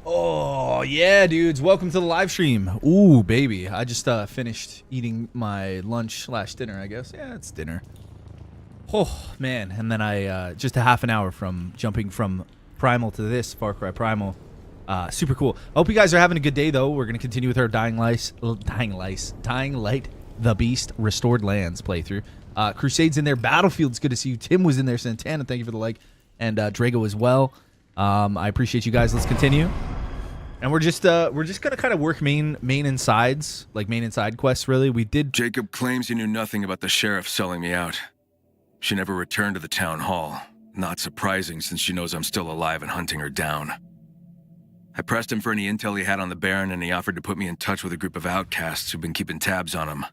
Oh, yeah, dudes. Welcome to the live stream. Ooh, baby. I just finished eating my lunch slash dinner, I guess. Yeah, it's dinner. Oh, man. And then I, just a half an hour from jumping from Primal to this, Far Cry Primal. Super cool. I hope you guys are having a good day, though. We're going to continue with our Dying Light the Beast Restored Lands playthrough. Crusade's in there. Battlefield's good to see you. Tim was in there. Santana, thank you for the like. And Drago as well. I appreciate you guys. Let's continue. And we're just gonna kind of work main and sides, like main and side quests. Really, we did. Jacob claims he knew nothing about the sheriff selling me out. She never returned to the town hall. Not surprising, since she knows I'm still alive and hunting her down. I pressed him for any intel he had on the Baron, and he offered to put me in touch with a group of outcasts who've been keeping tabs on him.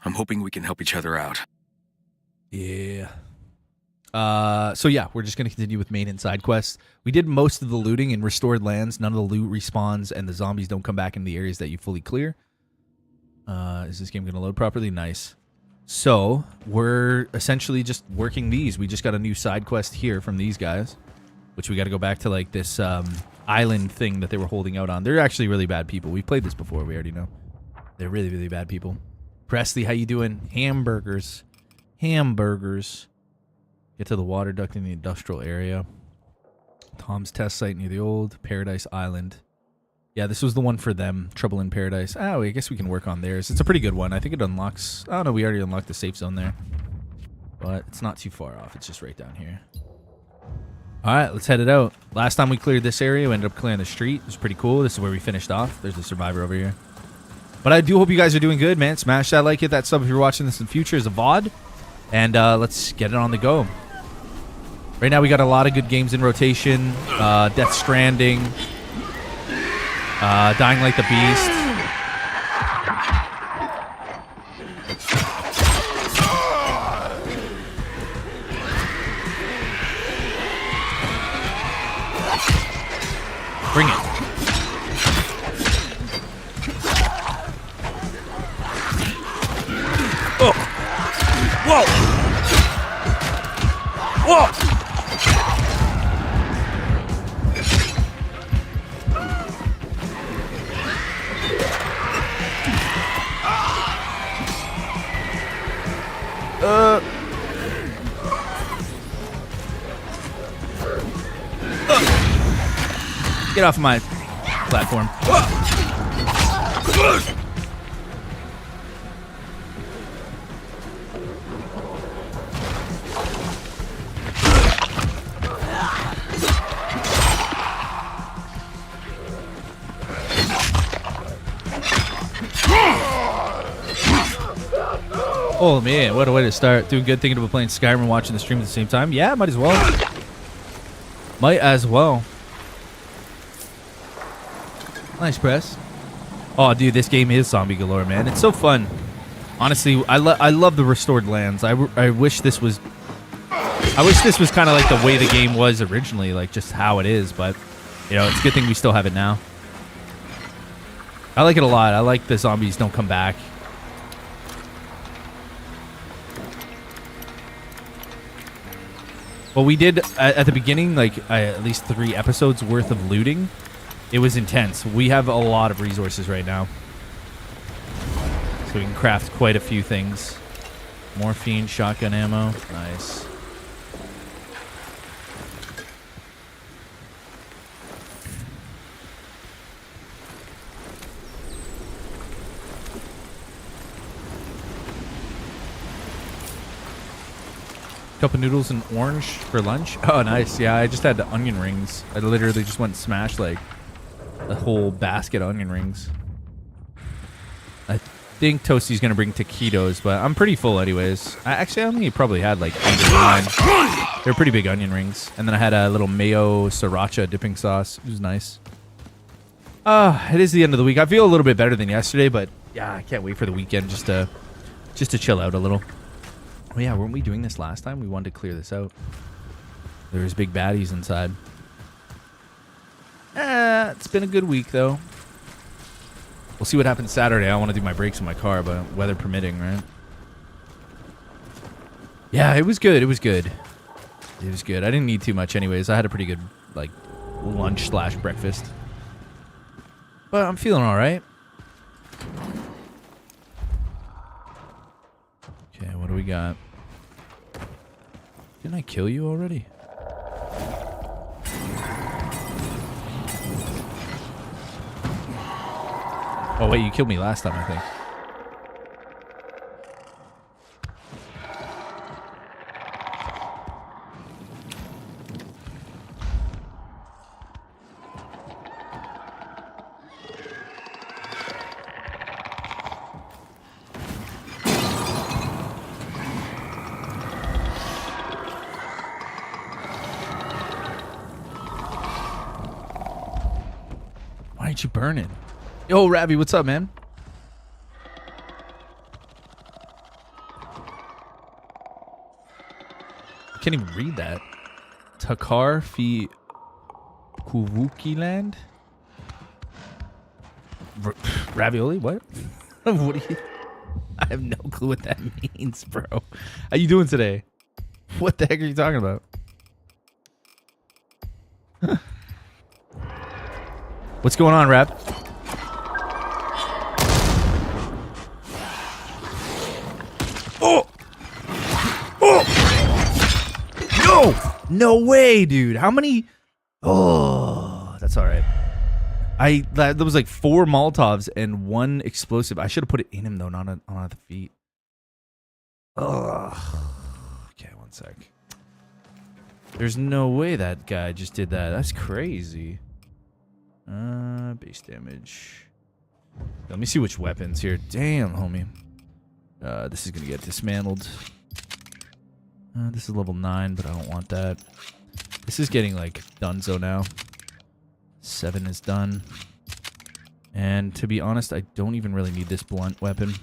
I'm hoping we can help each other out. Yeah. So yeah, we're just going to continue with main and side quests. We did most of the looting in Restored Lands. None of the loot respawns, and the zombies don't come back in the areas that you fully clear. Is this game going to load properly? Nice. So we're essentially just working these. We just got a new side quest here from these guys, which we got to go back to like this island thing that they were holding out on. They're actually really bad people. We've played this before. We already know. They're really, really bad people. Presley, how you doing? Hamburgers. Hamburgers. Get to the water duct in the industrial area. Tom's test site near the old Paradise Island. Yeah, this was the one for them. Trouble in Paradise. Oh, I guess we can work on theirs. It's a pretty good one. I think it unlocks... Oh, no, we already unlocked the safe zone there. But it's not too far off. It's just right down here. All right, let's head it out. Last time we cleared this area, we ended up clearing the street. It was pretty cool. This is where we finished off. There's a survivor over here. But I do hope you guys are doing good, man. Smash that like, hit that sub if you're watching this in the future as a VOD. And let's get it on the go. Right now we got a lot of good games in rotation. Death Stranding. Dying Like the Beast. Bring it. Oh. Whoa. Whoa. Get off my platform. Oh man, what a way to start. Doing good, thinking about playing Skyrim and watching the stream at the same time. Yeah, might as well. Might as well. Nice press. Oh, dude, this game is zombie galore, man. It's so fun. Honestly, I love the Restored Lands. I wish this was... I wish this was kind of like the way the game was originally, like just how it is. But, you know, it's a good thing we still have it now. I like it a lot. I like the zombies don't come back. Well, we did, at the beginning, like, at least 3 episodes worth of looting. It was intense. We have a lot of resources right now. So we can craft quite a few things. Morphine, shotgun ammo. Nice. Cup of noodles and orange for lunch. Oh, nice. Yeah, I just had the onion rings. I literally just went and smashed, like, a whole basket of onion rings. I think Toasty's going to bring taquitos, but I'm pretty full anyways. I think he probably had, like, 8 or 9. They're pretty big onion rings. And then I had a little mayo sriracha dipping sauce. It was nice. It is the end of the week. I feel a little bit better than yesterday, but, yeah, I can't wait for the weekend just to chill out a little. Oh, yeah, weren't we doing this last time? We wanted to clear this out. There's big baddies inside. It's been a good week, though. We'll see what happens Saturday. I want to do my brakes in my car, but weather permitting, right? Yeah, it was good. It was good. It was good. I didn't need too much anyways. I had a pretty good, like, lunch / breakfast. But I'm feeling all right. Okay, what do we got? Didn't I kill you already? Oh, wait, you killed me last time, I think. Why aren't you burning? Yo, Ravi, what's up, man? I can't even read that. Takar fi Kuvuki land? Ravioli? What? What do you... I have no clue what that means, bro. How you doing today? What the heck are you talking about? What's going on, Rap? Oh! Oh! No way, dude. How many? Oh, that's all right. That was like 4 Molotovs and 1 explosive. I should have put it in him though, not on the feet. Ugh. Okay, one sec. There's no way that guy just did that. That's crazy. Base damage. Let me see which weapons here. Damn, homie. This is gonna get dismantled. This is level 9, but I don't want that. This is getting like donezo now. 7 is done. And to be honest, I don't even really need this blunt weapon.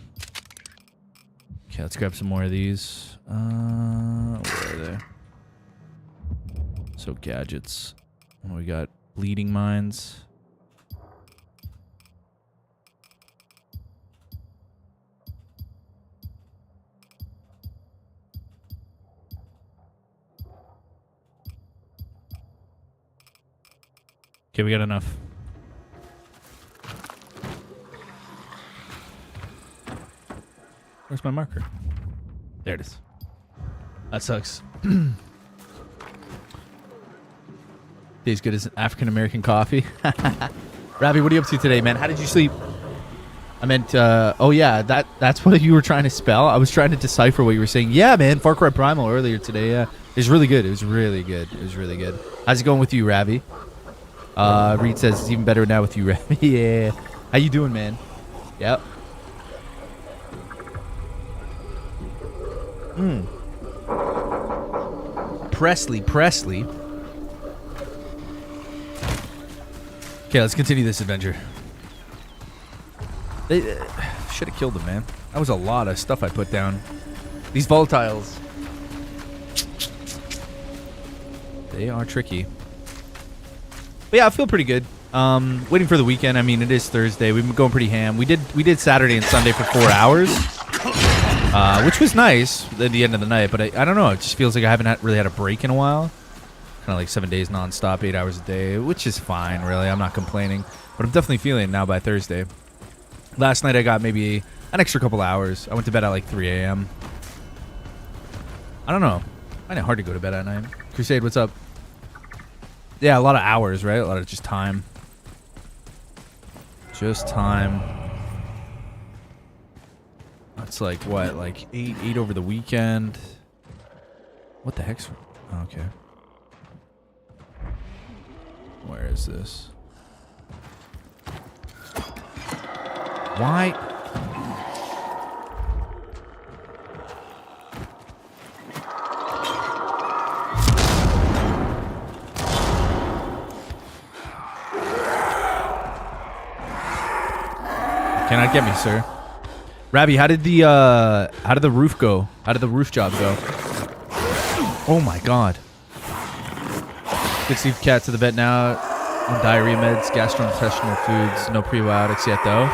Okay, let's grab some more of these. Where are they? So gadgets. What do we got? Bleeding mines. Okay, we got enough. Where's my marker? There it is. That sucks. Tastes good as African American coffee. Ravi, what are you up to today, man? How did you sleep? I meant, oh yeah, that's what you were trying to spell. I was trying to decipher what you were saying. Yeah, man, Far Cry Primal earlier today. Yeah, it was really good. It was really good. It was really good. How's it going with you, Ravi? Reed says it's even better now with you, Ravi. Yeah. How you doing, man? Yep. Presley. Okay, let's continue this adventure. They should have killed him, man. That was a lot of stuff I put down. These volatiles. They are tricky. But yeah, I feel pretty good. Waiting for the weekend. I mean, it is Thursday. We've been going pretty ham. We did Saturday and Sunday for 4 hours, which was nice at the end of the night. But I don't know. It just feels like I haven't really had a break in a while. Kind of like 7 days nonstop, 8 hours a day, which is fine, really. I'm not complaining. But I'm definitely feeling it now by Thursday. Last night I got maybe an extra couple hours. I went to bed at like 3 a.m. I don't know. I find it hard to go to bed at night. Crusade, what's up? Yeah, a lot of hours, right? A lot of just time. Just time. That's like what? Like 8 over the weekend. What the heck's... Okay. Where is this? Why? Cannot get me, sir. Ravi, how did the roof go? How did the roof job go? Oh my god. Good Steve Cat to the vet now. On diarrhea meds, gastrointestinal foods, no prebiotics yet though.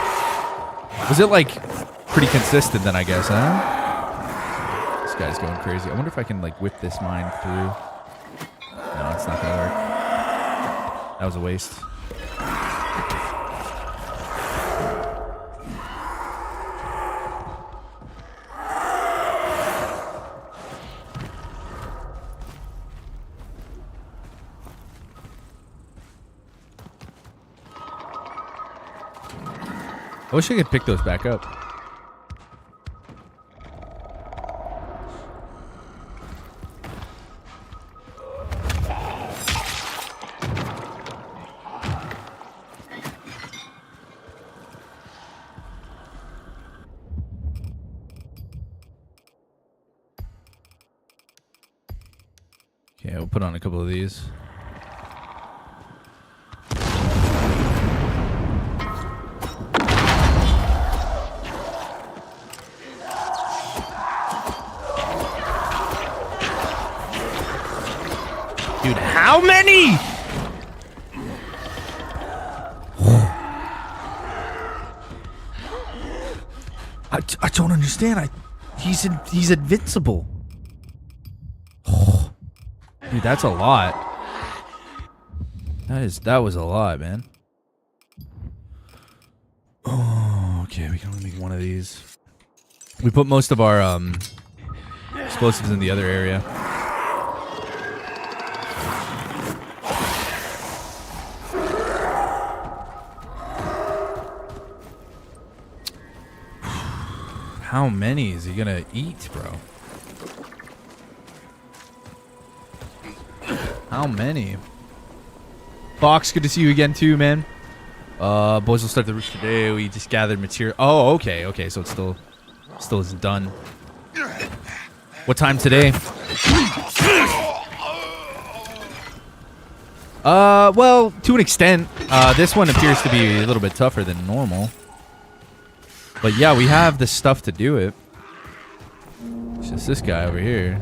Was it like pretty consistent then, I guess, huh? This guy's going crazy. I wonder if I can like whip this mine through. No, it's not gonna work. That was a waste. I wish I could pick those back up. Okay, we'll put on a couple of these. Dude, how many? I don't understand. He's invincible. Dude, that's a lot. That was a lot, man. Oh, okay, we can only make one of these. We put most of our explosives in the other area. How many is he gonna eat, bro? How many? Fox, good to see you again too, man. Boys will start the roof today. We just gathered material. Oh, okay, okay. So it still isn't done. What time today? Well, to an extent. This one appears to be a little bit tougher than normal. But yeah, we have the stuff to do it. It's just this guy over here.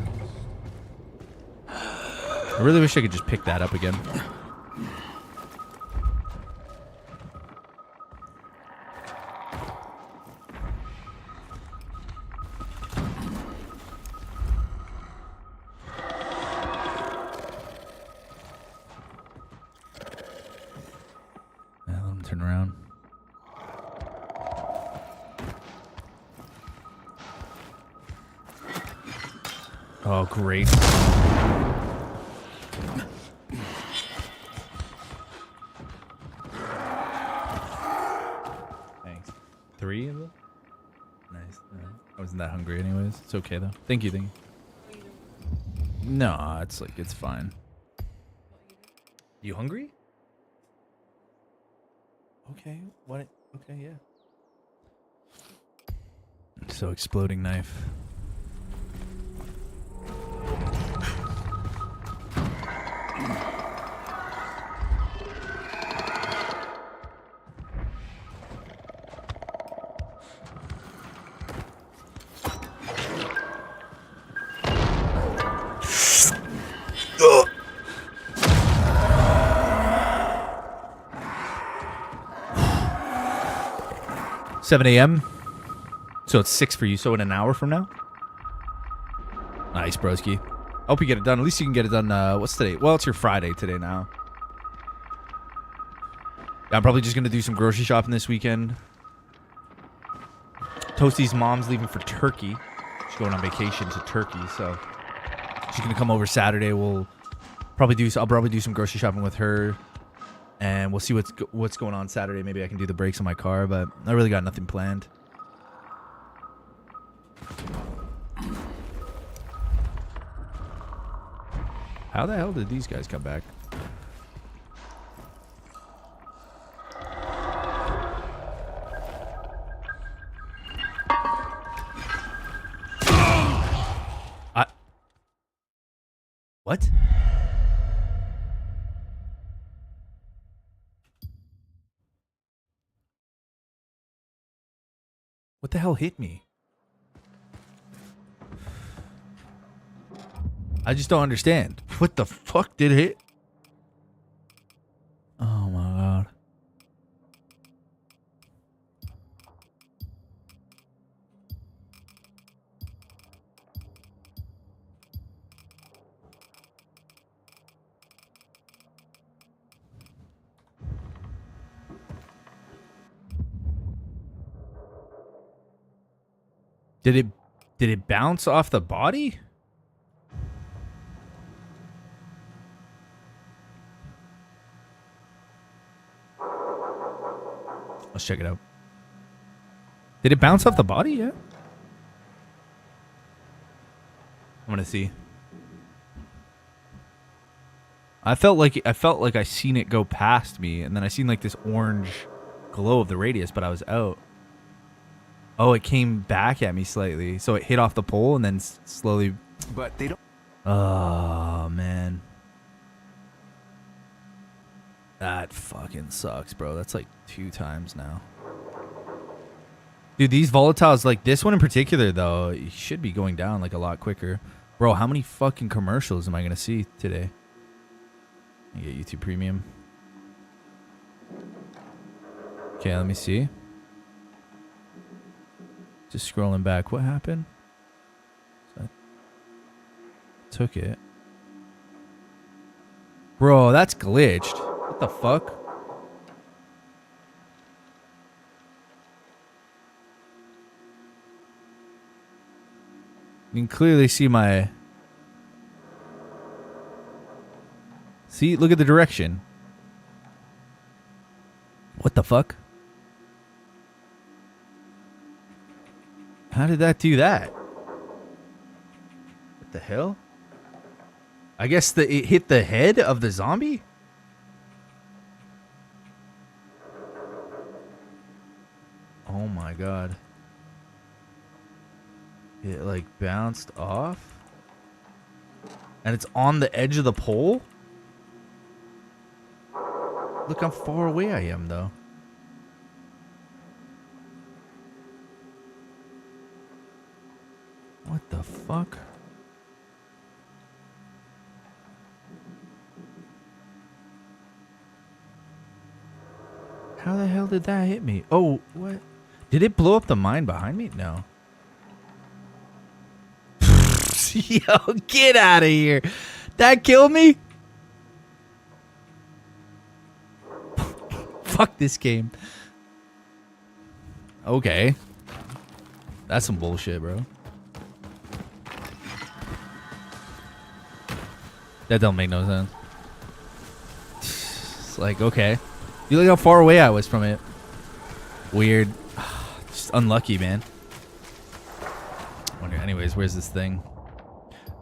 I really wish I could just pick that up again. Let him turn around. Oh, great. Thanks. 3 of them? Nice. I wasn't that hungry anyways. It's okay, though. Thank you, thank you. No, it's like, it's fine. You hungry? Okay. What? Okay, yeah. So, exploding knife. Ugh. 7 a.m. So it's 6 for you. So in an hour from now. Nice, broski. Hope you get it done. At least you can get it done. What's today? Well, it's your Friday today now. Yeah, I'm probably just gonna do some grocery shopping this weekend. Toasty's mom's leaving for Turkey. She's going on vacation to Turkey, so she's gonna come over Saturday. I'll probably do some grocery shopping with her, and we'll see what's going on Saturday. Maybe I can do the brakes on my car, but I really got nothing planned. How the hell did these guys come back? What? What the hell hit me? I just don't understand. What the fuck did it hit? Oh my god. Did it bounce off the body? Let's check it out. Did it bounce off the body? Yeah. I'm gonna see. I felt like I seen it go past me, and then I seen like this orange glow of the radius, but I was out. Oh, it came back at me slightly, so it hit off the pole and then slowly. But they don't. Oh man, that fucking sucks, bro. That's like 2 times now. Dude, these volatiles, like this one in particular, though, you should be going down like a lot quicker. Bro, how many fucking commercials am I gonna see today? I get YouTube Premium. Okay, let me see. Just scrolling back. What happened? So I took it. Bro, that's glitched. What the fuck? You can clearly see my... See? Look at the direction. What the fuck? How did that do that? What the hell? I guess it hit the head of the zombie? Oh my god. It like bounced off? And it's on the edge of the pole? Look how far away I am though. What the fuck? How the hell did that hit me? Oh, what? Did it blow up the mine behind me? No. Yo, get out of here. That killed me? Fuck this game. Okay. That's some bullshit, bro. That don't make no sense. It's like, okay. You look how far away I was from it. Weird. Just unlucky, man. Wonder, anyways, where's this thing?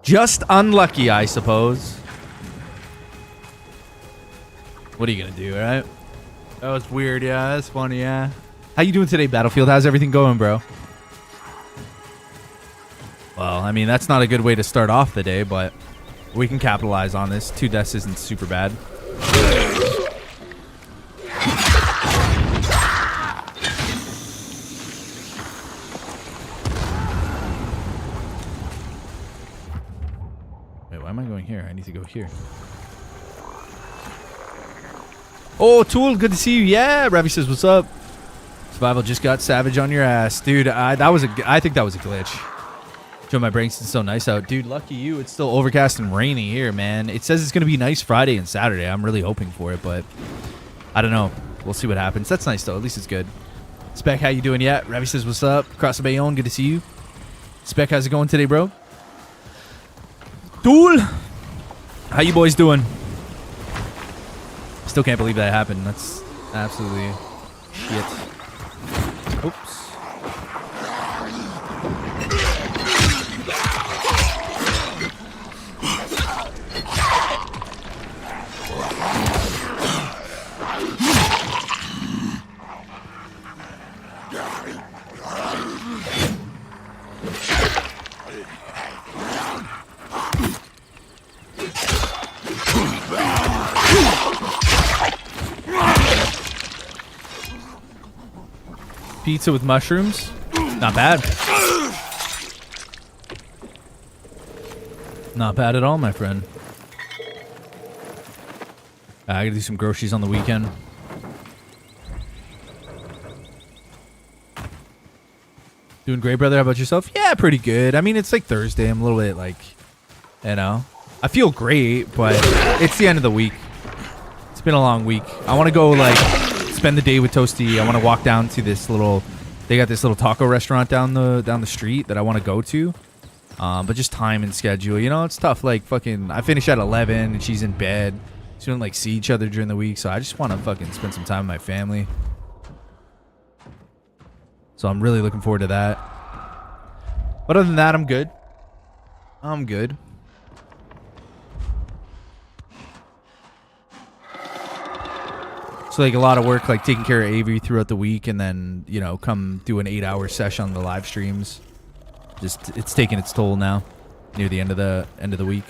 Just unlucky, I suppose. What are you gonna do, right? That was weird, yeah. That's funny, yeah. How you doing today, Battlefield? How's everything going, bro? Well, I mean, that's not a good way to start off the day, but we can capitalize on this. 2 deaths isn't super bad. Wait, why am I going here? I need to go here. Oh, Tool, good to see you. Yeah, Ravi says, what's up? Survival just got savage on your ass. Dude, I think that was a glitch. Joe, my brain's so nice out. Dude, lucky you. It's still overcast and rainy here, man. It says it's going to be nice Friday and Saturday. I'm really hoping for it, but I don't know. We'll see what happens. That's nice, though. At least it's good. Spec, how you doing yet? Ravi says, what's up? Cross the Bayonne, good to see you. Spec, how's it going today, bro? Tool, how you boys doing? Still can't believe that happened. That's absolutely shit. Oops. Pizza with mushrooms? Not bad. Not bad at all, my friend. I gotta do some groceries on the weekend. Doing great, brother. How about yourself? Yeah, pretty good. I mean, it's like Thursday. I'm a little bit like, you know, I feel great, but it's the end of the week. It's been a long week. I want to go like spend the day with Toasty. I want to walk down to this little They got this little taco restaurant down the street that I want to go to. But just time and schedule, you know, it's tough. Like fucking, I finish at 11 and she's in bed. So we don't like see each other during the week. So I just want to fucking spend some time with my family. So I'm really looking forward to that. But other than that, I'm good. I'm good. So like a lot of work, like taking care of Avery throughout the week, and then, you know, come do an 8-hour session on the live streams. Just, it's taking its toll now, near the end of the week.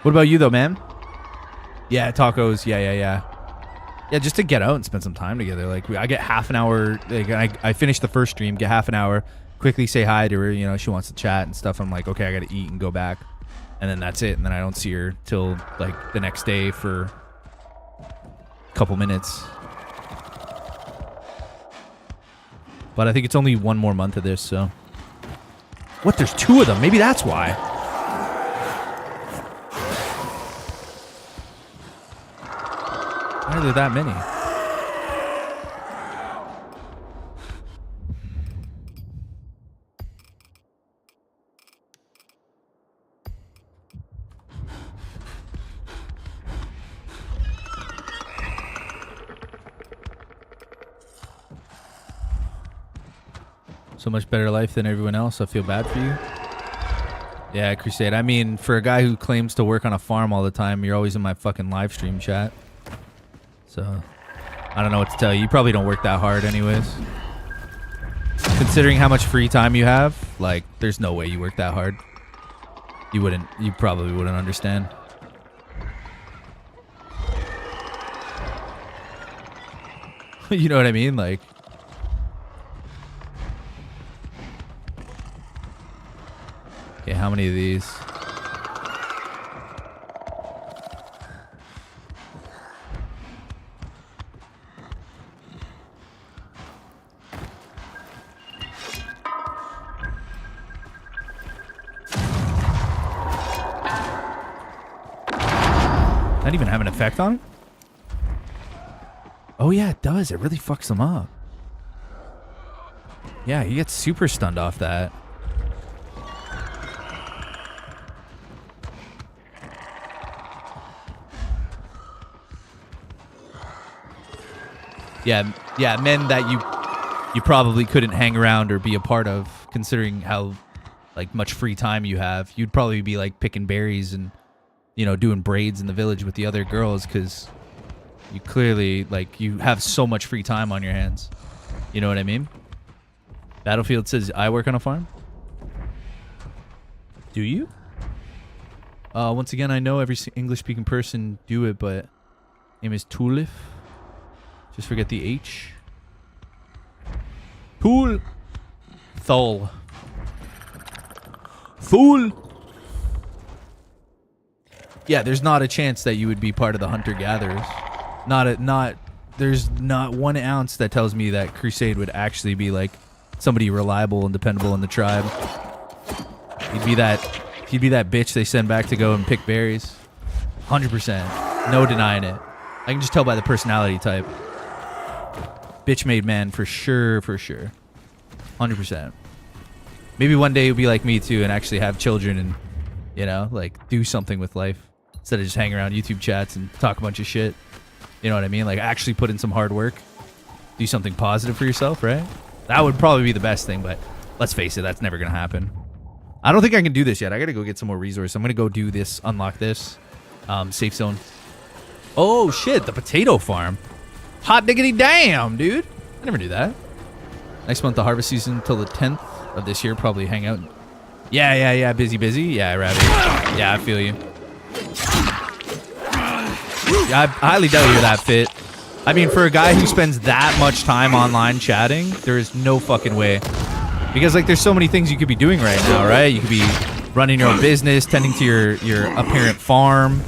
What about you though, man? Yeah, tacos. Yeah, just to get out and spend some time together. Like I get half an hour. Like I finish the first stream, get half an hour, quickly say hi to her. You know, she wants to chat and stuff. I'm like, okay, I got to eat and go back, and then that's it. And then I don't see her till like the next day for a couple minutes. But I think it's only one more month of this, so. What? There's 2 of them. Maybe that's why. Why are there that many? So much better life than everyone else. I feel bad for you. Yeah, Crusade. I mean, for a guy who claims to work on a farm all the time, you're always in my fucking live stream chat. So, I don't know what to tell you. You probably don't work that hard anyways. Considering how much free time you have, like, there's no way you work that hard. You probably wouldn't understand. You know what I mean? Like, okay, how many of these? Not even have an effect on him? Oh yeah, it does. It really fucks him up. Yeah, he gets super stunned off that. Yeah, men that you probably couldn't hang around or be a part of, considering how like much free time you have. You'd probably be like picking berries and, you know, doing braids in the village with the other girls, because you clearly, like, you have so much free time on your hands. You know what I mean? Battlefield says, I work on a farm. Do you? Once again, I know every English-speaking person do it, but name is Tulif. Just forget the H. Pool. Thol. Fool. Yeah, there's not a chance that you would be part of the hunter-gatherers. There's not 1 ounce that tells me that Crusade would actually be like somebody reliable and dependable in the tribe. He'd be that bitch they send back to go and pick berries. 100%. No denying it. I can just tell by the personality type. Bitch made man for sure, for sure. 100%. Maybe one day you'll be like me too and actually have children and, you know, like do something with life instead of just hang around YouTube chats and talk a bunch of shit. You know what I mean? Like actually put in some hard work. Do something positive for yourself, right? That would probably be the best thing, but let's face it, that's never going to happen. I don't think I can do this yet. I got to go get some more resources. I'm going to go do this, unlock this. Safe zone. Oh, shit, the potato farm. Hot diggity damn, dude. I never knew that. Next month, the harvest season till the 10th of this year. Probably hang out. Yeah. Busy. Yeah, Rabbit. Yeah, I feel you. Yeah, I highly doubt you're that fit. I mean, for a guy who spends that much time online chatting, there is no fucking way. Because, like, there's so many things you could be doing right now, right? You could be running your own business, tending to your apparent farm,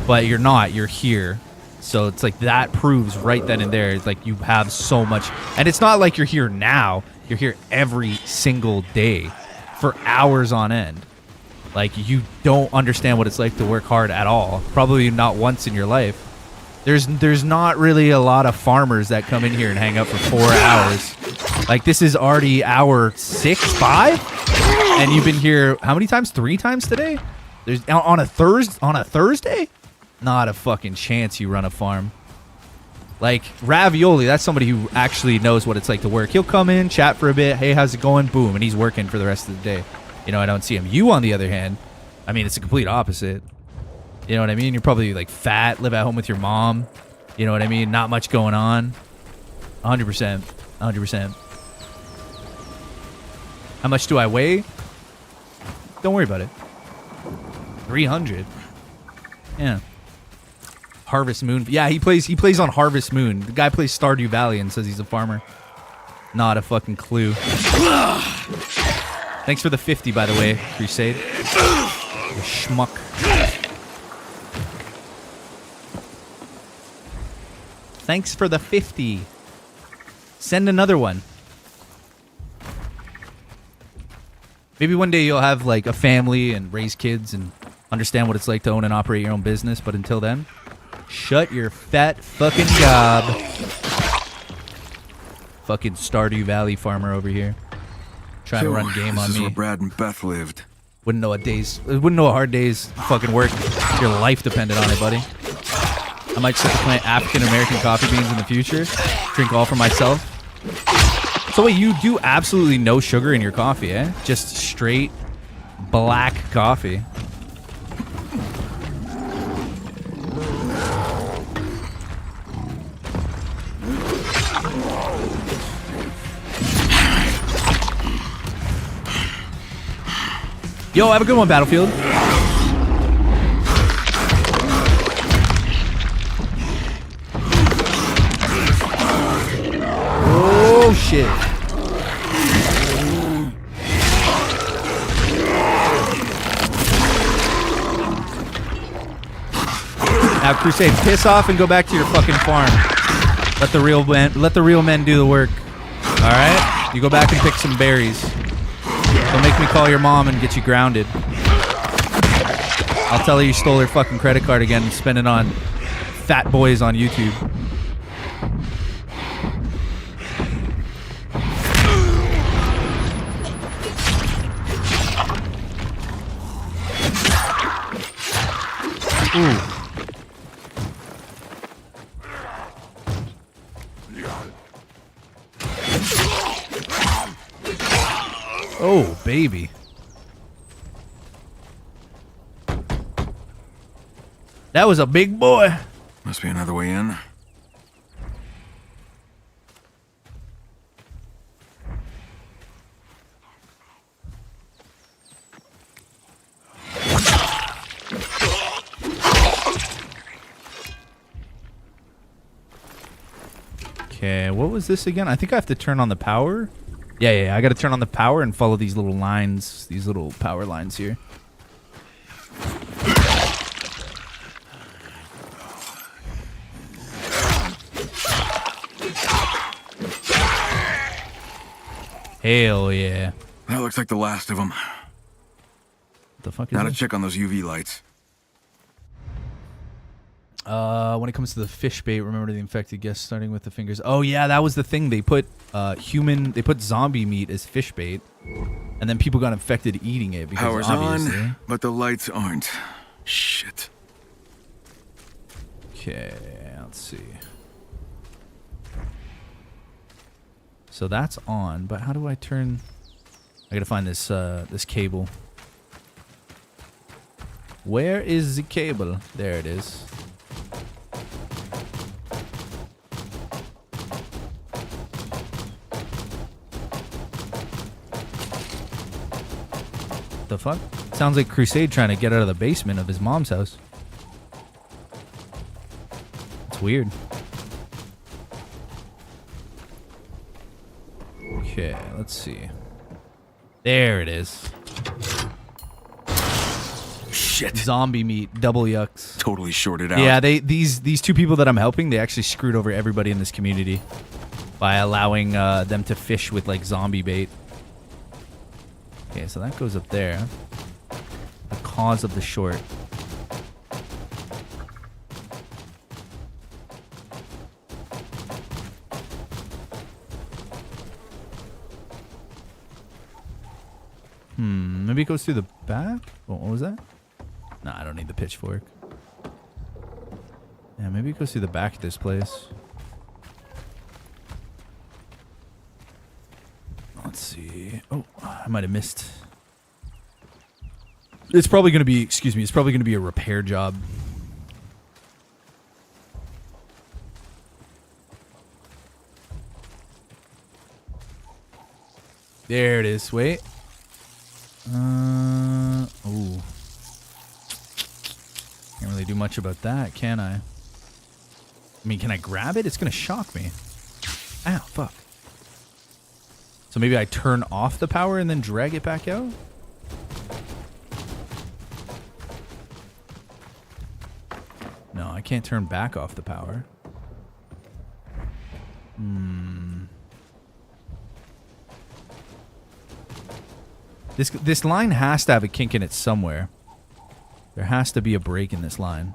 but you're not. You're here. So it's like that proves right then and there. It's like you have so much. And it's not like you're here now. You're here every single day for hours on end. Like, you don't understand what it's like to work hard at all. Probably not once in your life. There's not really a lot of farmers that come in here and hang out for 4 hours. Like, this is already hour 6, 5? And you've been here how many times? 3 times today? There's on a Thursday? Not a fucking chance you run a farm. Like, Ravioli, that's somebody who actually knows what it's like to work. He'll come in, chat for a bit, hey, how's it going? Boom, and he's working for the rest of the day. You know, I don't see him. You, on the other hand, I mean, it's the complete opposite. You know what I mean? You're probably, like, fat, live at home with your mom. You know what I mean? Not much going on. 100%. 100%. How much do I weigh? Don't worry about it. 300. Yeah. Harvest Moon. Yeah, he plays on Harvest Moon. The guy plays Stardew Valley and says he's a farmer. Not a fucking clue. Thanks for the 50, by the way, Crusade. You schmuck. Thanks for the 50. Send another one. Maybe one day you'll have, like, a family and raise kids and understand what it's like to own and operate your own business. But until then, shut your fat fucking gob. Fucking Stardew Valley farmer over here. Trying to run game on this is me. where Brad and Beth lived. Wouldn't know a hard day's fucking work. Your life depended on it, buddy. I might start to plant African American coffee beans in the future. Drink all for myself. So wait, you do absolutely no sugar in your coffee, eh? Just straight black coffee. Yo, have a good one, Battlefield. Oh, shit. Now, Crusade, piss off and go back to your fucking farm. Let the real men do the work. All right? You go back and pick some berries. Don't make me call your mom and get you grounded. I'll tell her you stole her fucking credit card again and spent it on fat boys on YouTube. Ooh. Oh, baby. That was a big boy. Must be another way in. Okay, what was this again? I think I have to turn on the power. Yeah, I gotta turn on the power and follow these little lines, these little power lines here. Hell yeah. That looks like the last of them. What the fuck is Now to this? check on those UV lights. When it comes to the fish bait, remember the infected guest starting with the fingers. Oh yeah, that was the thing. They put they put zombie meat as fish bait, and then people got infected eating it because Power's obviously. on, but the lights aren't. Shit. Okay, let's see. So that's on, but how do I turn? I gotta find this this cable. Where is the cable? There it is. The fuck? Sounds like Crusade trying to get out of the basement of his mom's house. It's weird. Okay, let's see. There it is. Shit. Zombie meat, double yucks. Totally shorted out. Yeah, these two people that I'm helping, they actually screwed over everybody in this community by allowing them to fish with like zombie bait. Okay, so that goes up there. cause of the short. Maybe it goes through the back? What was that? No, I don't need the pitchfork. Yeah, maybe it goes through the back of this place. Let's see. Oh, I might have missed. It's probably going to be, excuse me, it's probably going to be a repair job. There it is. Wait. Oh. Can't really do much about that, can I? I mean, can I grab it? It's going to shock me. Ow, fuck. So maybe I turn off the power and then drag it back out? No, I can't turn back off the power. This line has to have a kink in it somewhere. There has to be a break in this line.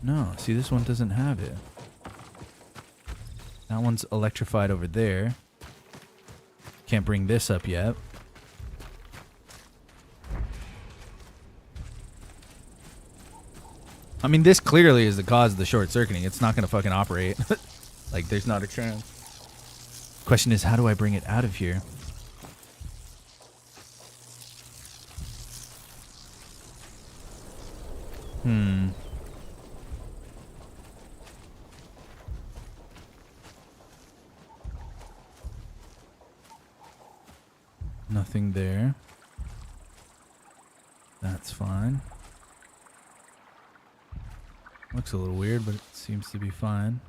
No, see, this one doesn't have it. That one's electrified over there. Can't bring this up yet. I mean, this clearly is the cause of the short circuiting. It's not going to fucking operate. Like, there's not a chance. Question is, how do I bring it out of here? Nothing there. That's fine. Looks a little weird, but it seems to be fine.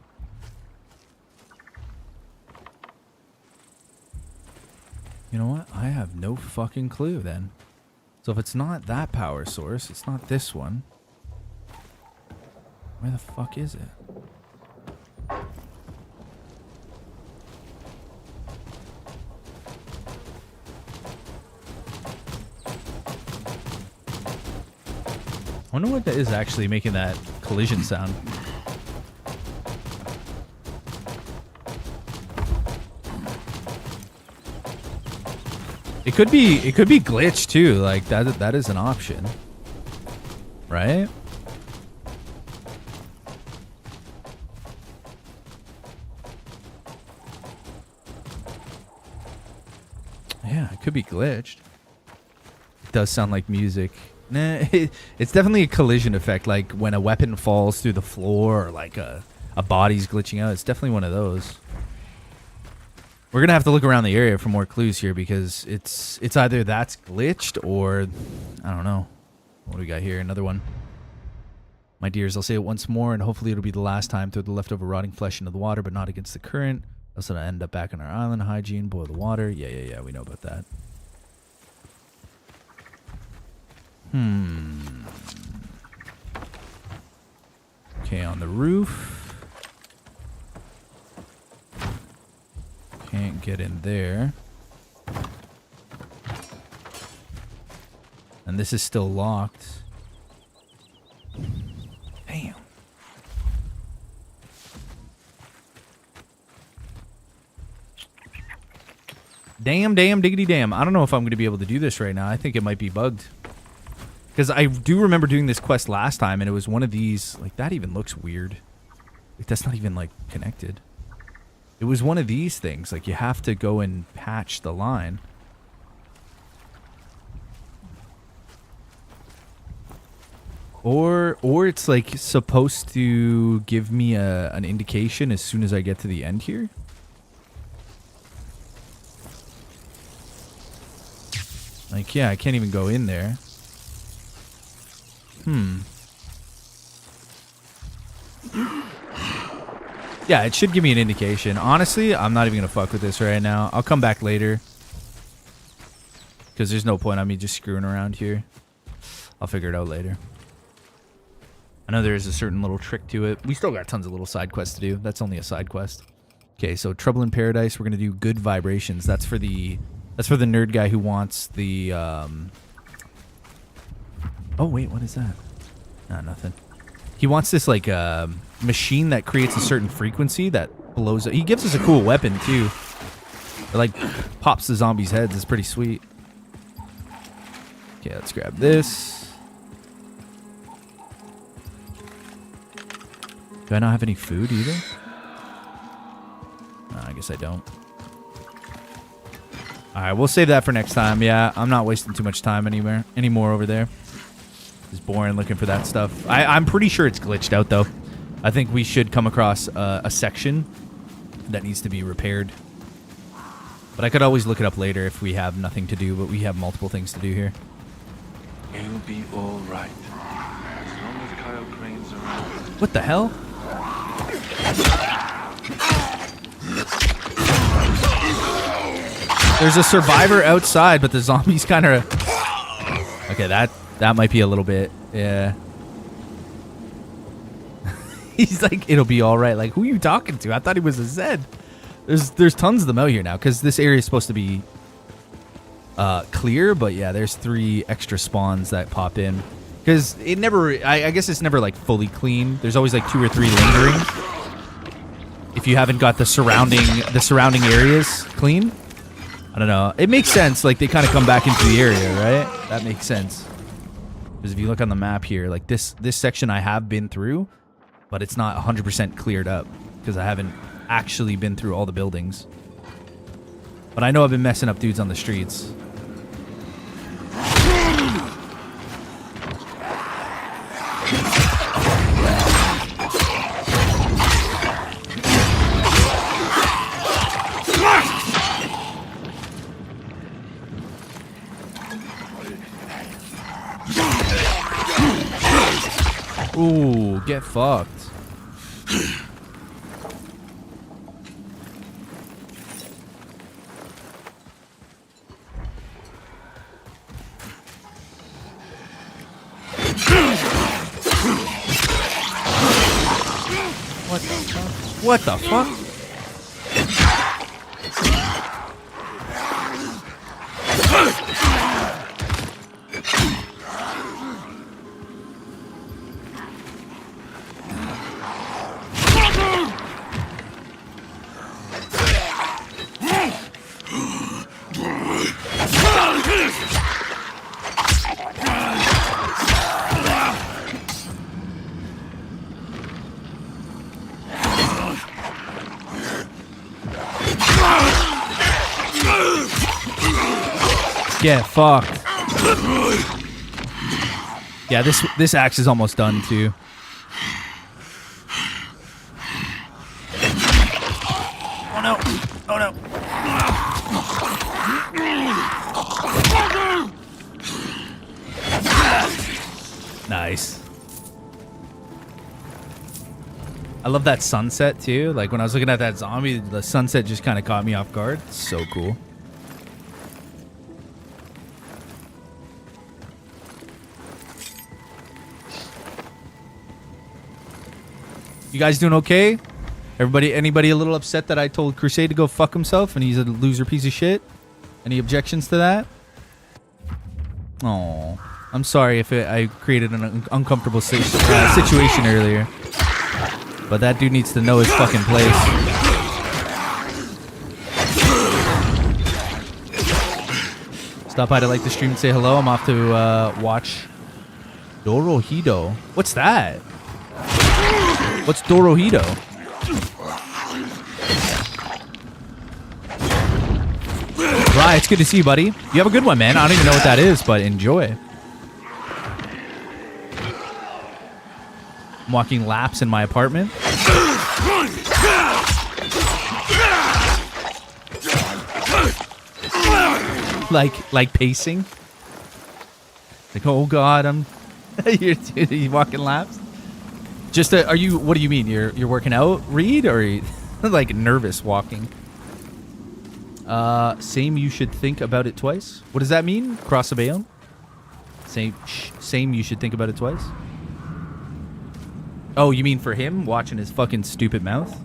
You know what? I have no fucking clue then. So if it's not that power source, it's not this one. Where the fuck is it? I wonder what that is actually making that collision sound. It could be glitched too. Like that is an option. Right? Yeah, it could be glitched. It does sound like music. Nah, it's definitely a collision effect, like when a weapon falls through the floor or like a body's glitching out. It's definitely one of those. We're going to have to look around the area for more clues here because it's either that's glitched or I don't know. What do we got here? Another one. My dears, I'll say it once more and hopefully it'll be the last time. Throw the leftover rotting flesh into the water but not against the current. Else it'll end up back on our island. Hygiene, boil the water. Yeah, we know about that. Okay, on the roof. Can't get in there. And this is still locked. Damn. Damn, diggity damn. I don't know if I'm going to be able to do this right now. I think it might be bugged. Because I do remember doing this quest last time, and it was one of these... Like, that even looks weird. Like, that's not even, like, connected. It was one of these things. Like, you have to go and patch the line. Or it's, like, supposed to give me an indication as soon as I get to the end here. Like, yeah, I can't even go in there. Yeah, it should give me an indication. Honestly, I'm not even going to fuck with this right now. I'll come back later. Because there's no point on me just screwing around here. I'll figure it out later. I know there is a certain little trick to it. We still got tons of little side quests to do. That's only a side quest. Okay, so Trouble in Paradise. We're gonna do Good Vibrations. That's for the nerd guy who wants the. Oh wait, what is that? Nah, nothing. He wants this like machine that creates a certain frequency that blows up. He gives us a cool weapon too. It like pops the zombies' heads. It's pretty sweet. Okay, let's grab this. Do I not have any food either? No, I guess I don't. Alright, we'll save that for next time. Yeah, I'm not wasting too much time anymore over there. It's boring looking for that stuff. I'm pretty sure it's glitched out, though. I think we should come across a section that needs to be repaired. But I could always look it up later if we have nothing to do, but we have multiple things to do here. It'll be all right. As long as Kyle Crane's around. What the hell? There's a survivor outside, but the zombies kind of... Okay, that might be a little bit... Yeah. He's like, it'll be all right. Like, who are you talking to? I thought he was a Zed. There's tons of them out here now, because this area is supposed to be clear, but yeah, there's 3 extra spawns that pop in. Because it never... I guess it's never, like, fully clean. There's always, like, 2 or 3 lingering. If you haven't got the surrounding areas clean. I don't know. It makes sense. Like, they kind of come back into the area, right? That makes sense. Because if you look on the map here, like, this section I have been through, but it's not 100% cleared up. Because I haven't actually been through all the buildings. But I know I've been messing up dudes on the streets. Ooh, get fucked. What the fuck? What the fuck? Get fucked. Yeah, this axe is almost done too. Oh no! Oh no! Nice. I love that sunset too. Like when I was looking at that zombie, the sunset just kind of caught me off guard. It's so cool. You guys doing okay? Anybody a little upset that I told Crusade to go fuck himself and he's a loser piece of shit? Any objections to that? Oh, I'm sorry if I created an uncomfortable situation earlier. But that dude needs to know his fucking place. Stop by to like the stream and say hello. I'm off to watch Dorohito. What's that? What's Dorohito? Right, it's good to see you, buddy. You have a good one, man. I don't even know what that is, but enjoy. I'm walking laps in my apartment. Like pacing. Like, oh god, I'm you're walking laps. Just are you? What do you mean? You're working out, Reed, or are you like nervous walking? Same. You should think about it twice. What does that mean? Cross a Bayonne? Same. You should think about it twice. Oh, you mean for him watching his fucking stupid mouth?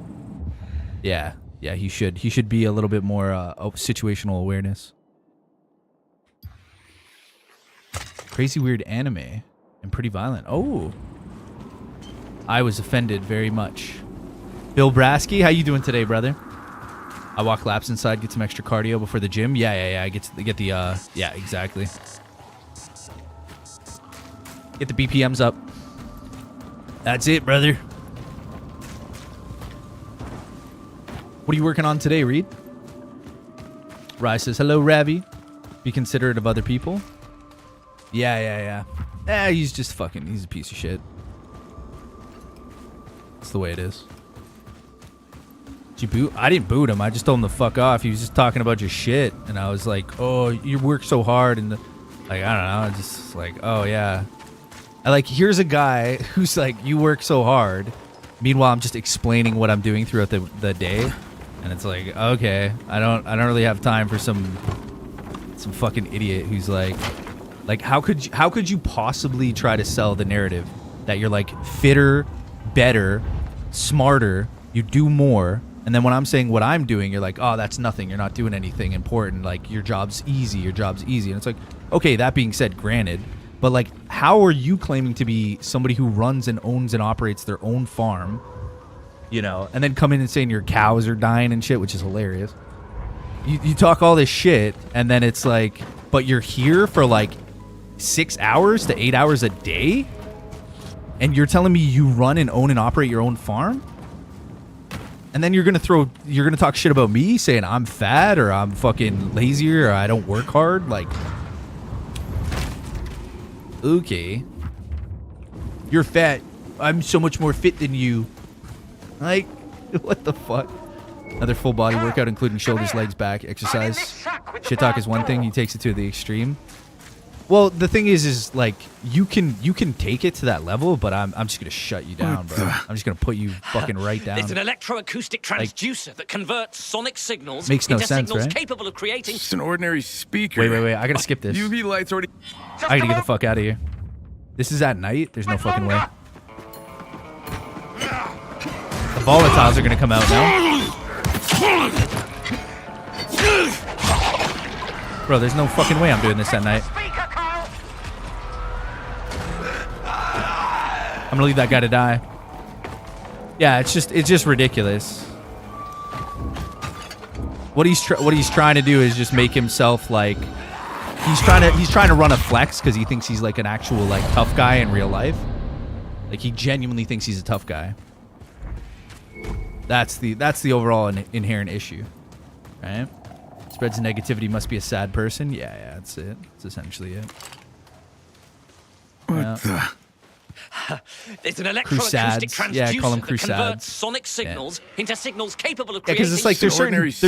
Yeah, yeah, he should. He should be a little bit more situational awareness. Crazy weird anime and pretty violent. Oh, I was offended very much. Bill Brasky, how you doing today, brother? I walk laps inside, get some extra cardio before the gym. Yeah. I get the yeah, exactly. Get the BPMs up. That's it, brother. What are you working on today, Reed? Rye says, hello, Ravi. Be considerate of other people. Yeah. He's just fucking, he's a piece of shit. That's the way it is. Did you boot? I didn't boot him. I just told him to fuck off. He was just talking about your shit. And I was like, oh, you work so hard. And like, I don't know. Just like, oh, yeah. Here's a guy who's like, you work so hard. Meanwhile, I'm just explaining what I'm doing throughout the day. And it's like, okay, I don't really have time for some fucking idiot who's like how could you possibly try to sell the narrative that you're like fitter, better, smarter, you do more, and then when I'm saying what I'm doing, you're like, oh, that's nothing, you're not doing anything important, like your job's easy. And it's like, okay, that being said, granted, but like, how are you claiming to be somebody who runs and owns and operates their own farm, you know, and then come in and saying your cows are dying and shit, which is hilarious. You talk all this shit, and then it's like, but you're here for like 6 hours to 8 hours a day, and you're telling me you run and own and operate your own farm, and then you're gonna talk shit about me, saying I'm fat or I'm fucking lazy or I don't work hard. Like, okay, you're fat. I'm so much more fit than you. Like, what the fuck? Another full body workout, including shoulders, legs, back, exercise. Shit talk is one thing. He takes it to the extreme. Well, the thing is like, you can take it to that level, but I'm just gonna shut you down, bro. I'm just gonna put you fucking right down. It's an electroacoustic transducer that converts sonic signals makes no into sense, signals right? capable of creating. It's an ordinary speaker. Wait. I gotta skip this. UV lights already. I gotta get the fuck out of here. This is at night. There's no fucking way. The volatiles are gonna come out now. Bro, there's no fucking way I'm doing this at night. I'm gonna leave that guy to die. Yeah, it's just ridiculous. What he's trying to do is just make himself like he's trying to run a flex because he thinks he's like an actual like tough guy in real life. Like, he genuinely thinks he's a tough guy. That's the overall inherent issue, right? Spreads negativity, must be a sad person. Yeah, that's it. That's essentially it. What the? It's an electroacoustic Crusades. transducer Yeah, call them that crusades. converts sonic signals into signals capable of Yeah, creating. because it's like there's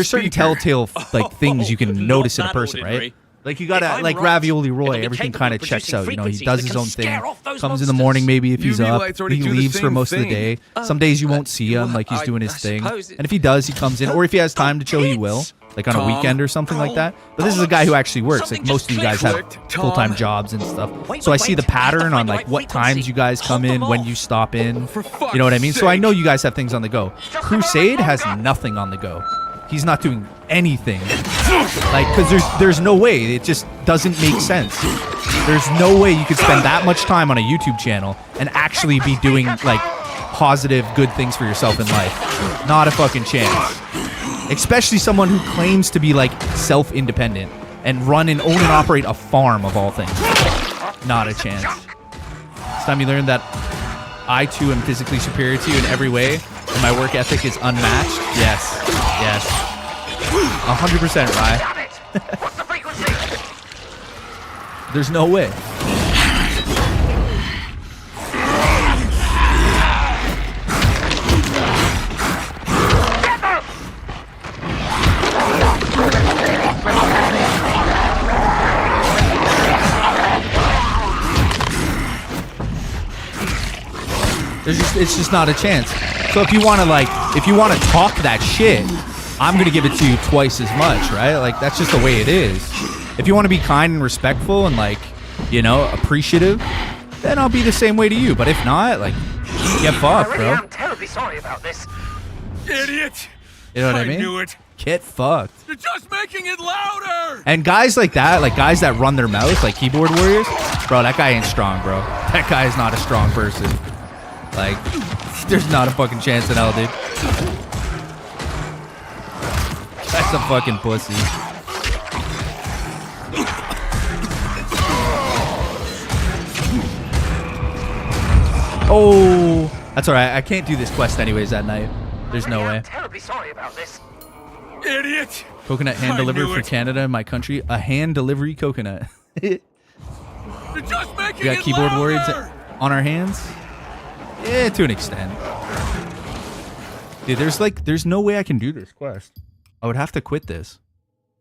certain telltale like things you can notice in a person, right? Like, you gotta, like, Ravioli Roy, everything kind of checks out, you know, he does his own thing, comes in the morning maybe if he's up, he leaves for most of the day. Some days you won't see him, like, he's doing his thing, and if he does, he comes in, or if he has time to chill, he will, like on a weekend or something like that. But this is a guy who actually works, like, most of you guys have full-time jobs and stuff, so I see the pattern on, like, what times you guys come in, when you stop in, you know what I mean? So I know you guys have things on the go. Crusade has nothing on the go. He's not doing anything, like, because there's no way. It just doesn't make sense. There's no way you could spend that much time on a YouTube channel and actually be doing like positive, good things for yourself in life. Not a fucking chance. Especially someone who claims to be like self-independent and run and own and operate a farm of all things. Not a chance. It's time you learn that I too am physically superior to you in every way, and my work ethic is unmatched. Yes. 100%, Rye. What's the frequency? There's no way. It's just not a chance. So if you want to talk that shit, I'm going to give it to you twice as much, right? Like, that's just the way it is. If you want to be kind and respectful and, like, you know, appreciative, then I'll be the same way to you. But if not, like, Get fucked, bro. I'm terribly sorry about this. Idiot! You know what I mean? knew it. Get fucked. You're just making it louder! And guys like that, like guys that run their mouth, like keyboard warriors, bro, that guy ain't strong, bro. That guy is not a strong person. Like, there's not a fucking chance in hell, dude. That's a fucking pussy. Oh, that's all right. I can't do this quest anyways that night. There's no way. I'm terribly sorry about this. Idiot! Coconut hand I delivered knew for it. Canada and my country. A hand delivery coconut. You're just making We got it keyboard warriors louder! on our hands. Yeah, to an extent. Dude, there's no way I can do this quest. I would have to quit this.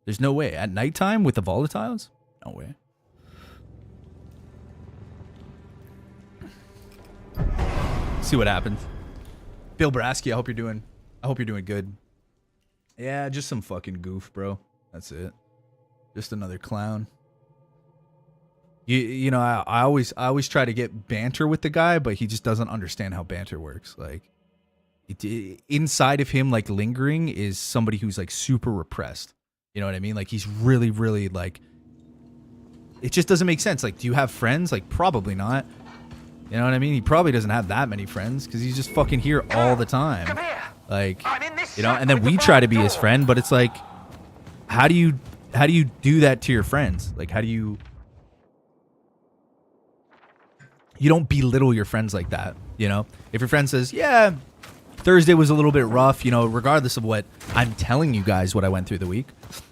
There's no way. At nighttime with the volatiles? No way. See what happens. Bill Brasky, I hope you're doing good. Yeah, just some fucking goof, bro. That's it. Just another clown. You know, I always try to get banter with the guy, but he just doesn't understand how banter works. Like, inside of him, like, lingering is somebody who's like super repressed. You know what I mean? Like, he's really, really like. It just doesn't make sense. Like, do you have friends? Like, probably not. You know what I mean? He probably doesn't have that many friends because he's just fucking here all the time. Come here. Like, I'm in this you know, shack and then with the we try to front be his door. friend, but it's like, how do you do that to your friends? Like, how do you don't belittle your friends like that, you know? If your friend says, yeah, Thursday was a little bit rough, you know, regardless of what I'm telling you guys what I went through the week,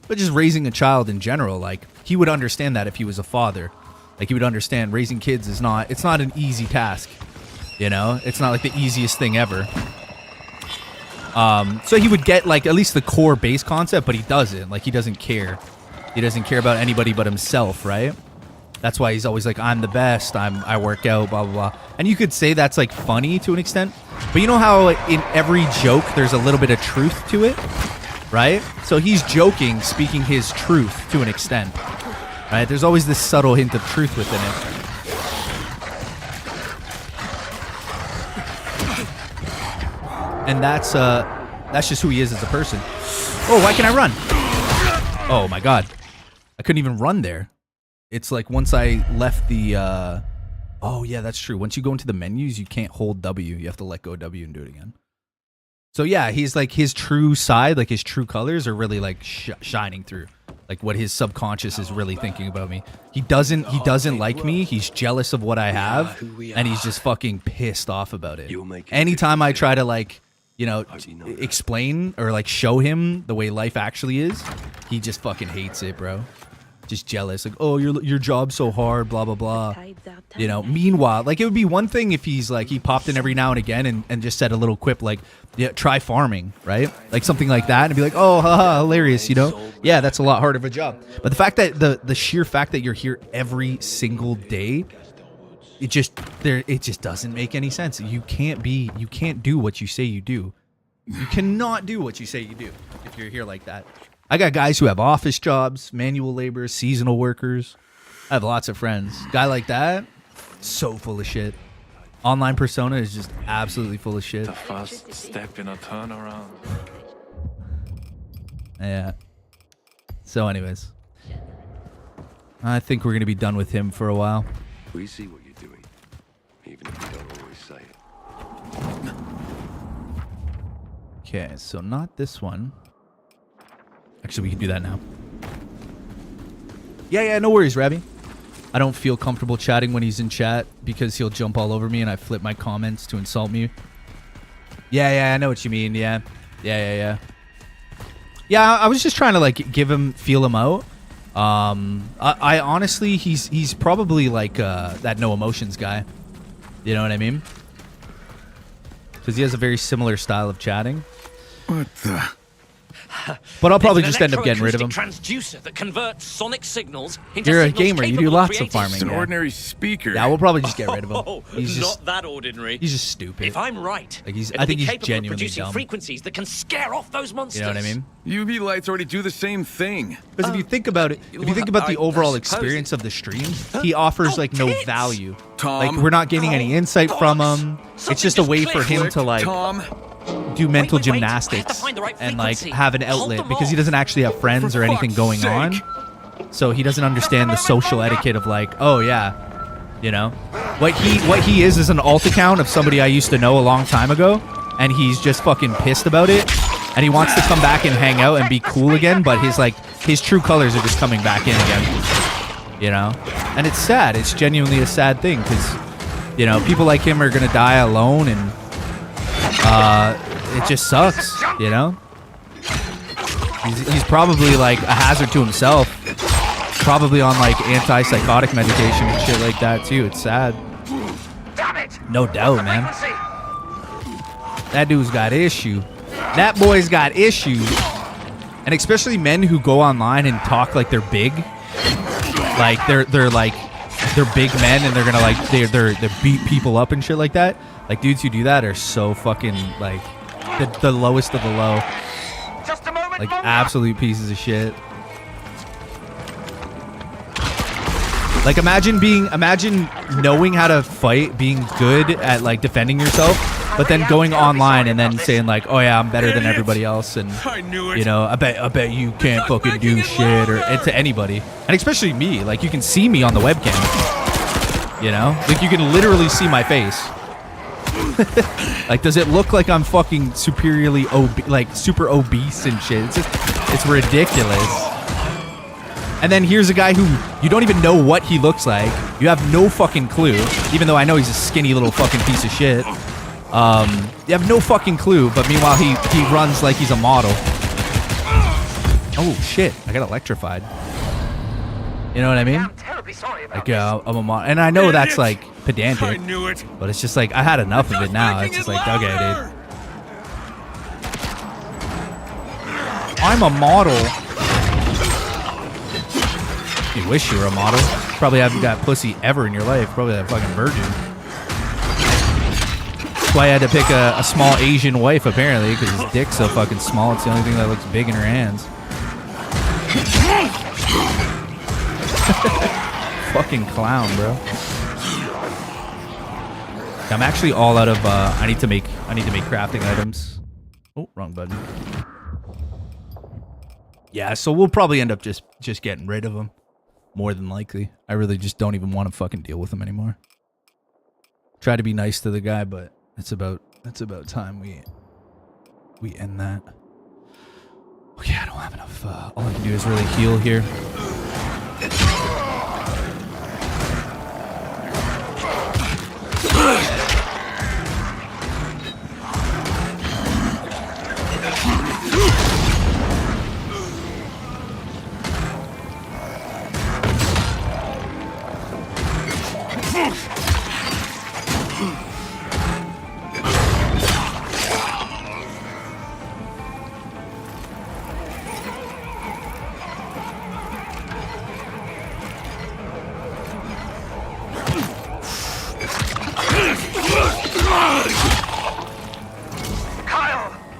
but just raising a child in general, like, he would understand that if he was a father. Like, he would understand raising kids is not, it's not an easy task, you know? It's not like the easiest thing ever. So he would get, like, at least the core base concept, but he doesn't. Like, he doesn't care. He doesn't care about anybody but himself, right? That's why he's always like, I'm the best, I work out, blah, blah, blah. And you could say that's, like, funny to an extent. But you know how in every joke there's a little bit of truth to it, right? So he's joking, speaking his truth to an extent, right? There's always this subtle hint of truth within it. And that's just who he is as a person. Oh, why can I run? Oh my god. I couldn't even run there. It's like once I left the oh yeah, that's true. Once you go into the menus, you can't hold W. You have to let go of W and do it again. So yeah, he's like, his true side, like his true colors are really like shining through. Like what his subconscious is really thinking about me. He doesn't like me. He's jealous of what I have, and he's just fucking pissed off about it. Anytime I try to, like, you know, explain or like show him the way life actually is, he just fucking hates it, bro. Just jealous, like, oh, your job's so hard, blah blah blah. You know, meanwhile, like, it would be one thing if he's like, he popped in every now and again and just said a little quip like, yeah, try farming, right? Like something like that, and be like, oh, haha, hilarious, you know? Yeah, that's a lot harder of a job. But the fact that the sheer fact that you're here every single day, it just doesn't make any sense. You can't do what you say you do. You cannot do what you say you do if you're here like that. I got guys who have office jobs, manual labor, seasonal workers. I have lots of friends. Guy like that, so full of shit. Online persona is just absolutely full of shit. The first step in a turnaround. Yeah. So anyways, I think we're going to be done with him for a while. We see what you're doing, even if you don't always say it. Okay, so not this one. Actually, we can do that now. Yeah, no worries, Rabbi. I don't feel comfortable chatting when he's in chat because he'll jump all over me and I flip my comments to insult me. Yeah, I know what you mean. Yeah. Yeah, I was just trying to, like, feel him out. I honestly, he's probably like that no emotions guy. You know what I mean? Because he has a very similar style of chatting. What the? But I'll probably There's just an end up getting rid of him. transducer that converts sonic signals into You're a signals gamer. You do capable lots of creating- farming. It's an Yeah. ordinary speaker. Yeah, we'll probably just get rid of him. Oh, He's just not that ordinary. he's just stupid. If I'm right, Like, he's- it'll I think be he's capable of genuinely producing dumb. frequencies that can scare off those monsters. You know what I mean? UV lights already do the same thing. Because if you think about it, if you think about the overall experience of the stream, he offers like no kids! value. Tom. Like we're not getting any insight from him. It's Something just a just way for clicked. him to like Tom. do mental Wait, I have to gymnastics find the right and like frequency. have an Hold outlet them because he off. doesn't actually have friends or anything fuck's going sake. on. So he doesn't understand the social etiquette of like, oh yeah, you know, what he is an alt account of somebody I used to know a long time ago, and he's just fucking pissed about it, and he wants to come back and hang out and be cool again, but his true colors are just coming back in again, you know, and it's sad. It's genuinely a sad thing because, you know, people like him are gonna die alone, and it just sucks, you know. He's probably like a hazard to himself. Probably on like antipsychotic medication and shit like that too. It's sad. No doubt, man. That dude's got issue. That boy's got issues. And especially men who go online and talk like they're big. Like they're big men and they're gonna like they beat people up and shit like that. Like dudes who do that are so fucking like the lowest of the low. Like absolute pieces of shit. Like imagine knowing how to fight, being good at like defending yourself, but then going online and then saying like, oh yeah, I'm better than everybody else, and I knew it. you know, I bet you can't fucking do shit, or to anybody, and especially me. Like you can see me on the webcam, you know, like you can literally see my face. Like, does it look like I'm fucking superiorly super obese and shit? It's ridiculous. And then here's a guy who you don't even know what he looks like. You have no fucking clue, even though I know he's a skinny little fucking piece of shit. You have no fucking clue, but meanwhile he runs like he's a model. Oh shit! I got electrified. You know what I mean? I'm terribly sorry about Like I'm a model, and I know that's like I pedantic, knew it. but it's just like I had enough of it now. It's just like, okay, dude. I'm a model. You wish you were a model. Probably haven't got pussy ever in your life. Probably a fucking virgin. That's why I had to pick a small Asian wife, apparently, because his dick's so fucking small. It's the only thing that looks big in her hands. Fucking clown, bro. I'm actually all out of. I need to make crafting items. Oh, wrong button. Yeah, so we'll probably end up just getting rid of him. More than likely. I really just don't even want to fucking deal with him anymore. Try to be nice to the guy, but it's about time we end that. Okay, I don't have enough. All I can do is really heal here.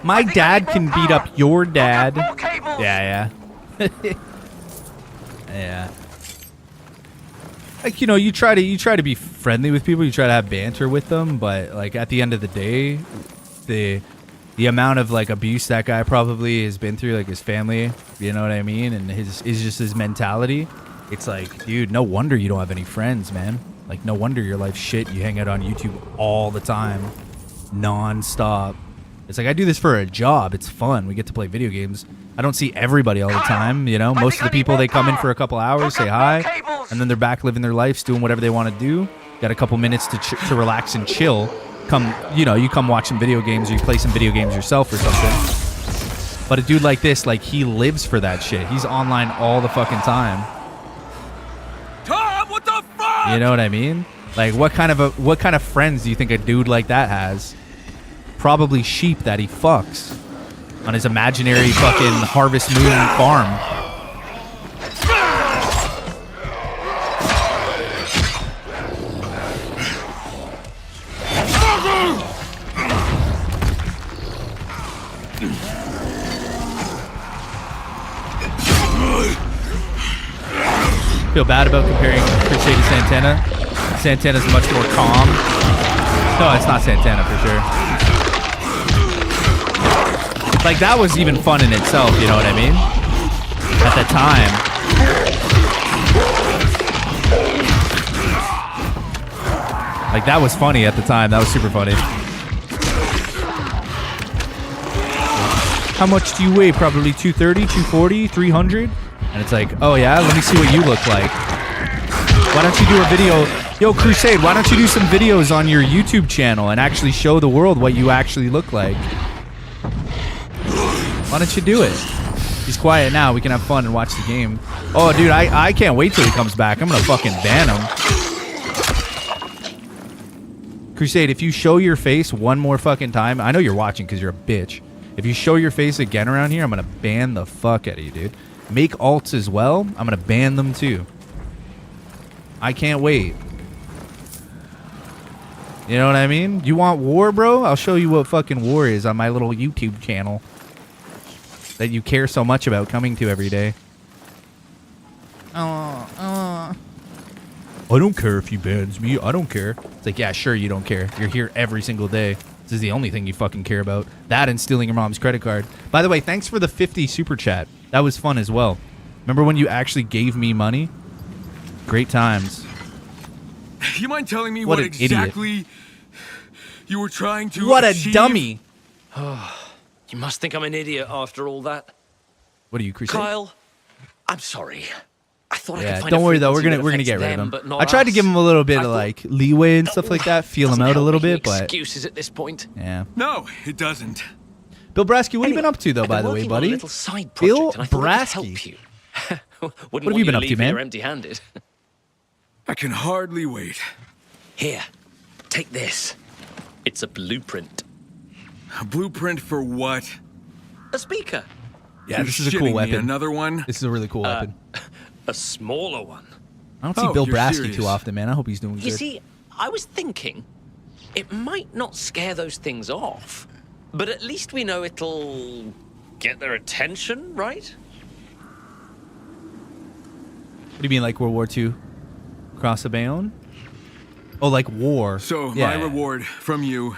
My dad can beat up your dad. Yeah. Yeah. Like, you know, you try to be friendly with people, you try to have banter with them, but like at the end of the day, the amount of like abuse that guy probably has been through, like his family, you know what I mean, and his mentality. It's like, dude, no wonder you don't have any friends, man. Like, no wonder your life's shit. You hang out on YouTube all the time, non-stop. It's like, I do this for a job. It's fun. We get to play video games. I don't see everybody all the time, you know? Most of the people, they come in for a couple hours, say hi, and then they're back living their lives, doing whatever they want to do. Got a couple minutes to relax and chill. You come watch some video games, or you play some video games yourself or something. But a dude like this, like, he lives for that shit. He's online all the fucking time. Tom, what the fuck? You know what I mean? Like, what kind of friends do you think a dude like that has? Probably sheep that he fucks. on his imaginary fucking Harvest Moon farm. Feel bad about comparing Crusade to Santana. Santana's much more calm. No, it's not Santana for sure. Like, that was even fun in itself, you know what I mean? At the time. Like, that was funny at the time. That was super funny. How much do you weigh? Probably 230, 240, 300? And it's like, oh yeah, let me see what you look like. Why don't you do a video? Yo, Crusade, why don't you do some videos on your YouTube channel and actually show the world what you actually look like? Why don't you do it? He's quiet now. We can have fun and watch the game. Oh, dude, I can't wait till he comes back. I'm going to fucking ban him. Crusade, if you show your face one more fucking time, I know you're watching because you're a bitch. If you show your face again around here, I'm going to ban the fuck out of you, dude. Make alts as well. I'm going to ban them too. I can't wait. You know what I mean? You want war, bro? I'll show you what fucking war is on my little YouTube channel that you care so much about coming to every day. I don't care if he bans me. I don't care. It's like, yeah, sure you don't care. You're here every single day. This is the only thing you fucking care about. That and stealing your mom's credit card. By the way, thanks for the 50 super chat. That was fun as well. Remember when you actually gave me money? Great times. You mind telling me What what an exactly idiot. you were trying to What a achieve? dummy. You must think I'm an idiot after all that. What are you, Crusade? Kyle, I'm sorry. I thought I Yeah, could find don't a worry though. frequency We're gonna that get rid affects of him. them, but not I tried to us. give him a little bit I of thought- like leeway and stuff like that. Feel him Doesn't out a help little making bit, but excuses at this point. yeah. No, it doesn't. Bill Brasky, what have you been Anyway, up to though, I've by been the way, working on a buddy? little side Bill project, and I thought I could Brasky. help you. Wouldn't What have you want been to up to, leave man? here empty-handed. I can hardly wait. Here, take this. It's a blueprint. A blueprint for what? A speaker. Yeah, You're this is a shitting cool me, weapon. Another one? This is a really cool weapon. A smaller one. I don't see Oh, Bill you're Brasky serious. too often, man. I hope he's doing good. You see, I was thinking, it might not scare those things off, but at least we know it'll get their attention, right? What do you mean, like World War II? Cross the Bayonne? Oh, like war. So Yeah. my reward from you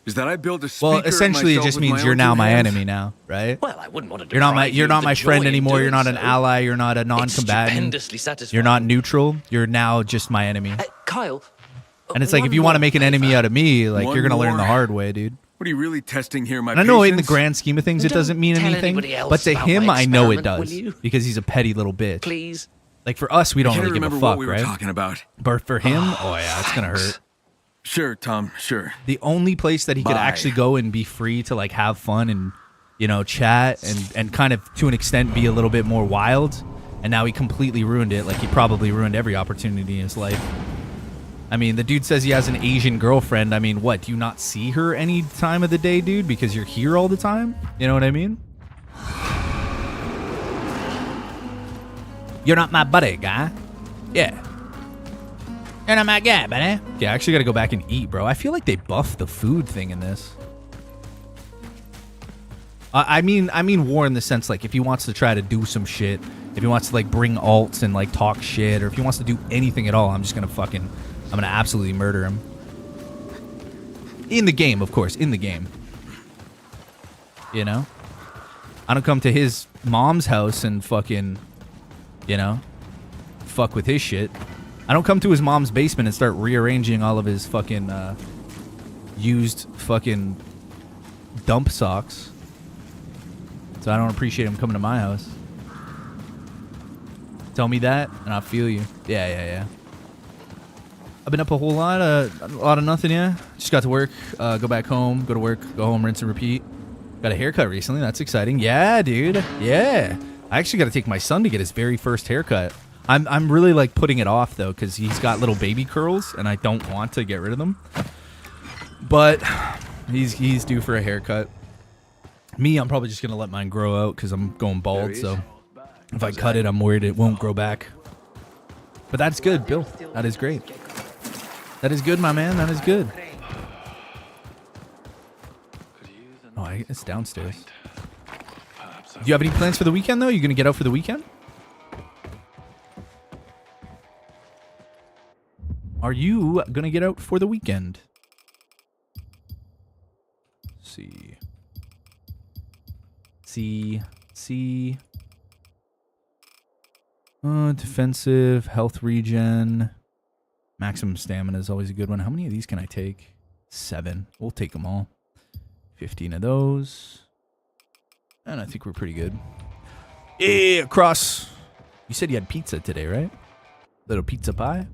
is that I build a speaker Well, essentially, it myself just with means my you're own now two my hands? enemy now, right? Well, I wouldn't want to You're not deprive you you're of not the my friend joy in anymore. You're doing not an so. ally. You're not a It's non-combatant. stupendously satisfying. You're not neutral. You're now just my enemy. Kyle. And it's like, if you want to make an enemy out of me, like, One you're gonna learn more. the hard way, dude. What are you really testing here, my And I know in the patience? grand scheme of things, it Don't doesn't mean tell anything, anybody else but to about him, my I know it experiment, does will you? because he's a petty little bitch. Please. Like for us, we I don't can't really give a remember fuck, what we were right? talking about. But for him, oh yeah, it's gonna hurt. Sure, Tom, sure. The only place that he could Bye. actually go and be free to like have fun and, you know, chat and kind of to an extent be a little bit more wild, and now he completely ruined it. Like he probably ruined every opportunity in his life. I mean, the dude says he has an Asian girlfriend. I mean, what, do you not see her any time of the day, dude, because you're here all the time? You know what I mean? You're not my buddy, guy. Yeah. You're not my guy, buddy. Yeah, I actually got to go back and eat, bro. I feel like they buffed the food thing in this. I mean war in the sense, like, if he wants to try to do some shit, if he wants to, like, bring alts and, like, talk shit, or if he wants to do anything at all, I'm just going to I'm going to absolutely murder him. In the game, of course. In the game. You know? I don't come to his mom's house and fucking, you know, fuck with his shit. I don't come to his mom's basement and start rearranging all of his fucking used fucking dump socks. So I don't appreciate him coming to my house. Tell me that, and I'll feel you. Yeah. I've been up a whole lot of nothing, yeah. Just got to work, go back home, go to work, go home, rinse and repeat. Got a haircut recently. That's exciting. Yeah, dude. Yeah. I actually got to take my son to get his very first haircut. I'm really like putting it off though, because he's got little baby curls, and I don't want to get rid of them. But he's due for a haircut. Me, I'm probably just gonna let mine grow out because I'm going There bald. he is. So if I cut it, I'm worried it won't grow back. But that's good, Bill. That is great. That is good, my man. That is good. Could use a Oh, nice it's downstairs. pint. Perhaps Do you have any plans for the weekend, though? You gonna get out for the weekend? Are you gonna get out for the weekend? Let's see. Defensive, health regen, maximum stamina is always a good one. How many of these can I take? 7. We'll take them all. 15 of those. And I think we're pretty good. Yeah, cross. You said you had pizza today, right? Little pizza pie?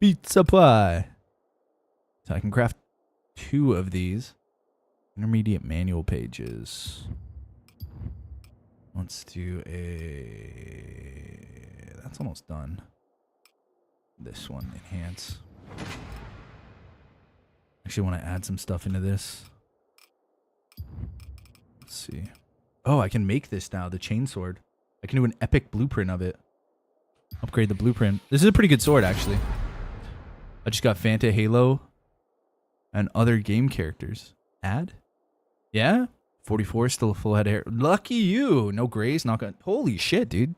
Pizza pie. So I can craft 2 of these. Intermediate manual pages. Let's do a... That's almost done. This one, enhance. Actually, want to add some stuff into this. Let's see. Oh, I can make this now, the chainsword. I can do an epic blueprint of it. Upgrade the blueprint. This is a pretty good sword, actually. I just got Fanta, Halo, and other game characters. Add? Yeah? 44, still a full head of hair. Lucky you. No grays, not gonna... Holy shit, dude.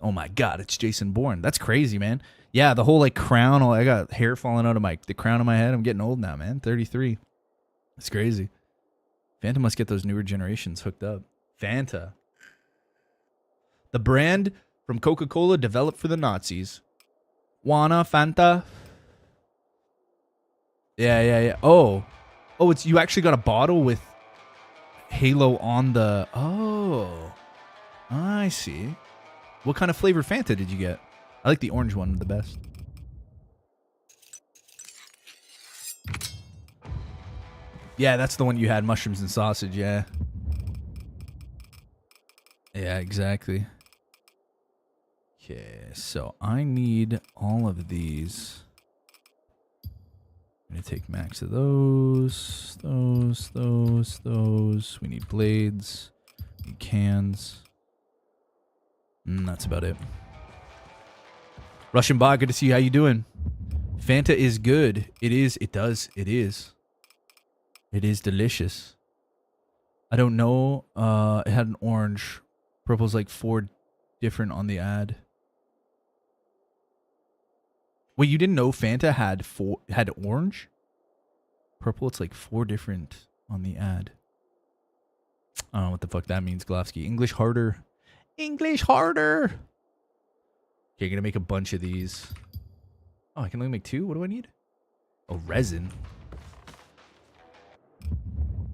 Oh my god, it's Jason Bourne. That's crazy, man. Yeah, the whole like crown. I got hair falling out of the crown of my head. I'm getting old now, man. 33. It's crazy. Fanta must get those newer generations hooked up. Fanta. The brand from Coca-Cola developed for the Nazis. Wanna Fanta? Yeah. Oh, it's you actually got a bottle with Halo on the... Oh, I see. What kind of flavor Fanta did you get? I like the orange one the best. Yeah, that's the one you had, mushrooms and sausage, yeah. Yeah, exactly. Okay, so I need all of these. I'm going to take max of those. We need blades. We need cans. That's about it. Russian bot, good to see you. How you doing? Fanta is good. It is. It does. It is. It is delicious. I don't know. It had an orange. Purple's like 4 different on the ad. Wait, you didn't know Fanta had orange? Purple, it's like 4 different on the ad. I don't know what the fuck that means, Glofsky. English harder. English harder. Okay, gonna make a bunch of these. Oh, I can only make 2? What do I need? Oh, resin.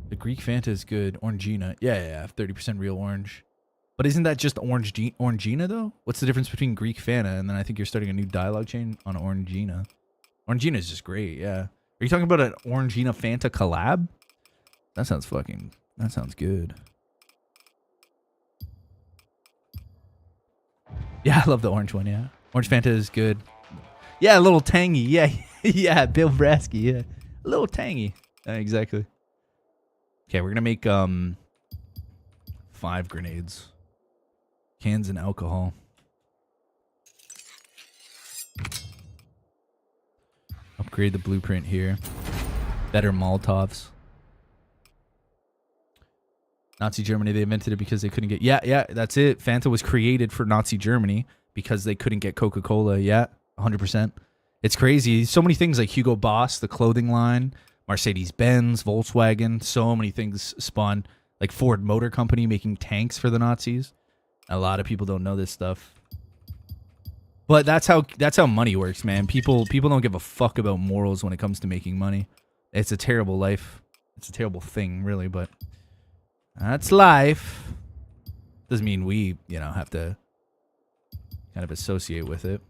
The Greek Fanta is good. Orangina. Yeah. 30% real orange. But isn't that just Orangina, though? What's the difference between Greek Fanta and then I think you're starting a new dialogue chain on Orangina? Orangina is just great, yeah. Are you talking about an Orangina Fanta collab? That sounds good. Yeah, I love the orange one, yeah. Orange Fanta is good. Yeah, a little tangy, yeah. Yeah, Bill Brasky, yeah. A little tangy. Exactly. Okay, we're gonna make 5 grenades. Cans and alcohol. Upgrade the blueprint here. Better Molotovs. Nazi Germany, they invented it because they couldn't get... Yeah, that's it. Fanta was created for Nazi Germany because they couldn't get Coca-Cola. Yeah, 100%. It's crazy. So many things like Hugo Boss, the clothing line, Mercedes-Benz, Volkswagen, so many things spawn. Like Ford Motor Company making tanks for the Nazis. A lot of people don't know this stuff. But that's how money works, man. People don't give a fuck about morals when it comes to making money. It's a terrible life. It's a terrible thing, really, but that's life. Doesn't mean we, have to kind of associate with it.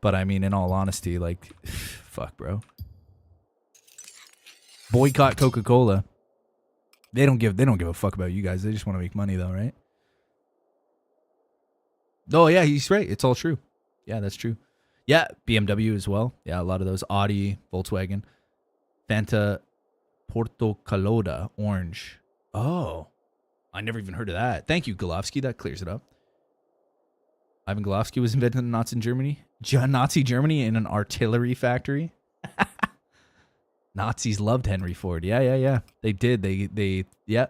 But I mean, in all honesty, like, fuck, bro. Boycott Coca-Cola. They don't give a fuck about you guys. They just want to make money, though, right? Oh, yeah, he's right. It's all true. Yeah, that's true. Yeah, BMW as well. Yeah, a lot of those. Audi, Volkswagen. Fanta Portocaloda, orange. Oh, I never even heard of that. Thank you, Golovsky. That clears it up. Ivan Golovsky was invented in Nazi Germany in an artillery factory. Nazis loved Henry Ford. Yeah. They did. Yeah.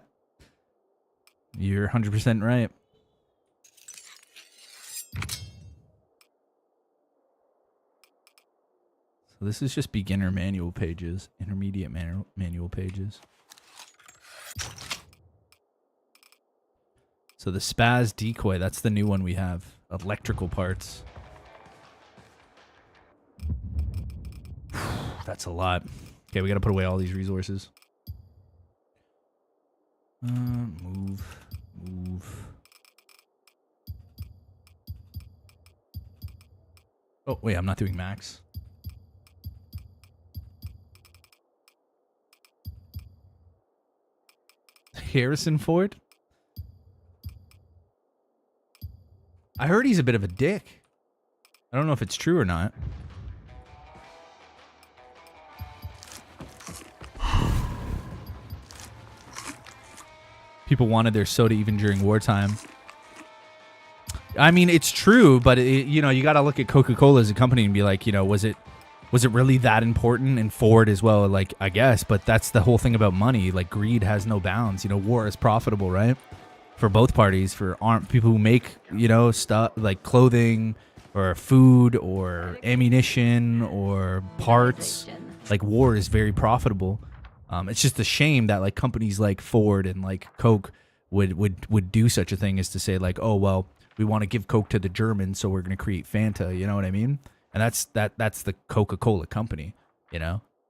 You're 100% right. So this is just beginner manual pages, intermediate manual pages. So the Spaz decoy, that's the new one we have. Electrical parts. That's a lot. Okay, we got to put away all these resources. Move. Oh, wait, I'm not doing max. Harrison Ford? I heard he's a bit of a dick. I don't know if it's true or not. People wanted their soda even during wartime. I mean, it's true, but you got to look at Coca-Cola as a company and be like, was it really that important? And Ford as well, like, I guess, but that's the whole thing about money. Like, greed has no bounds. War is profitable, right? For both parties, for people who make, stuff like clothing or food or ammunition or parts. Like, war is very profitable. It's just a shame that like companies like Ford and like Coke would do such a thing as to say like, oh well, we want to give Coke to the Germans, so we're going to create Fanta. You know what I mean? And that's the Coca-Cola company.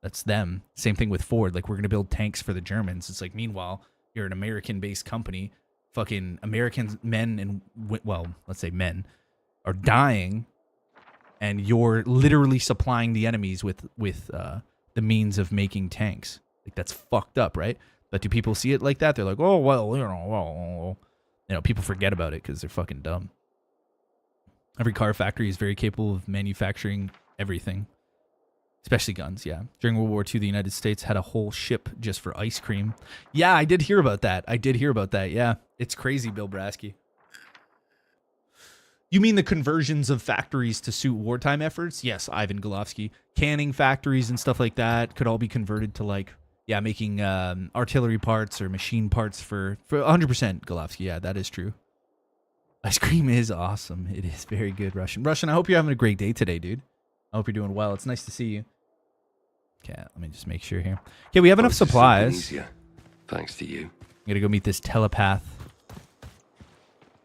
That's them. Same thing with Ford. Like, we're going to build tanks for the Germans. It's like, meanwhile, you're an American-based company. Fucking American men and, well, let's say men are dying, and you're literally supplying the enemies with the means of making tanks. Like, that's fucked up, right? But do people see it like that? They're like, oh, well, people forget about it because they're fucking dumb. Every car factory is very capable of manufacturing everything, especially guns, yeah. During World War II, the United States had a whole ship just for ice cream. Yeah, I did hear about that. Yeah. It's crazy, Bill Brasky. You mean the conversions of factories to suit wartime efforts? Yes, Ivan Golovsky. Canning factories and stuff like that could all be converted to like, yeah, making artillery parts or machine parts for 100% Golovsky. Yeah, that is true. Ice cream is awesome. It is very good, Russian. Russian, I hope you're having a great day today, dude. I hope you're doing well. It's nice to see you. Okay, let me just make sure here. Okay, we have enough supplies. Easier, thanks to you. I'm gonna go meet this telepath.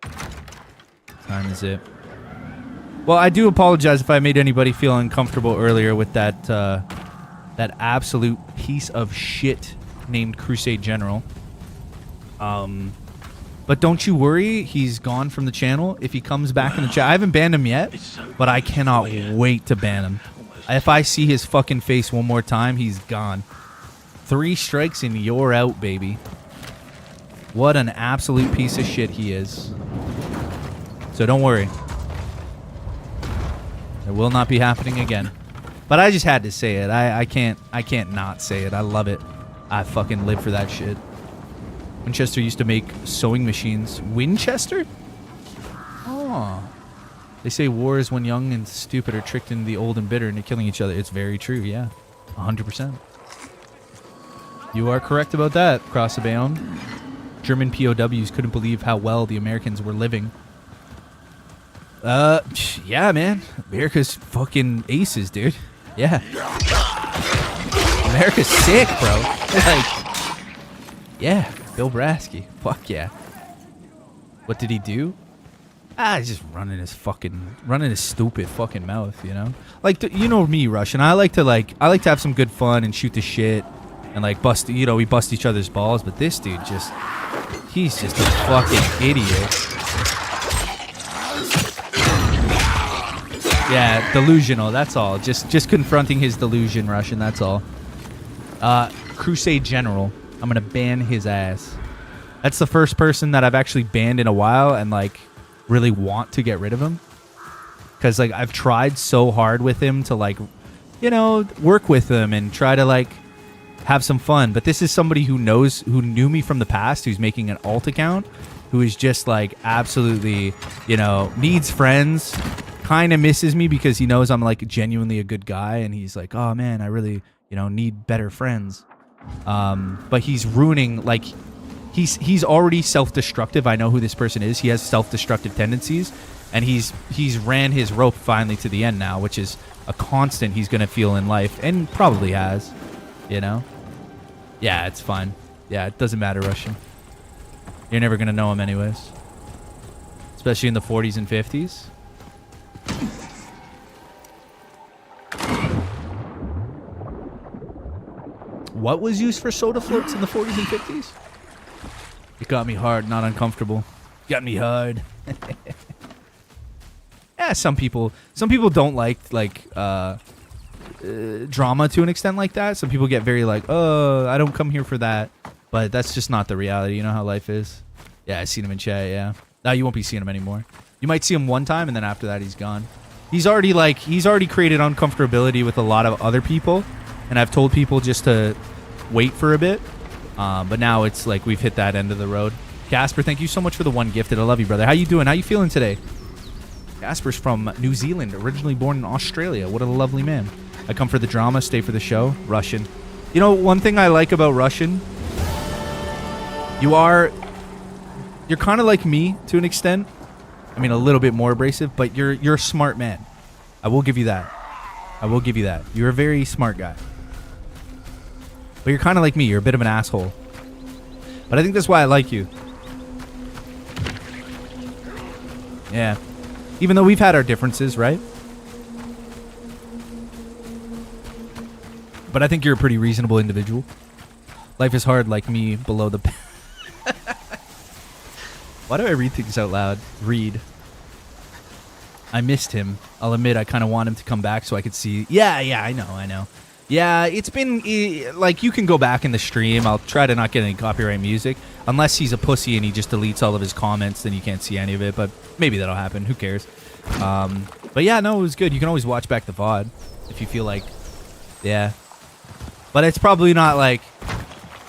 What time is it? Well, I do apologize if I made anybody feel uncomfortable earlier with that that absolute piece of shit named Crusade General. But don't you worry, he's gone from the channel. If he comes back in the chat, I haven't banned him yet, but I cannot wait to ban him. If I see his fucking face one more time, he's gone. 3 strikes and you're out, baby. What an absolute piece of shit he is. So don't worry. It will not be happening again. But I just had to say it. I can't not say it. I love it. I fucking live for that shit. Winchester used to make sewing machines. Winchester? Oh. They say war is when young and stupid are tricked into the old and bitter into killing each other. It's very true, yeah. 100%. You are correct about that, Cross the Bayonne. German POWs couldn't believe how well the Americans were living. Yeah, man. America's fucking aces, dude. Yeah. America's sick, bro. Like, yeah. Bill Brasky. Fuck yeah. What did he do? He's just running his stupid fucking mouth, you know? Like, you know me, Russian. I like to have some good fun and shoot the shit and like bust, we bust each other's balls, but this dude he's just a fucking idiot. Yeah, delusional, that's all. Just confronting his delusion, Russian, that's all. Crusade General. I'm gonna ban his ass. That's the first person that I've actually banned in a while and like really want to get rid of him. Cause like I've tried so hard with him to like, work with him and try to like have some fun. But this is somebody who knew me from the past, who's making an alt account, who is just like absolutely, you know, needs friends, kind of misses me because he knows I'm like genuinely a good guy, and he's like, oh man, I really, you know, need better friends. But he's ruining, like, he's already self-destructive. I know who this person is. He has self-destructive tendencies, and he's ran his rope finally to the end now, which is a constant he's gonna feel in life, and probably has, you know. Yeah, it's fine. Yeah, it doesn't matter, Russian. You're never gonna know him anyways, especially in the 40s and 50s. What was used for soda floats in the 40s and 50s? It got me hard, not uncomfortable. Got me hard. Yeah, some people don't like drama to an extent like that. Some people get very like, oh, I don't come here for that. But that's just not the reality. You know how life is. Yeah, I seen him in chat. Yeah. No, you won't be seeing him anymore. You might see him one time, and then after that, he's gone. He's already created uncomfortability with a lot of other people, and I've told people just to wait for a bit. But now it's like we've hit that end of the road. Casper, thank you so much for the one gifted. I love you, brother. How you doing? How you feeling today? Casper's from New Zealand, originally born in Australia. What a lovely man. I come for the drama, stay for the show. Russian. You know, one thing I like about Russian, you're kind of like me to an extent. I mean, a little bit more abrasive, but you're a smart man. I will give you that. I will give you that. You're a very smart guy. But you're kind of like me. You're a bit of an asshole. But I think that's why I like you. Yeah. Even though we've had our differences, right? But I think you're a pretty reasonable individual. Life is hard like me below the... Why do I read things out loud? Read. I missed him. I'll admit I kind of want him to come back so I could see... Yeah, I know. Yeah, it's been... Like, you can go back in the stream. I'll try to not get any copyright music. Unless he's a pussy and he just deletes all of his comments, then you can't see any of it. But maybe that'll happen. Who cares? But yeah, no, it was good. You can always watch back the VOD if you feel like... Yeah. But it's probably not like...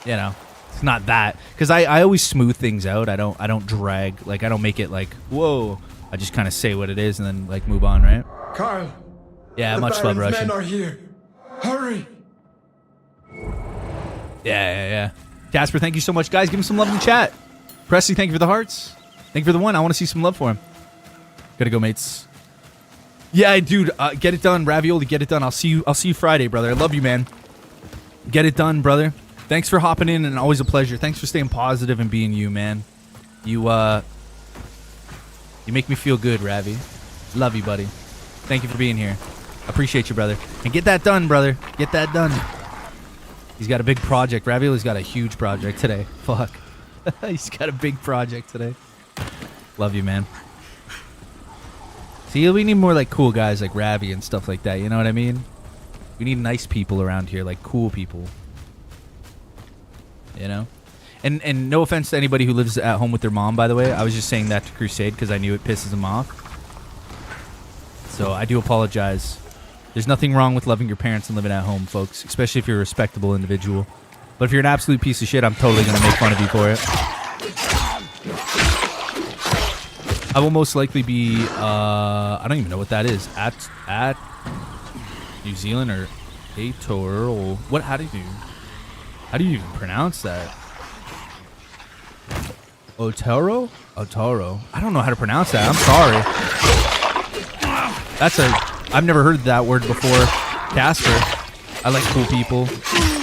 You know... It's not that, because I always smooth things out. I don't drag, like, I don't make it like, whoa. I just kind of say what it is and then like move on, right? Carl. Yeah, much love, Russian. Men are here. Hurry. Yeah. Casper, thank you so much, guys. Give him some love in the chat. Presley, thank you for the hearts. Thank you for the one. I want to see some love for him. Gotta go, mates. Yeah, dude, get it done, Ravioli. Get it done. I'll see you Friday, brother. I love you, man. Get it done, brother. Thanks for hopping in, and always a pleasure. Thanks for staying positive and being you, man. You make me feel good, Ravi. Love you, buddy. Thank you for being here. Appreciate you, brother. And get that done, brother. Get that done. He's got a big project. Ravioli's got a huge project today. Fuck. He's got a big project today. Love you, man. See, we need more like cool guys like Ravi and stuff like that. You know what I mean? We need nice people around here, like cool people. You know? And no offense to anybody who lives at home with their mom, by the way. I was just saying that to Crusade because I knew it pisses him off. So I do apologize. There's nothing wrong with loving your parents and living at home, folks. Especially if you're a respectable individual. But if you're an absolute piece of shit, I'm totally going to make fun of you for it. I will most likely be, I don't even know what that is. At New Zealand or Ator or what? How do you even pronounce that? Otaro? Otaro. I don't know how to pronounce that. I'm sorry. I've never heard that word before. Casper. I like cool people.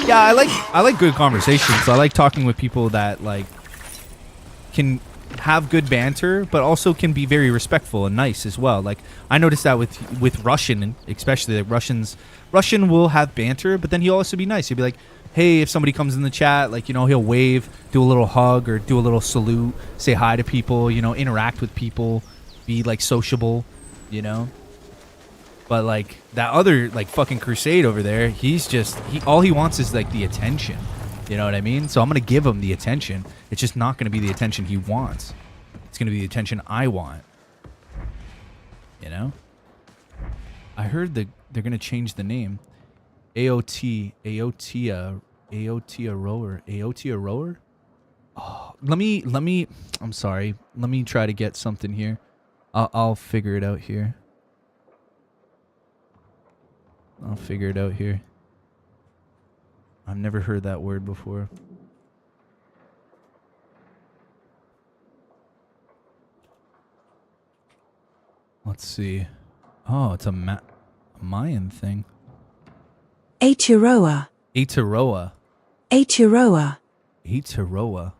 Yeah, I like good conversations. I like talking with people that like can have good banter, but also can be very respectful and nice as well. Like I noticed that with Russian, especially like Russian will have banter, but then he'll also be nice. He'll be like, hey, if somebody comes in the chat, like, you know, he'll wave, do a little hug or do a little salute, say hi to people, you know, interact with people, be like sociable, you know. But like that other like fucking Crusade over there, all he wants is like the attention. You know what I mean? So I'm going to give him the attention. It's just not going to be the attention he wants. It's going to be the attention I want. You know? I heard they're going to change the name. Aotea Aotearoa. Aotearoa? Oh, let me. I'm sorry. Let me try to get something here. I'll figure it out here. I've never heard that word before. Let's see. Oh, it's a Mayan thing. Aotearoa. Aotearoa. Aotearoa. Aotearoa.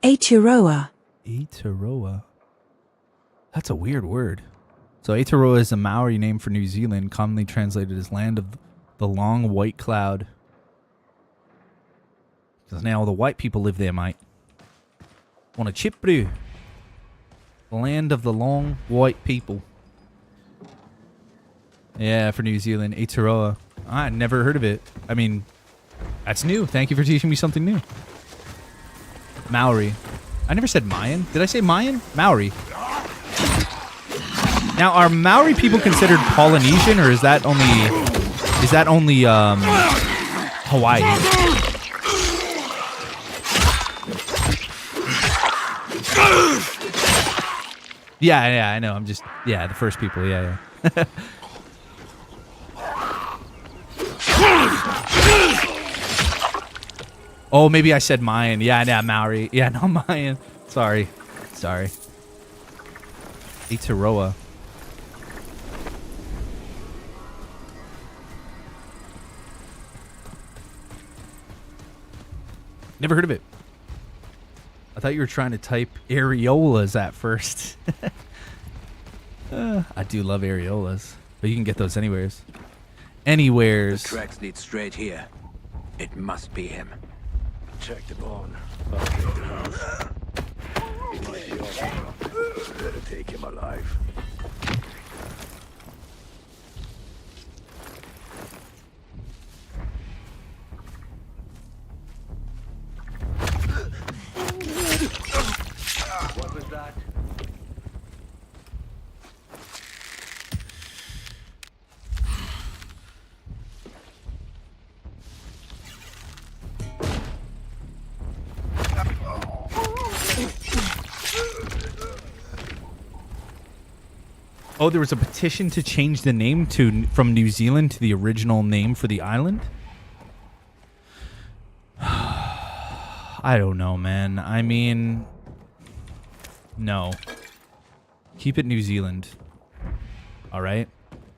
Aotearoa. Aotearoa. That's a weird word. So Aotearoa is a Maori name for New Zealand, commonly translated as land of the long white cloud. Because now all the white people live there, mate. On a chip brew. The land of the long white people. Yeah, for New Zealand, Aotearoa. I never heard of it. I mean, that's new. Thank you for teaching me something new. Maori. I never said Mayan. Did I say Mayan? Maori. Now, are Maori people considered Polynesian, or is that only Hawaii? Yeah, I know. I'm just the first people. Yeah. Oh, maybe I said Mayan. Yeah, Maori. Yeah, no, Mayan. Sorry. Aotearoa. Never heard of it. I thought you were trying to type areolas at first. I do love areolas, but you can get those anywheres. The tracks lead straight here. It must be him. Check the barn. I'll check the house. He might be off. Better take him alive. What was that? Oh, there was a petition to change the name from New Zealand to the original name for the island? I don't know, man. I mean, no. Keep it New Zealand. All right?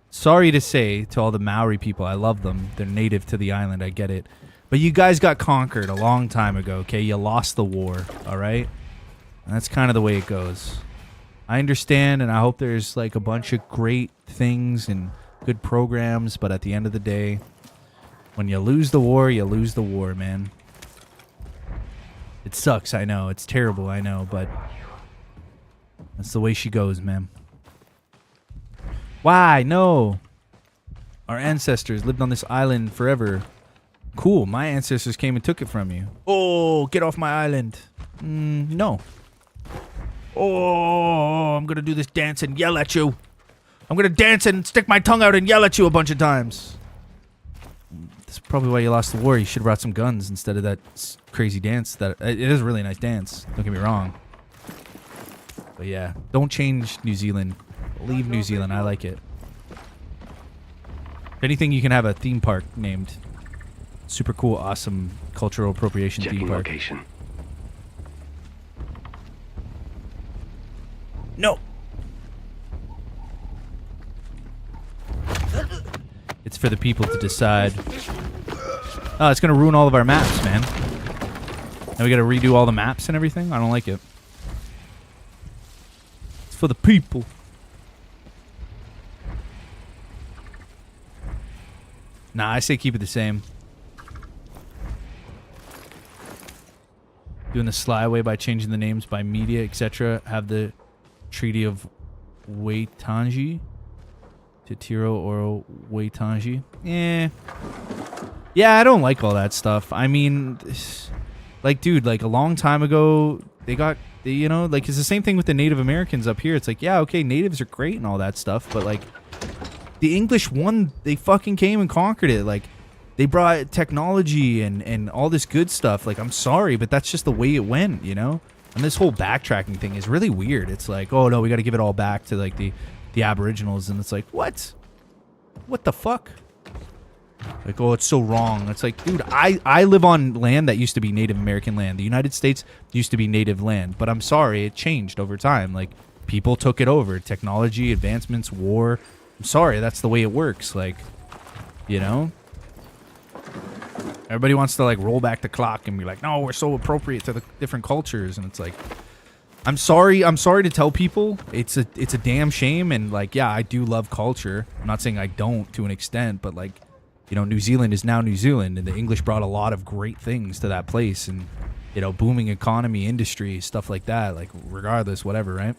Sorry to say to all the Maori people, I love them. They're native to the island, I get it. But you guys got conquered a long time ago, okay? You lost the war, all right? And that's kind of the way it goes. I understand, and I hope there's like a bunch of great things and good programs, but at the end of the day, when you lose the war, you lose the war, man. It sucks, I know. It's terrible, I know, but that's the way she goes, man. Why? No. Our ancestors lived on this island forever. Cool, my ancestors came and took it from you. Oh, get off my island. No. Oh, I'm going to do this dance and yell at you. I'm going to dance and stick my tongue out and yell at you a bunch of times. That's probably why you lost the war. You should have brought some guns instead of that crazy dance. It is a really nice dance. Don't get me wrong. But yeah, don't change New Zealand. Leave New Zealand. I like it. If anything, you can have a theme park named super cool, awesome cultural appropriation theme park. Location. No. It's for the people to decide. Oh, it's going to ruin all of our maps, man. Now we got to redo all the maps and everything? I don't like it. It's for the people. Nah, I say keep it the same. Doing the sly way by changing the names by media, etc. Have the Treaty of Waitangi to Tiro or Waitangi. Yeah, I don't like all that stuff. I mean, like, dude, like a long time ago, you know, like it's the same thing with the Native Americans up here. It's like, yeah, okay, natives are great and all that stuff, but like the English won, they fucking came and conquered it. Like They brought technology and all this good stuff. Like, I'm sorry, but that's just the way it went, you know? And this whole backtracking thing is really weird. It's like, oh no, we got to give it all back to like the Aboriginals, and it's like, what the fuck? Like, oh, it's so wrong. It's like, dude, I live on land that used to be Native American land. The United States used to be native land, but I'm sorry, it changed over time. Like, people took it over. Technology, advancements, war. I'm sorry, that's the way it works. Like, you know? Everybody wants to like roll back the clock and be like, no, we're so appropriate to the different cultures, and it's like, I'm sorry to tell people it's a damn shame, and like, yeah, I do love culture. I'm not saying I don't to an extent, but like, you know, New Zealand is now New Zealand, and the English brought a lot of great things to that place, and you know, booming economy, industry, stuff like that. Like, regardless, whatever, right?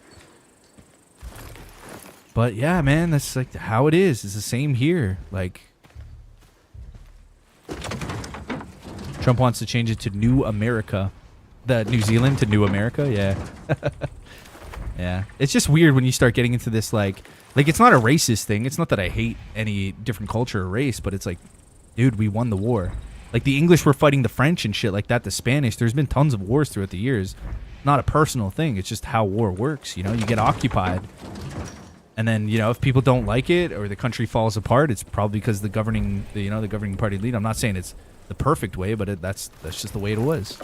But yeah, man, that's like how it is. It's the same here. Like, Trump wants to change it to New America. The New Zealand to New America, yeah. Yeah. It's just weird when you start getting into this, like, it's not a racist thing. It's not that I hate any different culture or race, but it's like, dude, we won the war. Like, the English were fighting the French and shit like that, the Spanish. There's been tons of wars throughout the years. Not a personal thing. It's just how war works, you know? You get occupied. And then, you know, if people don't like it or the country falls apart, it's probably because the governing party lead. I'm not saying it's the perfect way, but that's just the way it was.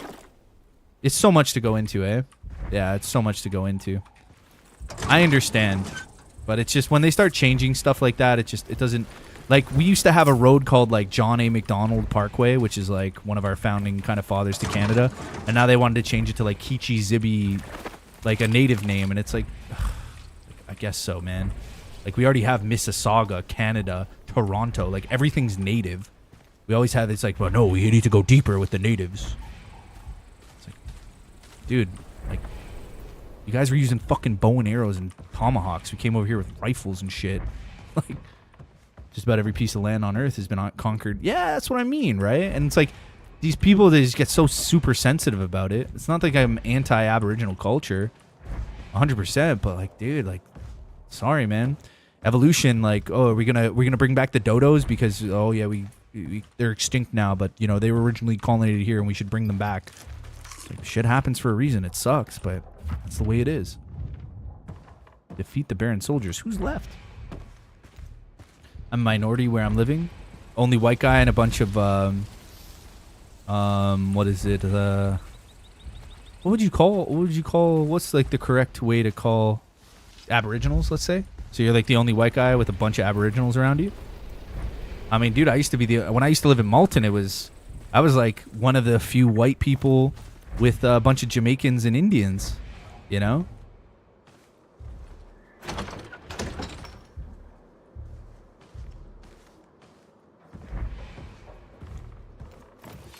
It's so much to go into, eh? Yeah, it's so much to go into. I understand, but it's just when they start changing stuff like that, it doesn't, like, we used to have a road called like John A. Macdonald Parkway, which is like one of our founding kind of fathers to Canada, and now they wanted to change it to like Kichi Zibi, like a native name, and it's like, I guess so, man. Like, we already have Mississauga, Canada, Toronto, like everything's native. We always have this like, well, no, we need to go deeper with the natives. It's like, dude, like, you guys were using fucking bow and arrows and tomahawks. We came over here with rifles and shit. Like, just about every piece of land on Earth has been conquered. Yeah, that's what I mean, right? And it's like, these people, they just get so super sensitive about it. It's not like I'm anti-Aboriginal culture, 100%, but like, dude, like, sorry, man. Evolution, like, oh, we're gonna bring back the dodos because, oh yeah, they're extinct now, but you know, they were originally colonized here and we should bring them back. Like, shit happens for a reason. It sucks, but that's the way it is. Defeat the Baron soldiers. Who's left? I'm a minority where I'm living. Only white guy and a bunch of what is it? What would you call what's like the correct way to call Aboriginals, let's say? So you're like the only white guy with a bunch of Aboriginals around you? I mean, dude, when I used to live in Malton, I was like one of the few white people with a bunch of Jamaicans and Indians, you know?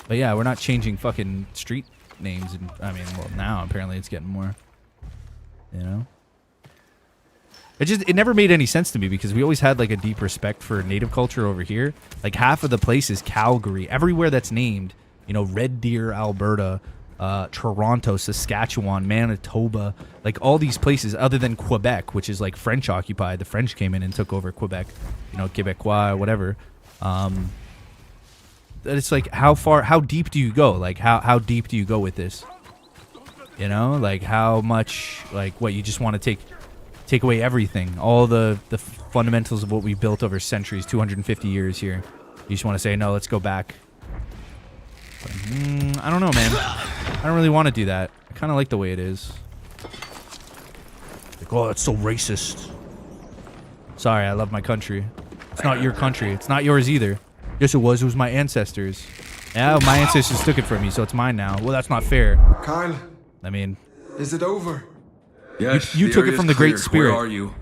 But yeah, we're not changing fucking street names. And I mean, well, now apparently it's getting more, you know? It never made any sense to me because we always had like a deep respect for native culture over here. Like, half of the place is Calgary. Everywhere that's named, you know, Red Deer, Alberta, Toronto, Saskatchewan, Manitoba, like all these places other than Quebec, which is like French occupied. The French came in and took over Quebec, you know, Quebecois, whatever. It's like, how deep do you go? Like, how deep do you go with this? You know, like how much, like what, you just want to take away everything, all the fundamentals of what we built over centuries, 250 years here. You just want to say, no, let's go back. But, I don't know, man. I don't really want to do that. I kind of like the way it is. Like, oh, that's so racist. Sorry, I love my country. It's not your country. It's not yours either. Yes, it was. It was my ancestors. Yeah, my ancestors took it from me, so it's mine now. Well, that's not fair. Kyle, I mean, is it over? Yes, you took it from the Great Spirit. Where are you?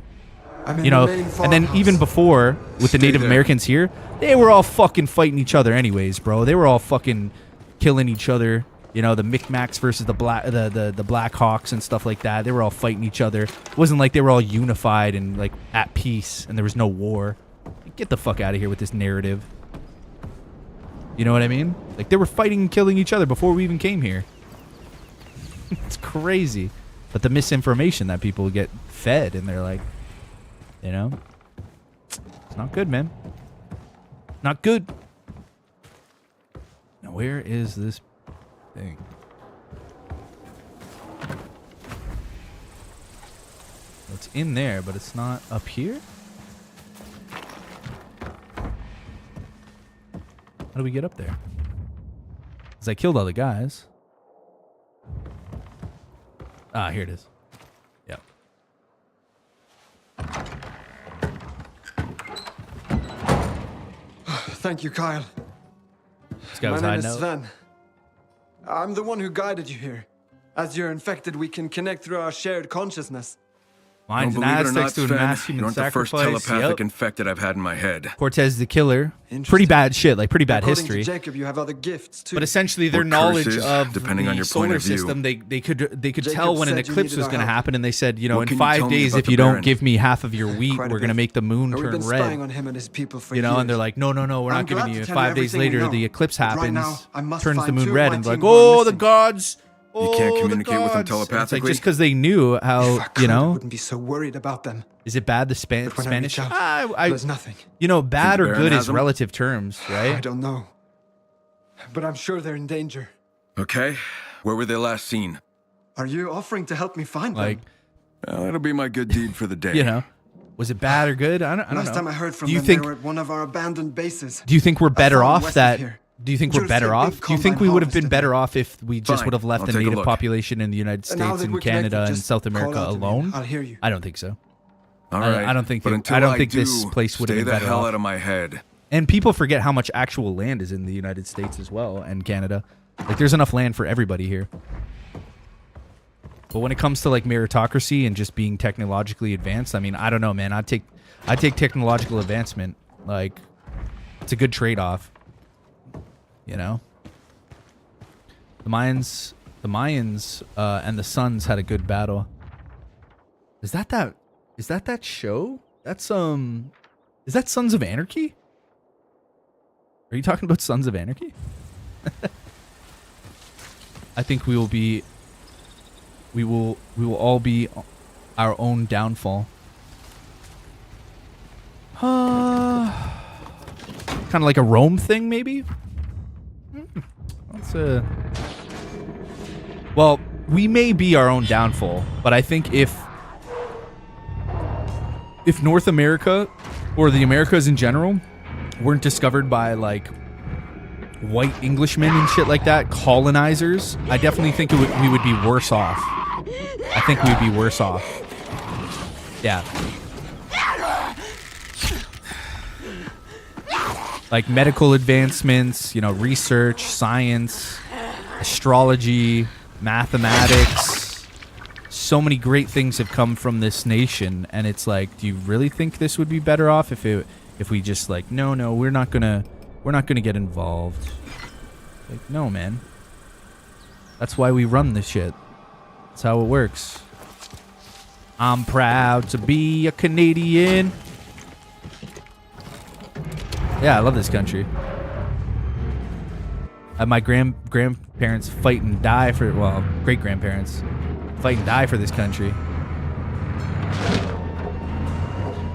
I'm in You know, the main and then farmhouse. even before, with the Stay Native there. Americans here, they were all fucking fighting each other anyways, bro. They were all fucking killing each other. You know, the Micmacs versus the Black Hawks and stuff like that. They were all fighting each other. It wasn't like they were all unified and like at peace and there was no war. Get the fuck out of here with this narrative. You know what I mean? Like, they were fighting and killing each other before we even came here. It's crazy. But the misinformation that people get fed, and they're like, you know, it's not good, man. Not good. Now, where is this thing? It's in there, but it's not up here? How do we get up there? Because I killed all the guys. Ah, here it is. Yep. Thank you, Kyle. This guy was My name hiding is out. Sven. I'm the one who guided you here. As you're infected, we can connect through our shared consciousness. Minds and Believe it or Aztecs not, doing Sven, mass you human aren't the first sacrifice. telepathic Yep. infected I've had in my head. Cortez the killer. Interesting. Pretty bad shit, like pretty bad According history. to Jacob, you have other gifts too. But essentially, their Or knowledge curses, of depending the on your solar point of view. system, they could Jacob tell when an said you eclipse needed was our going to help. happen, and they said, you know, What in can you 5 tell me days, about if the you don't Baron? give me half of your wheat, Quite a we're going to bit. make the moon We've turn been spying red. on him and his people for You know, years. and they're like, no, we're I'm not glad giving to you. tell 5 days everything we later, know. the eclipse But right happens, now, I must turns the find moon two of red, my and they're like, team who are oh, the missing. gods. You can't Oh, the communicate with them gods. And it's like telepathically? just because they knew If I how, could, you I know, wouldn't be so worried about them. is it bad the But when Spanish? I reach out, there's nothing. You know, bad the or Baron good has is them? relative terms, I right? don't know. But I'm sure they're in danger. Okay, where were they last seen? Are you offering to help me find Like, them? Well, that'll be my good deed for the day. you know, was it bad or good? I don't know. Last time I heard from Do you them, think they were at one of our abandoned bases. Do you think we're better found off west of that? here. Do you think Should we're have better seen a off? big Do you think we combine would have been harvested better there. off if we just Fine, would have left I'll the take a native look. population in the United And now States that and we're connected, Canada and just South call America out to me. alone? I'll hear you. I don't think so. All right. I don't think but that- until I don't think this do, place would have stay been the better hell off. out of my head. And people forget how much actual land is in the United States as well and Canada. Like, there's enough land for everybody here. But when it comes to like meritocracy and just being technologically advanced, I mean, I don't know, man. I'd take technological advancement. Like, it's a good trade-off. You know, the Mayans, and the Suns had a good battle. Is that show? That's is that Sons of Anarchy? Are you talking about Sons of Anarchy? I think we will all be our own downfall. Kind of like a Rome thing, maybe? That's a... Well, we may be our own downfall, but I think if North America, or the Americas in general, weren't discovered by, like, white Englishmen and shit like that, colonizers, I definitely think we would be worse off. I think we'd be worse off. Yeah. Like medical advancements, you know, research, science, astrology, mathematics. So many great things have come from this nation, and it's like, do you really think this would be better off if we just like, no, we're not gonna get involved. Like, no, man. That's why we run this shit. That's how it works. I'm proud to be a Canadian. Yeah, I love this country. My grandparents fight and die for, well, great-grandparents fight and die for this country.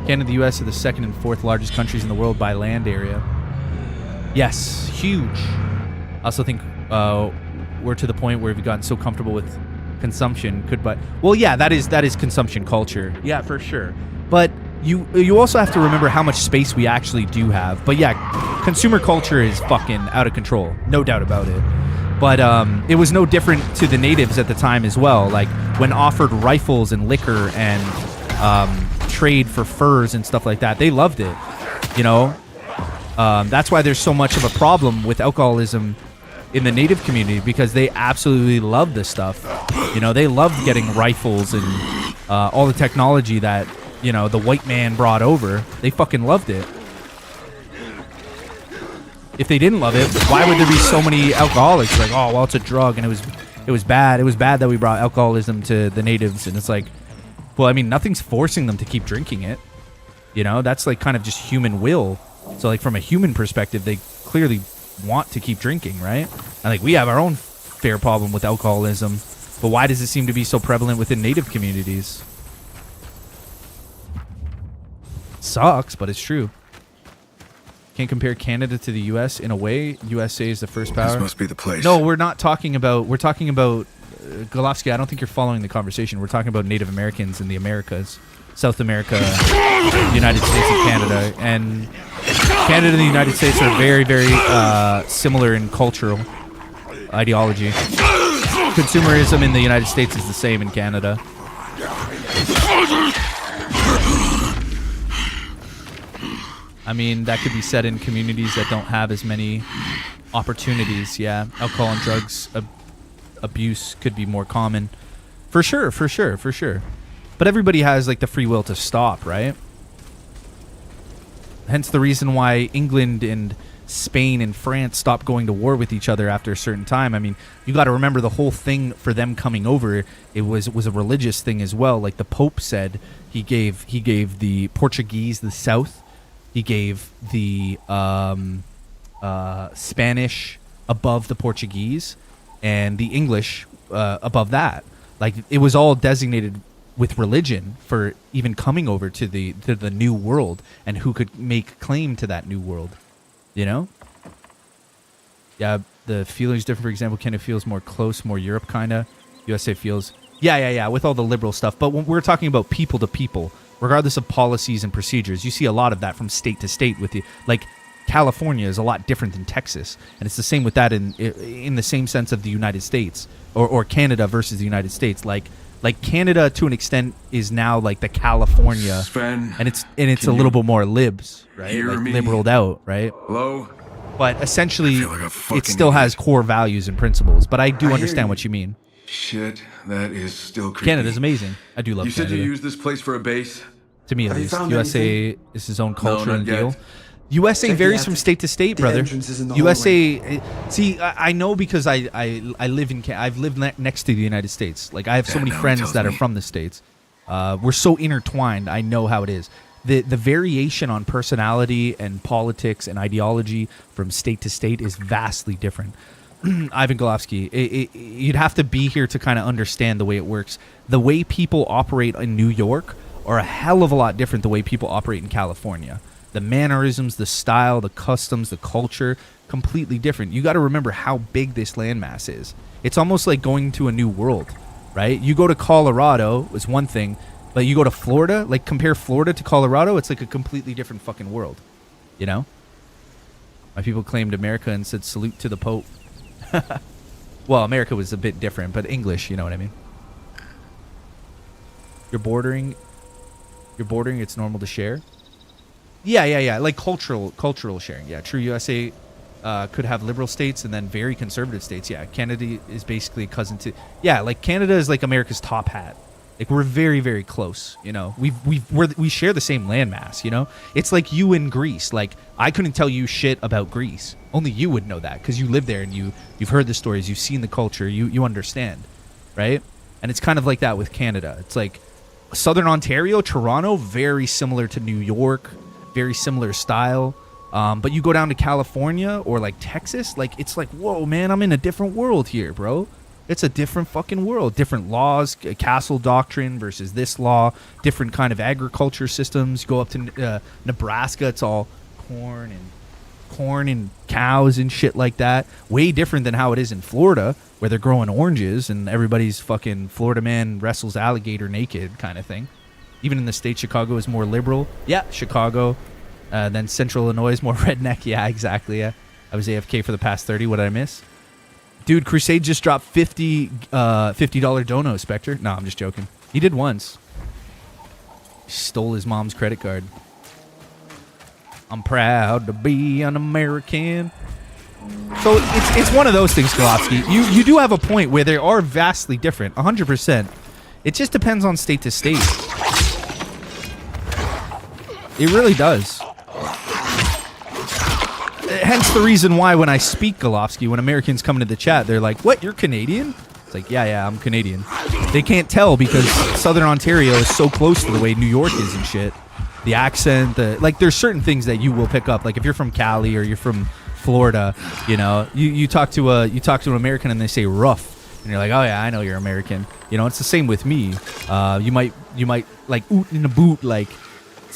Canada and the U.S. are the second and fourth largest countries in the world by land area. Yes, huge. I also think we're to the point where we've gotten so comfortable with consumption. Well, yeah, that is consumption culture. Yeah, for sure. But you also have to remember how much space we actually do have. But yeah, consumer culture is fucking out of control, no doubt about it. But it was no different to the natives at the time as well. Like, when offered rifles and liquor and trade for furs and stuff like that, they loved it. You know, that's why there's so much of a problem with alcoholism in the native community, because they absolutely love this stuff. You know, they loved getting rifles and all the technology that, you know, the white man brought over. They fucking loved it. If they didn't love it, why would there be so many alcoholics? Like, oh, well, it's a drug, and it was bad. It was bad that we brought alcoholism to the natives. And it's like, well, I mean, nothing's forcing them to keep drinking it. You know, that's like kind of just human will. So like, from a human perspective, they clearly want to keep drinking, right? And like, we have our own fair problem with alcoholism, but why does it seem to be so prevalent within native communities? Sucks, but it's true. Can't compare Canada to the U.S. in a way. USA is the first power. This must be the place. No, we're not talking about. We're talking about Golovsky. I don't think you're following the conversation. We're talking about Native Americans in the Americas, South America, the United States, and Canada. And Canada and the United States are very, very similar in cultural ideology. Consumerism in the United States is the same in Canada. I mean, that could be said in communities that don't have as many opportunities. Yeah, alcohol and drugs abuse could be more common. For sure. But everybody has like the free will to stop, right? Hence the reason why England and Spain and France stopped going to war with each other after a certain time. I mean, you got to remember the whole thing for them coming over. It was a religious thing as well. Like the Pope said, he gave the Portuguese the south. He gave the Spanish above the Portuguese, and the English above that. Like it was all designated with religion for even coming over to the new world, and who could make claim to that new world. You know? Yeah, the feeling is different. For example, Canada feels more close, more Europe kind of. USA feels yeah, with all the liberal stuff. But when we're talking about people to people, regardless of policies and procedures, you see a lot of that from state to state with you. Like California is a lot different than Texas, and it's the same with that in the same sense of the United States or Canada versus the United States. Like Canada to an extent is now like the California, Sven, and it's a little bit more libs, right? hear Like me? liberaled out, right? Hello? But essentially, I feel like a fucking it still has core values and principles. But I do hear understand you. what you mean. Shit, that is still creepy. Canada's amazing. I do love You said Canada. you used this place for a base? To me, at Have you least, found USA is his own culture not and yet. deal. USA Check the varies from attic. state to state, The brother. entrance is in the USA, see, I know because I live in I've lived next to the United States. Like I have so Yeah, many now it friends tells that are me. from the states. We're so intertwined. I know how it is. The variation on personality and politics and ideology from state to state is vastly different. Ivan Golovsky, you'd have to be here to kind of understand the way it works. The way people operate in New York are a hell of a lot different the way people operate in California. The mannerisms, the style, the customs, the culture, completely different. You got to remember how big this landmass is. It's almost like going to a new world, right? You go to Colorado is one thing, but you go to Florida, like compare Florida to Colorado, it's like a completely different fucking world, you know? My people claimed America and said salute to the Pope. Well, America was a bit different, but English, you know what I mean? You're bordering, it's normal to share. Yeah. Like cultural sharing. Yeah, true. USA could have liberal states and then very conservative states. Yeah, Canada is basically a cousin to. Yeah, like Canada is like America's top hat. Like we're very, very close. You know, we share the same landmass. You know, it's like you in Greece. Like I couldn't tell you shit about Greece. Only you would know that because you live there and you've heard the stories, you've seen the culture, you understand, right? And it's kind of like that with Canada. It's like Southern Ontario, Toronto, very similar to New York. Very similar style, but you go down to California or like Texas, like it's like, whoa, man, I'm in a different world here, bro. It's a different fucking world. Different laws, castle doctrine versus this law, different kind of agriculture systems. Go up to Nebraska, it's all corn and cows and shit like that. Way different than how it is in Florida, where they're growing oranges and everybody's fucking Florida man wrestles alligator naked kind of thing. Even in the state, Chicago is more liberal. Yeah, Chicago. Then Central Illinois is more redneck. Yeah, exactly. Yeah, I was AFK for the past 30. What did I miss? Dude, Crusade just dropped $50 dono, Spectre. No, I'm just joking. He did once. He stole his mom's credit card. I'm proud to be an American. So it's one of those things, Golovsky. You do have a point where they are vastly different, 100%. It just depends on state to state. It really does. Hence the reason why when I speak Golovsky, when Americans come into the chat, they're like, what, you're Canadian? It's like, yeah, I'm Canadian. They can't tell because Southern Ontario is so close to the way New York is and shit. The accent, like there's certain things that you will pick up. Like if you're from Cali or you're from Florida, you know, you talk to an American and they say rough. And you're like, oh yeah, I know you're American. You know, it's the same with me. You might like oot in a boot, like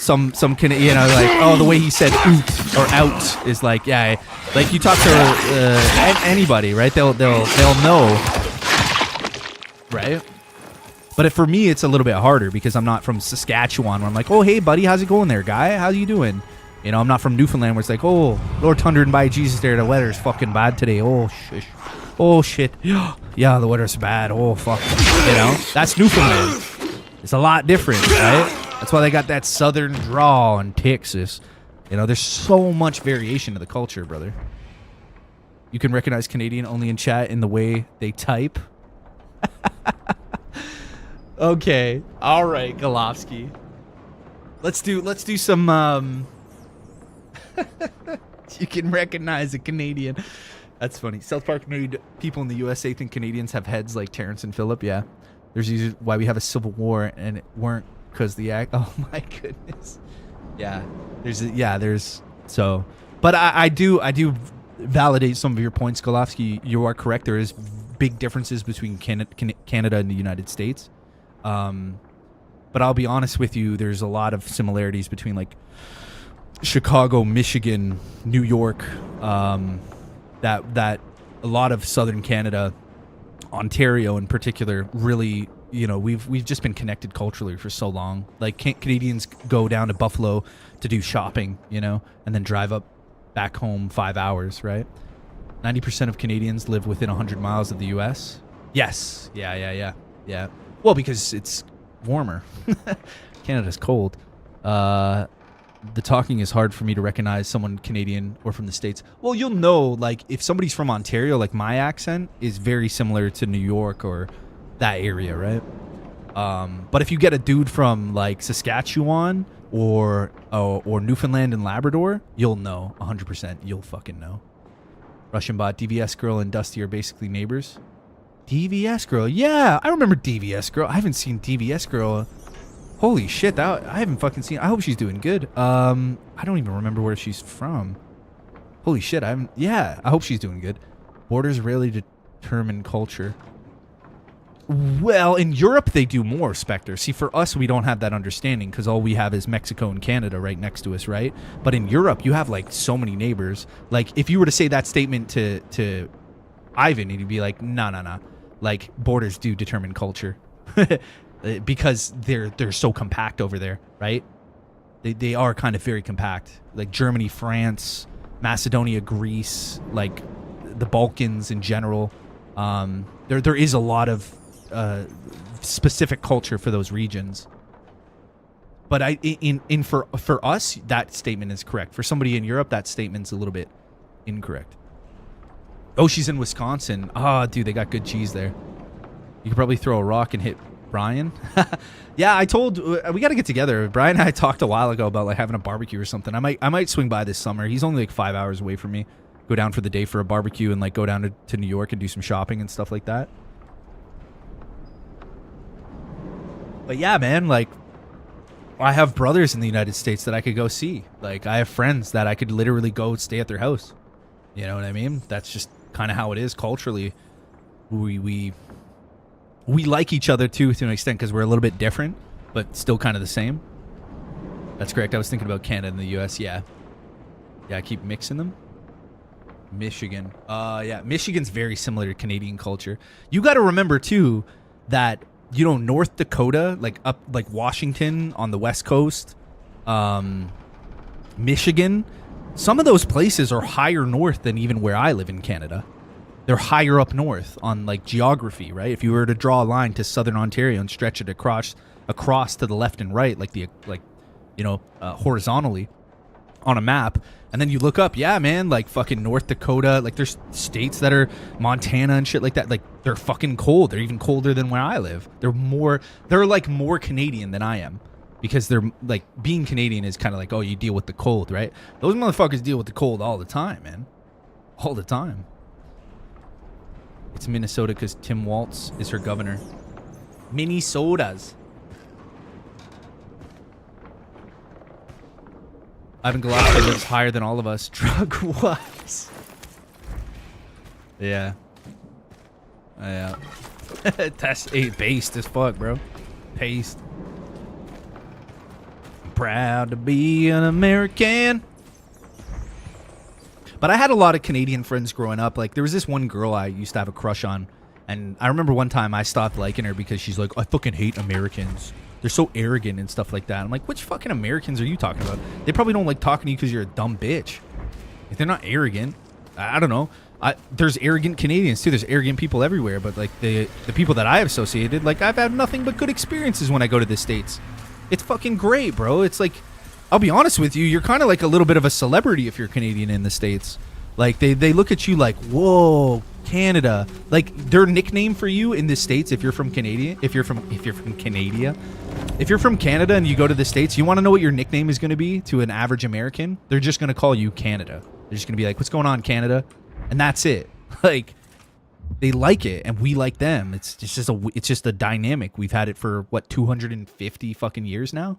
some can, you know, like, oh, the way he said oot or out is like, yeah, like you talk to anybody, right? They'll know, right? But for me, it's a little bit harder because I'm not from Saskatchewan where I'm like, oh, hey, buddy, how's it going there, guy? How you doing? You know, I'm not from Newfoundland where it's like, oh, Lord Thunder and by Jesus there, the weather's fucking bad today. Oh, shit. Oh, shit. Yeah, the weather's bad. Oh, fuck. You know, that's Newfoundland. It's a lot different, right? That's why they got that southern drawl in Texas. You know, there's so much variation to the culture, brother. You can recognize Canadian only in chat in the way they type. Okay. All right, Golovsky. Let's do some you can recognize a Canadian. That's funny. South Park made people in the USA think Canadians have heads like Terrence and Phillip. Yeah. There's usually why we have a civil war and it weren't because the act. Oh my goodness. Yeah. There's so, but I do validate some of your points, Golovsky. You are correct. There is big differences between Canada and the United States. But I'll be honest with you, there's a lot of similarities between like Chicago, Michigan, New York, that a lot of southern Canada, Ontario in particular, really, you know, we've just been connected culturally for so long. Like Canadians go down to Buffalo to do shopping, you know, and then drive up back home 5 hours, right? 90% of Canadians live within 100 miles of the US. Yes. Yeah. Well, because it's warmer. Canada's cold. The talking is hard for me to recognize someone Canadian or from the States. Well, you'll know, like, if somebody's from Ontario, like my accent is very similar to New York or that area, right? But if you get a dude from, like, Saskatchewan or Newfoundland and Labrador, you'll know. 100%. You'll fucking know. Russian bot, DVS Girl and Dusty are basically neighbors. DVS Girl. Yeah, I remember DVS Girl. I haven't seen DVS Girl. Holy shit, I haven't fucking seen. I hope she's doing good. I don't even remember where she's from. Holy shit, I hope she's doing good. Borders rarely determine culture. Well, in Europe they do more, Spectre. See, for us we don't have that understanding because all we have is Mexico and Canada right next to us, right? But in Europe you have like so many neighbors. Like if you were to say that statement to Ivan, he'd be like, nah. Like borders do determine culture. Because they're so compact over there, right? They are kind of very compact. Like Germany, France, Macedonia, Greece, like the Balkans in general. There is a lot of specific culture for those regions. But for us, that statement is correct. For somebody in Europe, that statement's a little bit incorrect. Oh, she's in Wisconsin. Ah, dude, they got good cheese there. You could probably throw a rock and hit Brian. Yeah, I told we got to get together. Brian and I talked a while ago about like having a barbecue or something. I might swing by this summer. He's only like 5 hours away from me. Go down for the day for a barbecue and like go down to New York and do some shopping and stuff like that. But yeah, man, like I have brothers in the United States that I could go see. Like I have friends that I could literally go stay at their house. You know what I mean? That's just kind of how it is culturally. We like each other too to an extent because we're a little bit different, but still kind of the same. That's correct. I was thinking about Canada and the US. Yeah, I keep mixing them. Michigan. Yeah, Michigan's very similar to Canadian culture. You got to remember too that, you know, North Dakota, like up like Washington on the West Coast, Michigan, some of those places are higher north than even where I live in Canada. They're higher up north on like geography, right? If you were to draw a line to southern Ontario and stretch it across to the left and right, horizontally on a map, and then you look up, yeah, man, like fucking North Dakota, like there's states that are Montana and shit like that, like they're fucking cold. They're even colder than where I live. They're like more Canadian than I am because they're like being Canadian is kind of like, oh, you deal with the cold, right? Those motherfuckers deal with the cold all the time, man, all the time. It's Minnesota because Tim Walz is her governor. Minnesotas. Ivan Galactica lives higher than all of us, drug-wise. Yeah. Yeah. That's based as fuck, bro. Paste. proud to be an American. But I had a lot of Canadian friends growing up. Like, there was this one girl I used to have a crush on. And I remember one time I stopped liking her because she's like, I fucking hate Americans. They're so arrogant and stuff like that. I'm like, which fucking Americans are you talking about? They probably don't like talking to you because you're a dumb bitch. If they're not arrogant, I don't know. There's arrogant Canadians too. There's arrogant people everywhere. But like the people that I have associated, like I've had nothing but good experiences when I go to the States. It's fucking great, bro. It's like, I'll be honest with you, you're kind of like a little bit of a celebrity if you're Canadian in the States. Like they look at you like, whoa, Canada. Like their nickname for you in the States, if you're from Canada, if you're from Canada and you go to the States, you want to know what your nickname is going to be to an average American? They're just going to call you Canada. They're just going to be like, what's going on, Canada? And that's it. Like, they like it and we like them. It's just a dynamic. We've had it for what, 250 fucking years now.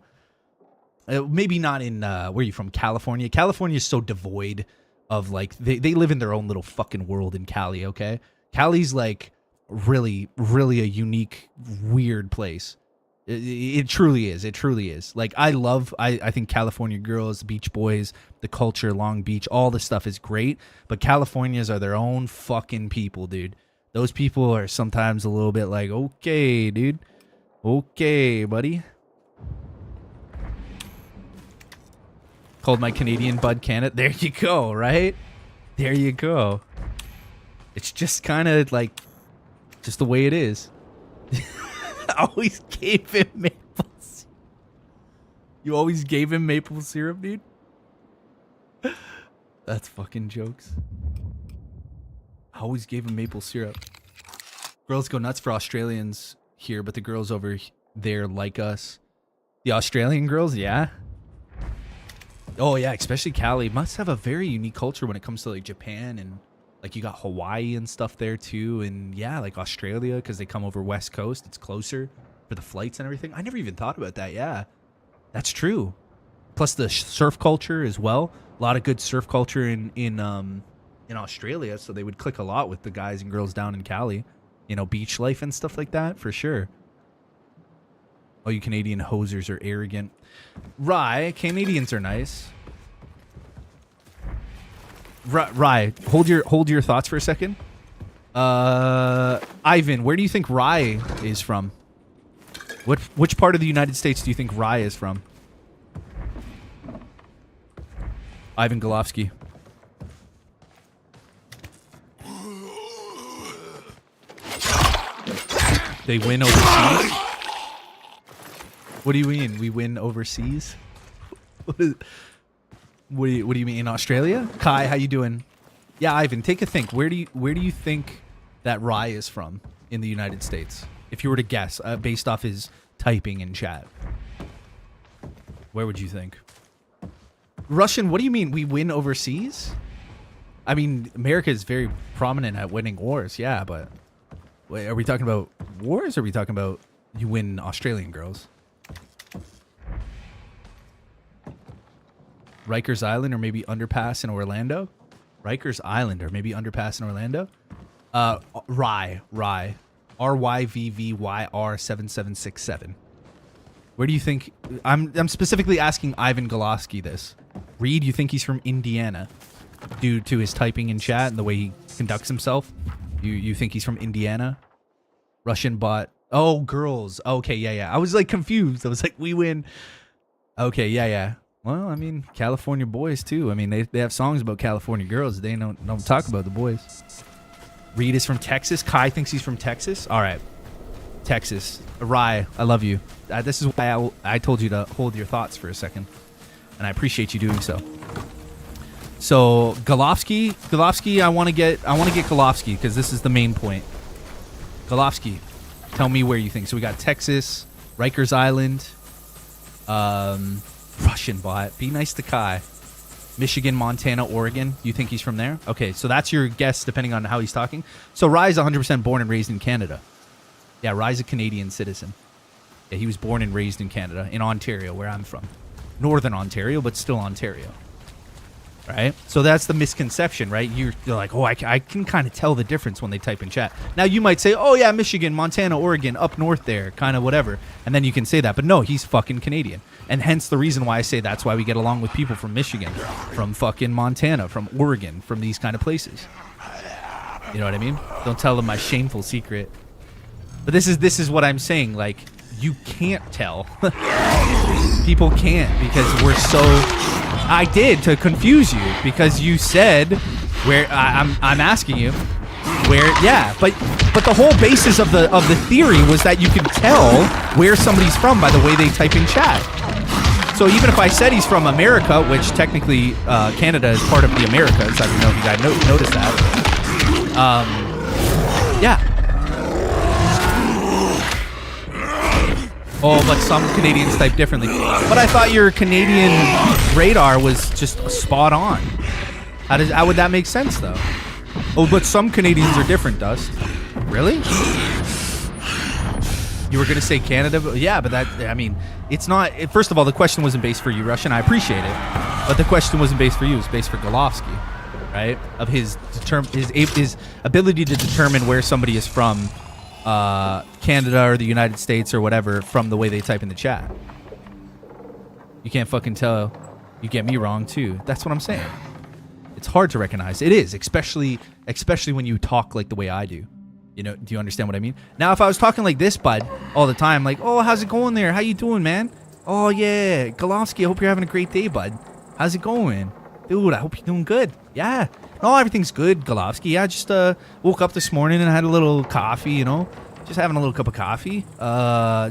Maybe not in where are you from? California. California is so devoid of like they live in their own little fucking world in Cali. Okay, Cali's like really a unique, weird place. It truly is. It truly is. Like I think California girls, Beach Boys, the culture, Long Beach, all the stuff is great. But Californians are their own fucking people, dude. Those people are sometimes a little bit like, okay, dude, okay, buddy. Called my Canadian bud Canada. There you go, right? There you go. It's just kind of like, just the way it is. I always gave him maple syrup. You always gave him maple syrup, dude? That's fucking jokes. I always gave him maple syrup. Girls go nuts for Australians here, but the girls over there like us. The Australian girls, yeah. Oh yeah, especially Cali must have a very unique culture when it comes to like Japan and like you got Hawaii and stuff there too, and yeah, like Australia because they come over West Coast. It's closer for the flights and everything. I never even thought about that. Yeah, that's true. Plus the surf culture as well. A lot of good surf culture in Australia, so they would click a lot with the guys and girls down in Cali. You know, beach life and stuff like that for sure. Oh, you Canadian hosers are arrogant. Rye, Canadians are nice. Rye, hold your thoughts for a second. Ivan, where do you think Rye is from? Which part of the United States do you think Rye is from? Ivan Golovsky. They win overseas? What do you mean? We win overseas? What do you mean in Australia? Kai, how you doing? Yeah, Ivan, take a think. Where do you think that Rye is from in the United States? If you were to guess, based off his typing in chat, where would you think? Russian, what do you mean we win overseas? I mean, America is very prominent at winning wars, yeah, but wait, are we talking about wars or are we talking about you win Australian girls? Rikers Island or maybe Underpass in Orlando? Rikers Island or maybe Underpass in Orlando? Rye. RYVVYR7767. Where do you think... I'm specifically asking Ivan Golovsky this. Reed, you think he's from Indiana? Due to his typing in chat and the way he conducts himself? You think he's from Indiana? Russian bot. Oh, girls. Okay, yeah. I was like confused. I was like, we win. Okay, yeah. Well, I mean, California boys too. I mean, they have songs about California girls. They don't talk about the boys. Reed is from Texas. Kai thinks he's from Texas. All right, Texas. Rye, I love you. This is why I told you to hold your thoughts for a second, and I appreciate you doing so. So Golovsky, I want to get Golovsky because this is the main point. Golovsky, tell me where you think. So we got Texas, Rikers Island, Russian bot. Be nice to Kai. Michigan, Montana, Oregon. You think he's from there? Okay, so that's your guess depending on how he's talking. So Rye's 100% born and raised in Canada. Yeah, Rye's a Canadian citizen. Yeah, he was born and raised in Canada, in Ontario, where I'm from. Northern Ontario, but still Ontario. right? So that's the misconception, right? You're like, oh, I can kind of tell the difference when they type in chat. Now, you might say, oh, yeah, Michigan, Montana, Oregon, up north there, kind of whatever. And then you can say that. But no, he's fucking Canadian. And hence the reason why I say that's why we get along with people from Michigan, from fucking Montana, from Oregon, from these kind of places. You know what I mean? Don't tell them my shameful secret. But this is what I'm saying. Like, you can't tell. People can't because we're so... I did to confuse you because you said where I'm asking you where but the whole basis of the theory was that you can tell where somebody's from by the way they type in chat. So even if I said he's from America, which technically Canada is part of the Americas, I don't know if you guys noticed that. Yeah. Oh, but some Canadians type differently. But I thought your Canadian radar was just spot on. How would that make sense, though? Oh, but some Canadians are different, Dust. Really? You were going to say Canada? But yeah, but that, I mean, it's not... First of all, the question wasn't based for you, Russian. I appreciate it. But the question wasn't based for you. It was based for Golovsky, right? Of his ability to determine where somebody is from, Canada or the United States or whatever, from the way they type in the chat. You can't fucking tell. You get me wrong too. That's what I'm saying. It's hard to recognize. It is, especially when you talk like the way I do. You know, do you understand what I mean? Now, if I was talking like this, bud, all the time, like, oh, how's it going there? How you doing, man? Oh yeah, Golovsky, I hope you're having a great day, bud. How's it going? Dude, I hope you're doing good. Yeah. Oh, everything's good, Golovsky. Yeah, just woke up this morning and had a little coffee, you know. Just having a little cup of coffee.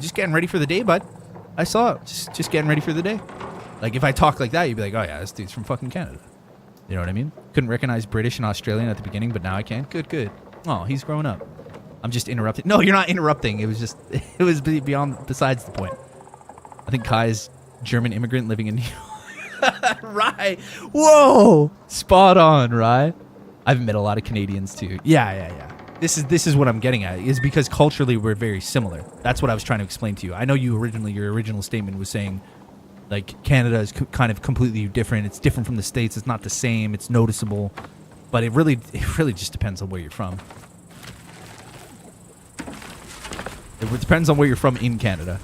Just getting ready for the day, bud. I saw it. Just getting ready for the day. Like, if I talk like that, you'd be like, oh, yeah, this dude's from fucking Canada. You know what I mean? Couldn't recognize British and Australian at the beginning, but now I can. Good. Oh, he's growing up. I'm just interrupting. No, you're not interrupting. It was besides the point. I think Kai is German immigrant living in New York. Right. Whoa. Spot on, right? I've met a lot of Canadians too. Yeah. This is what I'm getting at, is because culturally we're very similar. That's what I was trying to explain to you. I know your original statement was saying, like, Canada is kind of completely different. It's different from the States. It's not the same. It's noticeable. But it really just depends on where you're from. It depends on where you're from in Canada.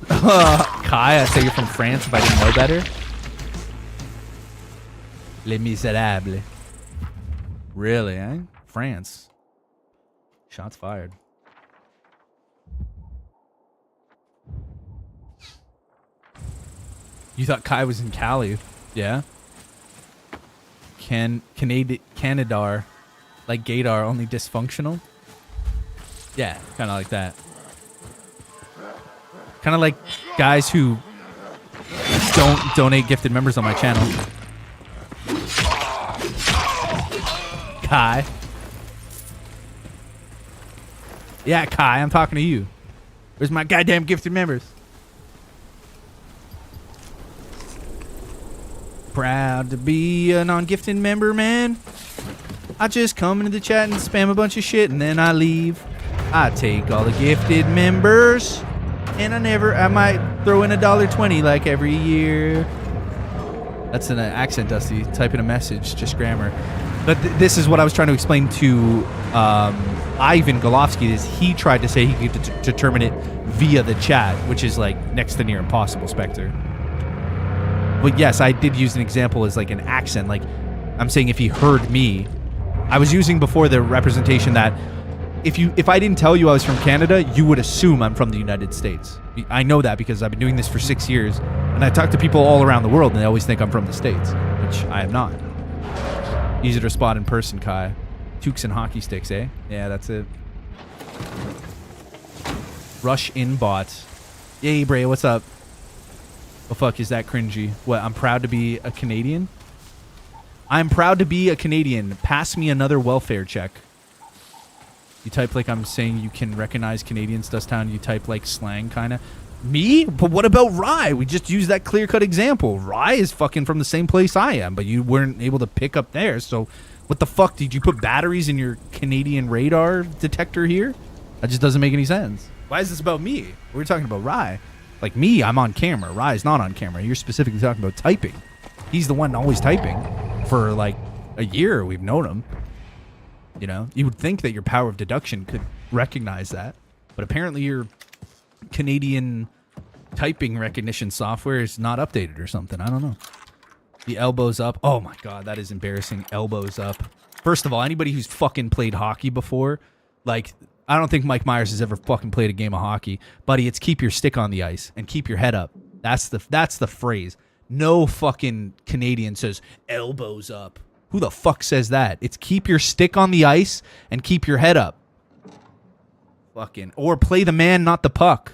Kai, I'd say you're from France if I didn't know better. Les Miserables. Really, eh? France. Shots fired. You thought Kai was in Cali, yeah? Canadar, like Gaydar, only dysfunctional? Yeah, kind of like that. Kind of like guys who don't donate gifted members on my channel. Kai. Yeah, Kai, I'm talking to you. Where's my goddamn gifted members? Proud to be a non-gifted member, man. I just come into the chat and spam a bunch of shit and then I leave. I take all the gifted members. And I might throw in $1.20 like every year. That's an accent, Dusty. Type in a message, just grammar. But this is what I was trying to explain to Ivan Golovsky, is he tried to say he could determine it via the chat, which is like next to near impossible, Spectre. But yes, I did use an example as like an accent. Like, I'm saying if he heard me, I was using before the representation that if I didn't tell you I was from Canada, you would assume I'm from the United States. I know that because I've been doing this for 6 years, and I talk to people all around the world, and they always think I'm from the States, which I am not. Easy to spot in person, Kai. Tukes and hockey sticks, eh? Yeah, that's it. Rush in bot. Yay, Bray, what's up? The fuck is that cringy? What, I'm proud to be a Canadian? I'm proud to be a Canadian. Pass me another welfare check. You type like I'm saying you can recognize Canadians, Dusttown. You type like slang, kind of. Me? But what about Rye? We just used that clear-cut example. Rye is fucking from the same place I am, but you weren't able to pick up there. So what the fuck? Did you put batteries in your Canadian radar detector here? That just doesn't make any sense. Why is this about me? We're talking about Rye. Like me, I'm on camera. Rye's not on camera. You're specifically talking about typing. He's the one always typing for like a year. We've known him. You know, you would think that your power of deduction could recognize that, but apparently your Canadian typing recognition software is not updated or something. I don't know. The elbows up. Oh my God, that is embarrassing. Elbows up. First of all, anybody who's fucking played hockey before, like, I don't think Mike Myers has ever fucking played a game of hockey. Buddy, it's keep your stick on the ice and keep your head up. That's the phrase. No fucking Canadian says elbows up. Who the fuck says that? It's keep your stick on the ice and keep your head up. Fucking, or play the man, not the puck.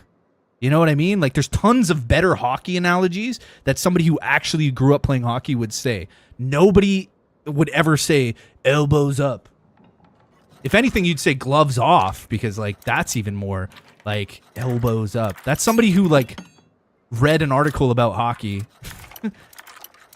You know what I mean? Like, there's tons of better hockey analogies that somebody who actually grew up playing hockey would say. Nobody would ever say elbows up. If anything, you'd say gloves off, because like that's even more like elbows up. That's somebody who like read an article about hockey.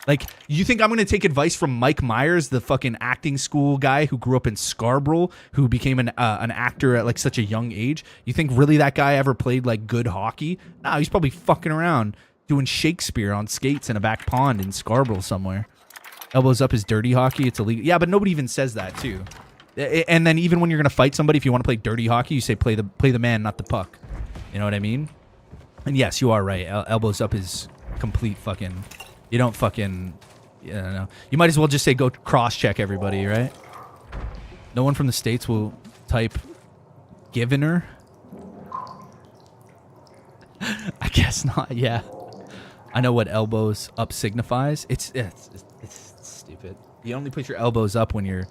Like, you think I'm going to take advice from Mike Myers, the fucking acting school guy who grew up in Scarborough, who became an actor at like such a young age? You think really that guy ever played like good hockey? No, he's probably fucking around doing Shakespeare on skates in a back pond in Scarborough somewhere. Elbows up is dirty hockey. It's illegal. Yeah, but nobody even says that too. And then even when you're going to fight somebody, if you want to play dirty hockey, you say play the man, not the puck. You know what I mean? And yes, you are right. Elbows up is complete fucking... You don't fucking... I don't know. You might as well just say go cross-check everybody, right? No one from the States will type givener. I guess not, yeah. I know what elbows up signifies. It's stupid. You only put your elbows up when you're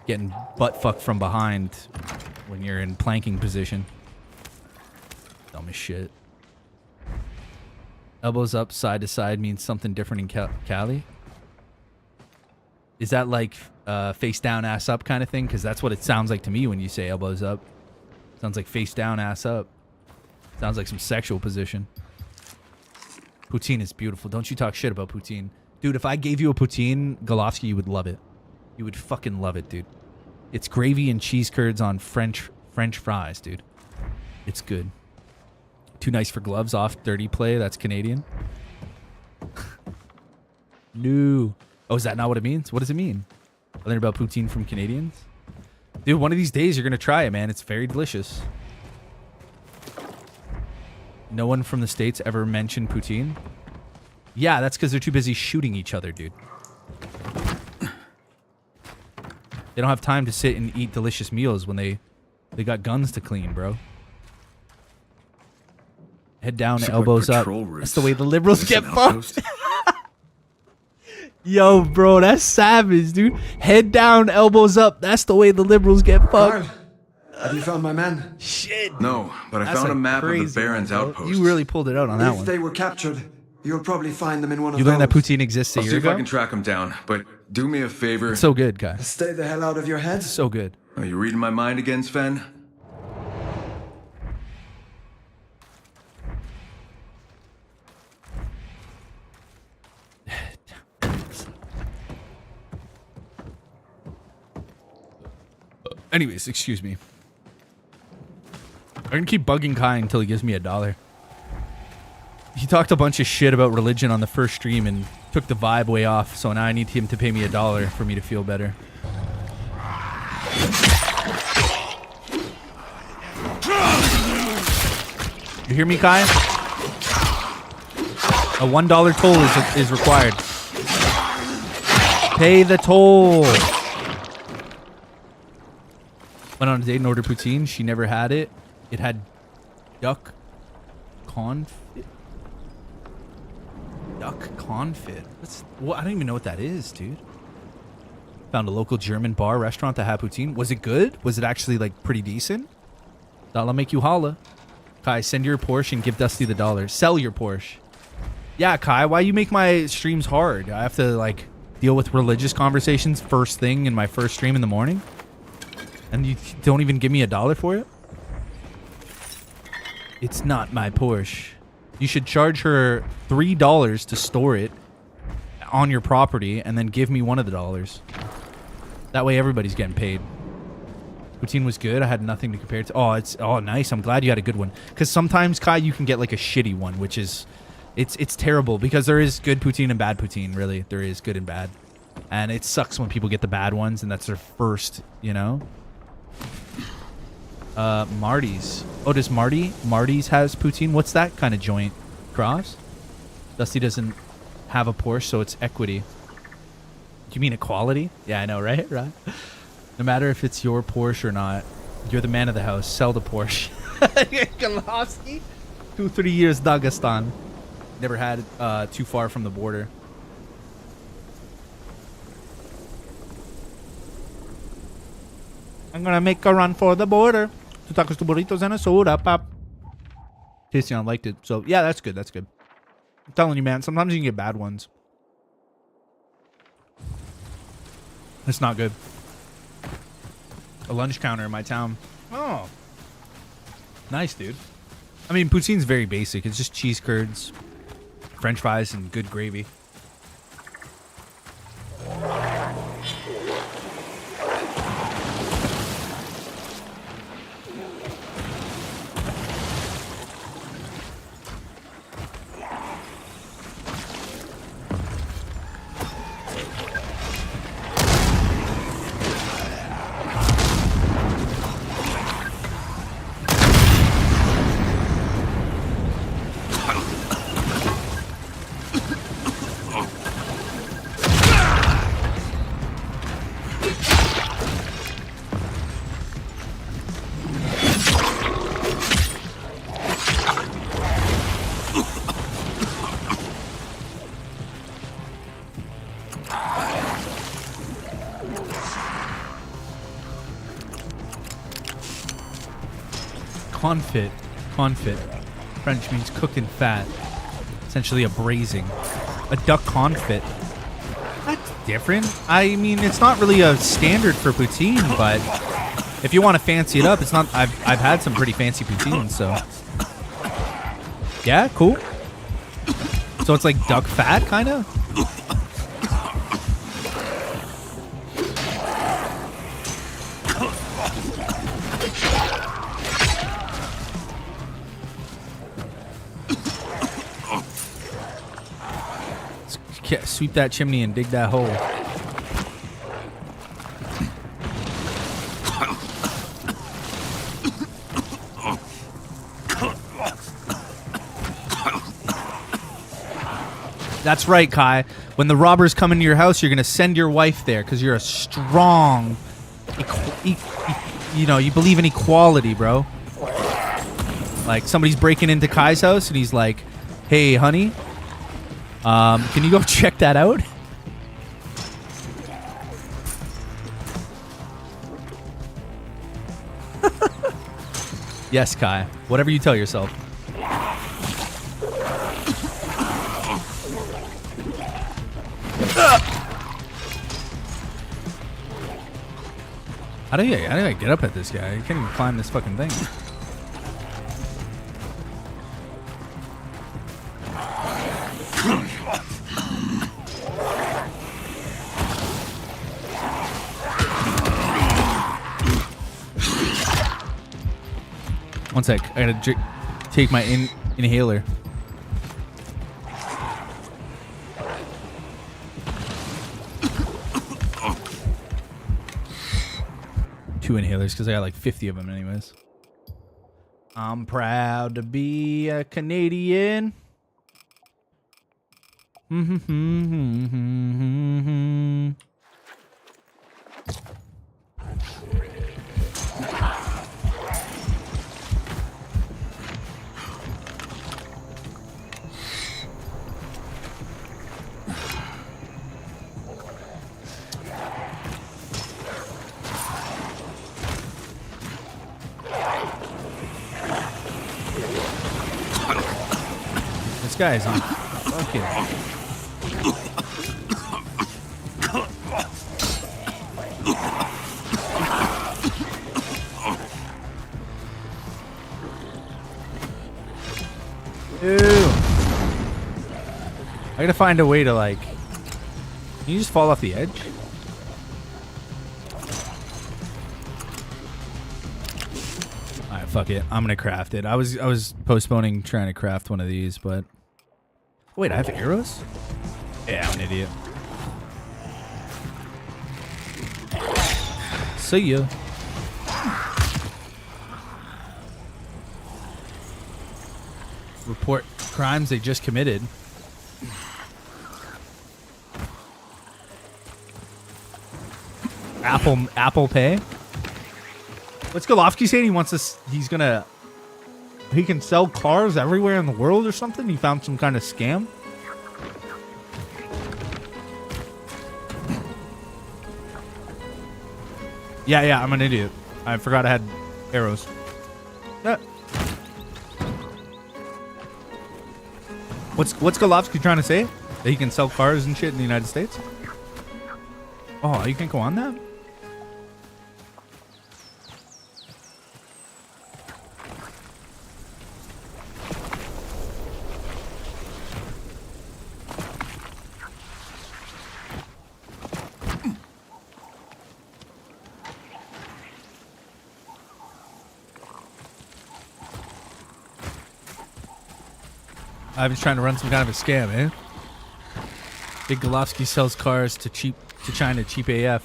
getting butt-fucked from behind, when you're in planking position. Dumb as shit. Elbows up, side to side means something different in Cali. Is that like face down, ass up kind of thing? Because that's what it sounds like to me when you say elbows up. Sounds like face down, ass up. Sounds like some sexual position. Poutine is beautiful. Don't you talk shit about poutine. Dude, if I gave you a poutine, Golovsky, you would love it. You would fucking love it, dude. It's gravy and cheese curds on French fries, dude. It's good. Too nice for gloves off dirty play. That's Canadian. No. Oh, is that not what it means? What does it mean? I learned about poutine from Canadians. Dude, one of these days you're going to try it, man. It's very delicious. No one from the States ever mentioned poutine? Yeah, that's because they're too busy shooting each other, dude. They don't have time to sit and eat delicious meals when they got guns to clean, bro. Head down, elbows up. That's the way the liberals get fucked. Yo, bro, that's savage, dude. Head down, elbows up. That's the way the liberals get fucked. Carl, have you found my men? Shit. No, but I found a map of the Baron's outpost. You really pulled it out on that If one. they were captured, you'll probably find them in one of You those. learned that poutine exists a I'll year see if I ago? can track them down, but do me a favor. It's so good, guy. Stay the hell out of your head. So good. Are you reading my mind again, Sven? Anyways, excuse me. I'm gonna keep bugging Kai until he gives me $1. He talked a bunch of shit about religion on the first stream and took the vibe way off, so now I need him to pay me $1 for me to feel better. You hear me, Kai? A $1 toll is required. Pay the toll. Went on a date and ordered poutine. She never had it. It had duck confit. Duck confit. What? I don't even know what that is, dude. Found a local German bar restaurant that had poutine. Was it good? Was it actually like pretty decent? That'll make you holla. Kai, send your Porsche and give Dusty the $1. Sell your Porsche. Yeah, Kai, why you make my streams hard? I have to like deal with religious conversations first thing in my first stream in the morning? And you don't even give me $1 for it? It's not my Porsche. You should charge her $3 to store it on your property and then give me one of the dollars. That way everybody's getting paid. Poutine was good. I had nothing to compare it to. Oh, nice. I'm glad you had a good one. Because sometimes, Kai, you can get like a shitty one, which is It's terrible because there is good poutine and bad poutine. Really, there is good and bad, and it sucks when people get the bad ones and that's their first. You know. Marty's. Oh, does Marty's has poutine? What's that kind of joint? Cross? Dusty doesn't have a Porsche, so it's equity. Do you mean equality? Yeah, I know, right? Right. No matter if it's your Porsche or not, you're the man of the house. Sell the Porsche. Kalowski? 2-3 years Dagestan. Never had too far from the border. I'm gonna make a run for the border. Two tacos, two burritos, and a soda pop. Tasty liked it. So, yeah, that's good. That's good. I'm telling you, man. Sometimes you can get bad ones. It's not good. A lunch counter in my town. Oh. Nice, dude. I mean, poutine's very basic. It's just cheese curds, French fries, and good gravy. Confit. French means cooked in fat. Essentially a braising. A duck confit. That's different. I mean, it's not really a standard for poutine, but if you want to fancy it up, it's not. I've had some pretty fancy poutine, so yeah, cool. So it's like duck fat, kind of. Sweep that chimney and dig that hole. That's right, Kai. When the robbers come into your house, you're going to send your wife there because you're a strong... you know, you believe in equality, bro. Like, somebody's breaking into Kai's house and he's like, hey, honey... can you go check that out? Yes, Kai. Whatever you tell yourself. How do I get up at this guy? I can't even climb this fucking thing. One sec. I gotta take my inhaler. Two inhalers because I got like 50 of them anyways. I'm proud to be a Canadian. This guy is on fucking... Ew. I gotta find a way to like... Can you just fall off the edge? Alright, fuck it. I'm gonna craft it. I was postponing trying to craft one of these, but Wait, I have arrows? Yeah, I'm an idiot. See ya. Report crimes they just committed. Apple Pay. What's Golovsky saying? He wants us. He's gonna. He can sell cars everywhere in the world or something. He found some kind of scam. Yeah, I'm an idiot. I forgot I had arrows. What's Golovsky trying to say? That he can sell cars and shit in the United States? Oh, you can't go on that? I was trying to run some kind of a scam, eh? Big Golovsky sells cars to China, cheap AF.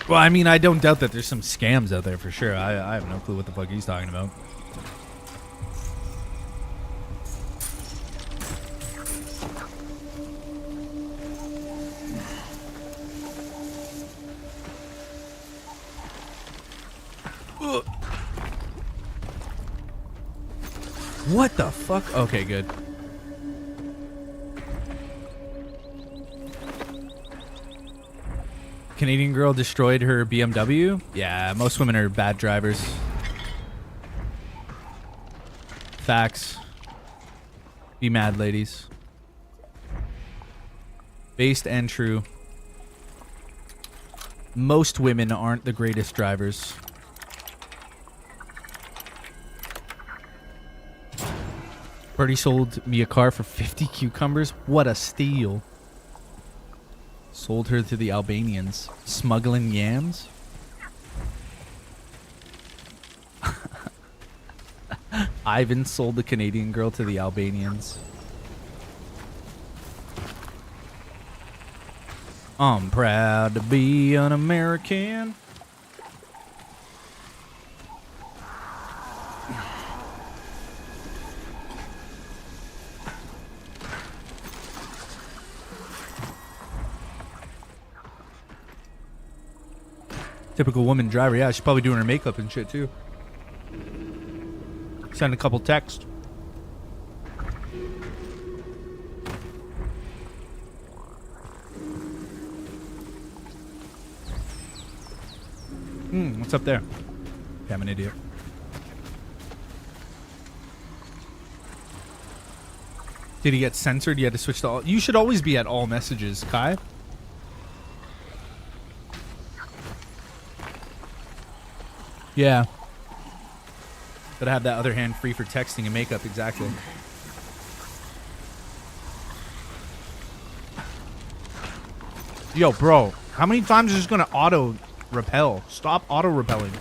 Well, I mean, I don't doubt that there's some scams out there for sure. I have no clue what the fuck he's talking about. What the fuck? Okay, good. Canadian girl destroyed her BMW? Yeah, most women are bad drivers. Facts. Be mad, ladies. Based and true. Most women aren't the greatest drivers. Birdie sold me a car for 50 cucumbers. What a steal. Sold her to the Albanians. Smuggling yams? Ivan sold the Canadian girl to the Albanians. I'm proud to be an American. Typical woman driver. Yeah, she's probably doing her makeup and shit too. Send a couple texts. What's up there? Yeah, I'm an idiot. Did he get censored? You had to switch to all. You should always be at all messages, Kai. Yeah. Gotta have that other hand free for texting and makeup, exactly. Yo, bro, how many times is this gonna auto-repel? Stop auto-repelling.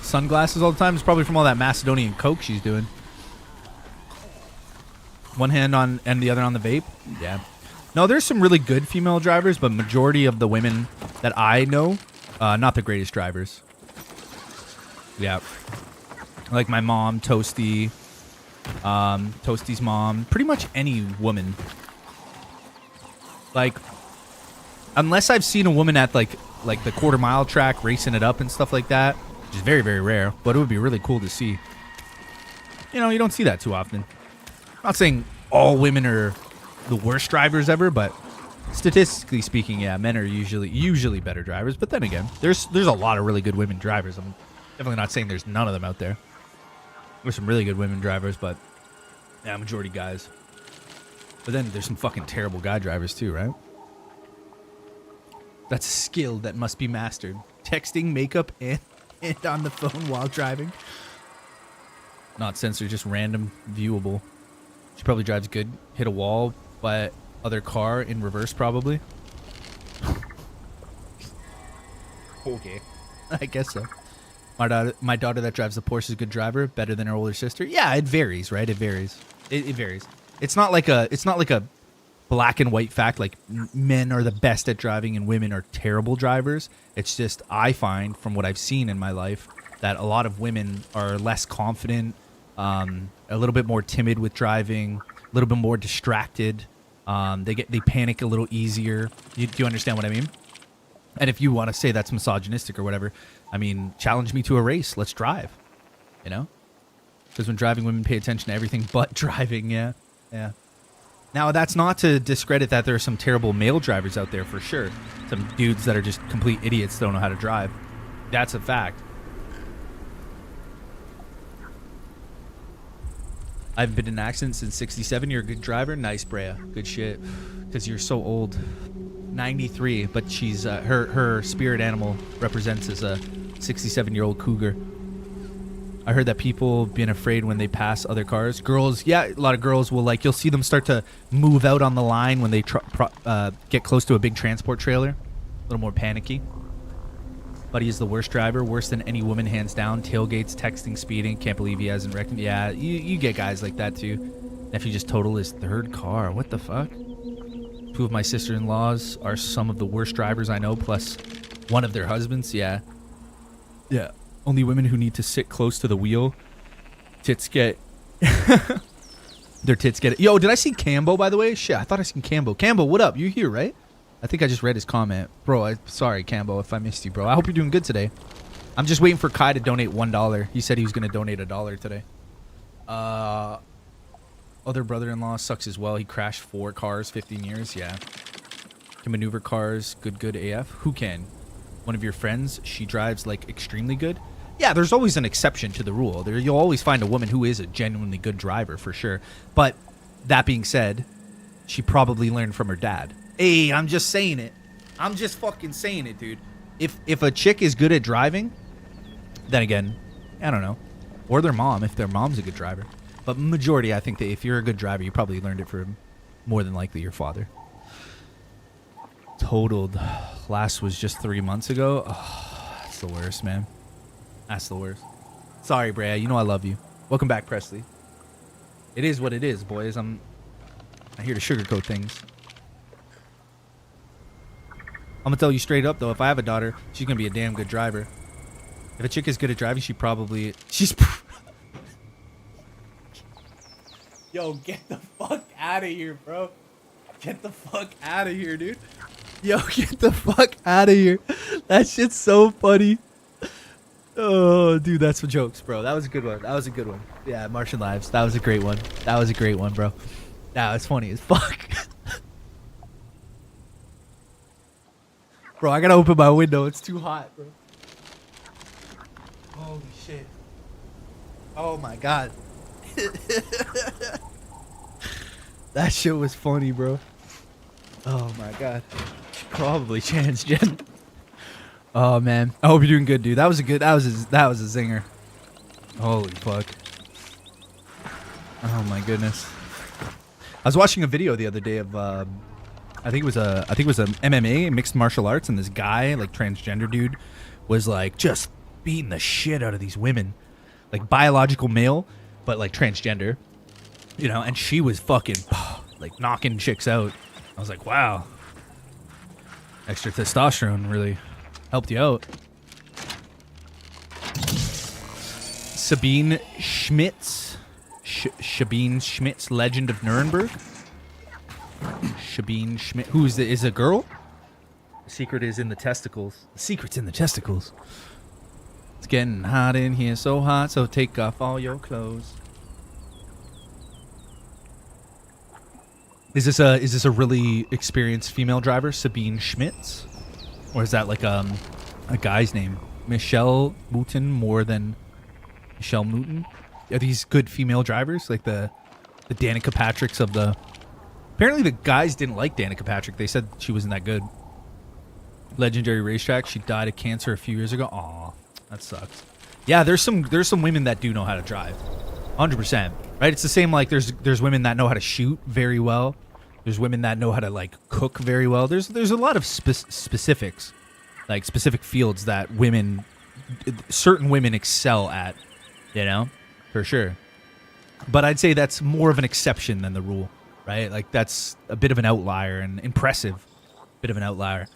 Sunglasses all the time is probably from all that Macedonian coke she's doing. One hand on and the other on the vape. Yeah. No, there's some really good female drivers, but majority of the women that I know, not the greatest drivers. Yeah. Like my mom, Toasty, Toasty's mom, pretty much any woman. Like, unless I've seen a woman at like the quarter-mile track racing it up and stuff like that, which is very, very rare, but it would be really cool to see. You know, you don't see that too often. I'm not saying all women are the worst drivers ever, but statistically speaking, yeah, men are usually better drivers. But then again, there's a lot of really good women drivers. I'm definitely not saying there's none of them out there. There's some really good women drivers, but yeah, majority guys. But then there's some fucking terrible guy drivers too, right? That's a skill that must be mastered. Texting, makeup, and on the phone while driving. Not censored, just random viewable. She probably drives good. Hit a wall by other car in reverse, probably. Okay. I guess so. My daughter that drives the Porsche is a good driver, better than her older sister. Yeah, it varies, right? It varies. It varies. It's not like a black and white fact like men are the best at driving and women are terrible drivers. It's just I find from what I've seen in my life that a lot of women are less confident, a little bit more timid with driving, a little bit more distracted. They panic a little easier. Do you understand what I mean? And if you want to say that's misogynistic or whatever, I mean, challenge me to a race. Let's drive. You know? Because when driving, women pay attention to everything but driving. Yeah. Yeah. Now, that's not to discredit that there are some terrible male drivers out there for sure. Some dudes that are just complete idiots that don't know how to drive. That's a fact. I haven't been in an accident since 67. You're a good driver. Nice, Brea. Good shit. Because you're so old. 93, but she's her spirit animal represents as a 67-year-old cougar. I heard that people being afraid when they pass other cars. Girls, yeah, a lot of girls will you'll see them start to move out on the line when they get close to a big transport trailer. A little more panicky. Buddy is the worst driver, worse than any woman, hands down. Tailgates, texting, speeding. Can't believe he hasn't wrecked. Yeah, you get guys like that too. Nephew just totaled his third car. What the fuck? Two of my sister-in-laws are some of the worst drivers I know, plus one of their husbands. Yeah. Yeah. Only women who need to sit close to the wheel. Tits get... Their tits get it. Yo, did I see Cambo, by the way? Shit, I thought I seen Cambo. Cambo, what up? You here, right? I think I just read his comment. Bro, sorry, Cambo, if I missed you, bro. I hope you're doing good today. I'm just waiting for Kai to donate $1. He said he was going to donate $1 today. Other brother-in-law sucks as well. He crashed 4 cars, 15 years. Yeah. Can maneuver cars. Good AF. Who can? One of your friends, she drives extremely good. Yeah, there's always an exception to the rule. You'll always find a woman who is a genuinely good driver for sure. But that being said, she probably learned from her dad. Hey, I'm just saying it. I'm just fucking saying it, dude. If a chick is good at driving, then again, I don't know. Or their mom, if their mom's a good driver. But majority, I think that if you're a good driver, you probably learned it from more than likely your father. Totaled. Last was just 3 months ago. Oh, that's the worst, man. That's the worst. Sorry, Brea. You know I love you. Welcome back, Presley. It is what it is, boys. I'm here to sugarcoat things. I'm going to tell you straight up, though. If I have a daughter, she's going to be a damn good driver. If a chick is good at driving, she's... Yo, get the fuck out of here, bro. Get the fuck out of here, dude. Yo, get the fuck out of here. That shit's so funny. Oh, dude, that's for jokes, bro. That was a good one. That was a good one. Yeah, Martian Lives. That was a great one. That was a great one, bro. Nah, it's funny as fuck. Bro, I gotta open my window. It's too hot, bro. Holy shit. Oh, my God. That shit was funny, bro. Oh my God. Probably transgender. Oh man. I hope you're doing good, dude. That was a zinger. Holy fuck. Oh my goodness. I was watching a video the other day of I think it was a MMA, mixed martial arts, and this guy, transgender dude, was just beating the shit out of these women. Biological male, but transgender. You know, and she was fucking knocking chicks out. I was like, wow. Extra testosterone really helped you out. Sabine Schmitz. Sabine Schmitz, Legend of Nuremberg. Sabine Schmidt. Who is is a girl? The secret is in the testicles. The secret's in the testicles. It's getting hot in here, so hot, so take off all your clothes. Is this a really experienced female driver, Sabine Schmitz? Or is that a guy's name? Michelle Mouton more than Michelle Mouton? Are these good female drivers? The Danica Patricks of the... Apparently the guys didn't like Danica Patrick. They said she wasn't that good. Legendary racetrack. She died of cancer a few years ago. Aw, that sucks. Yeah, there's some women that do know how to drive. 100%. Right? It's the same there's women that know how to shoot very well. There's women that know how to cook very well. There's a lot of specifics. like specific fields that certain women excel at, you know, for sure. But I'd say that's more of an exception than the rule, right? Like that's a bit of an outlier and impressive bit of an outlier.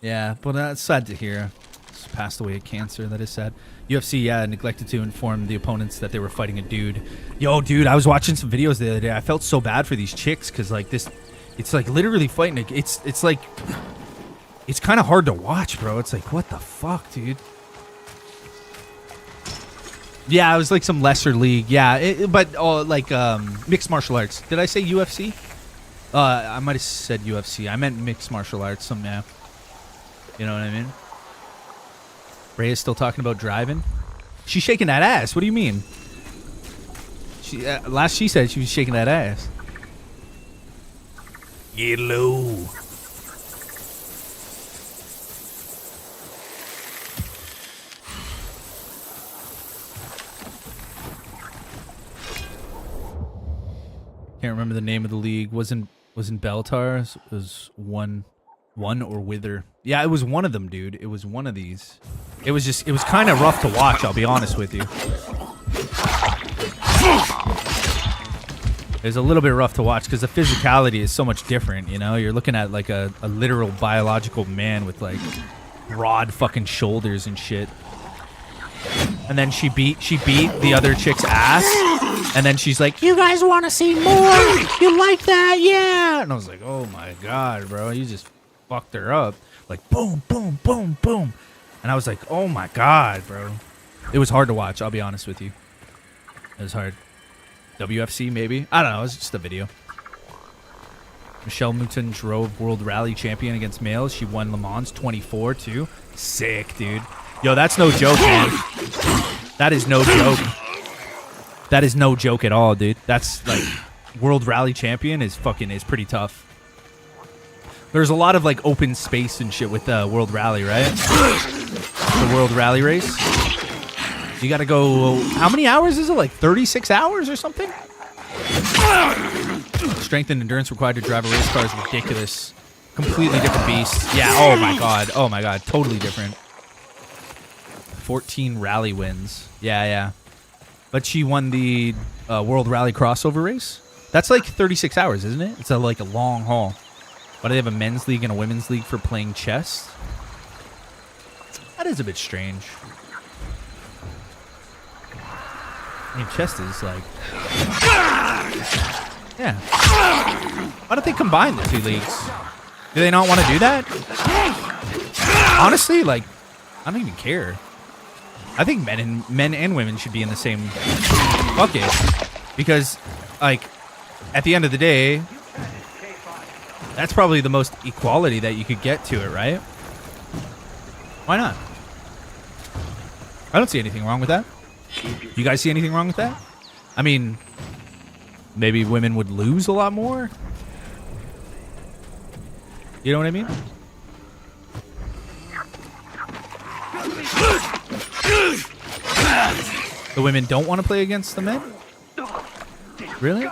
Yeah, but that's sad to hear. He's passed away of cancer. That is sad. UFC, neglected to inform the opponents that they were fighting a dude. Yo, dude, I was watching some videos the other day. I felt so bad for these chicks because like this, it's like literally fighting. It's like, it's kind of hard to watch, bro. It's like, what the fuck, dude? Yeah, it was like some lesser league. Yeah, but like mixed martial arts. Did I say UFC? I might have said UFC. I meant mixed martial arts. Yeah. You know what I mean? Ray is still talking about driving. She's shaking that ass. What do you mean? Last she said she was shaking that ass. Get low. Can't remember the name of the league. Wasn't Beltar? It was one or Wither. Yeah, it was one of them, dude. It was one of these. It was kind of rough to watch, I'll be honest with you. It was a little bit rough to watch because the physicality is so much different, you know? You're looking at like a literal biological man with like broad fucking shoulders and shit. And then she beat the other chick's ass. And then she's like, "You guys want to see more? You like that? Yeah." And I was like, "Oh my god, bro, you just fucked her up." Like boom, boom, boom, boom. And I was like, "Oh my god, bro." It was hard to watch, I'll be honest with you. It was hard. WFC maybe? I don't know, it was just a video. Michelle Mouton drove World Rally Champion against males. She won Le Mans 24 too. Sick, dude. Yo, that's no joke, man. That is no joke. That is no joke at all, dude. That's like World Rally Champion is pretty tough. There's a lot of like open space and shit with World Rally, right? The World Rally race. You gotta go, how many hours is it? Like 36 hours or something? Strength and endurance required to drive a race car is ridiculous. Completely different beast. Yeah, oh my god. Oh my god. Totally different. 14 rally wins. Yeah. But she won the World Rally crossover race. That's like 36 hours, isn't it? It's like a long haul. Why do they have a men's league and a women's league for playing chess? That is a bit strange. I mean, chess is like... Yeah. Why don't they combine the two leagues? Do they not want to do that? Honestly, like, I don't even care. I think men and women should be in the same bucket because, like, at the end of the day, that's probably the most equality that you could get to it, right? Why not? I don't see anything wrong with that. You guys see anything wrong with that? I mean, maybe women would lose a lot more. You know what I mean? The women don't want to play against the men? Really?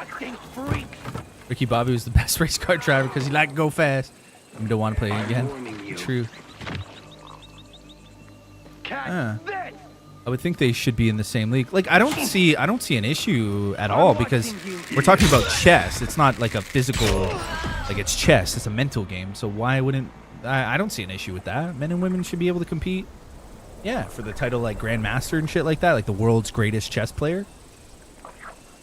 Ricky Bobby was the best race car driver because he liked to go fast. You don't want to play again? True. I would think they should be in the same league. Like I don't see an issue at all because we're talking about chess. It's not like a physical, like it's chess. It's a mental game. So why wouldn't I don't see an issue with that. Men and women should be able to compete. Yeah, for the title like Grandmaster and shit like that, like the world's greatest chess player.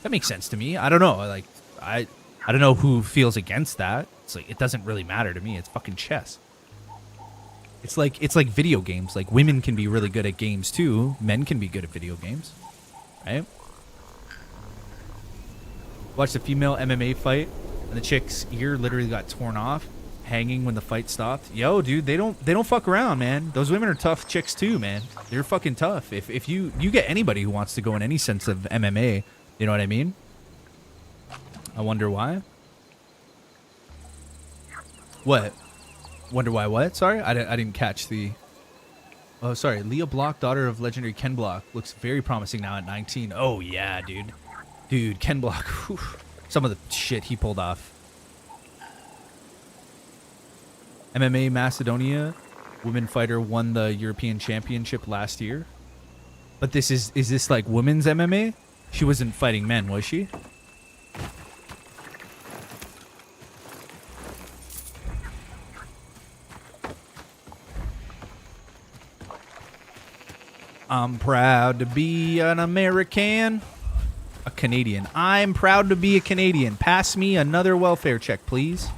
That makes sense to me. I don't know. Like I don't know who feels against that. It's like it doesn't really matter to me. It's fucking chess. It's like video games. Like women can be really good at games too. Men can be good at video games, right? Watched a female MMA fight, and the chick's ear literally got torn off, hanging when the fight stopped. Yo, dude, they don't fuck around, man. Those women are tough chicks too, man. They're fucking tough. If you get anybody who wants to go in any sense of MMA, you know what I mean? I wonder why. What? Wonder why what? Sorry? I didn't catch the... Oh, sorry. Leah Block, daughter of legendary Ken Block. Looks very promising now at 19. Oh, yeah, dude. Dude, Ken Block. Whew, some of the shit he pulled off. MMA Macedonia women fighter won the European Championship last year. But is this like women's MMA? She wasn't fighting men, was she? I'm proud to be an American. A Canadian. I'm proud to be a Canadian. Pass me another welfare check, please.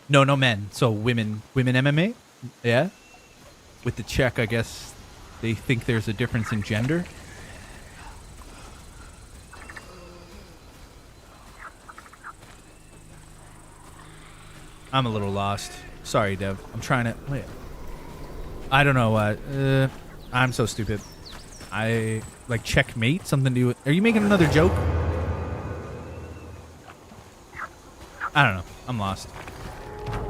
No men. So women MMA? Yeah? With the check, I guess they think there's a difference in gender. I'm a little lost. Sorry, Dev. I'm trying to... Wait. I don't know what. I'm so stupid. I... Like, checkmate? Something to do with... Are you making another joke? I don't know. I'm lost.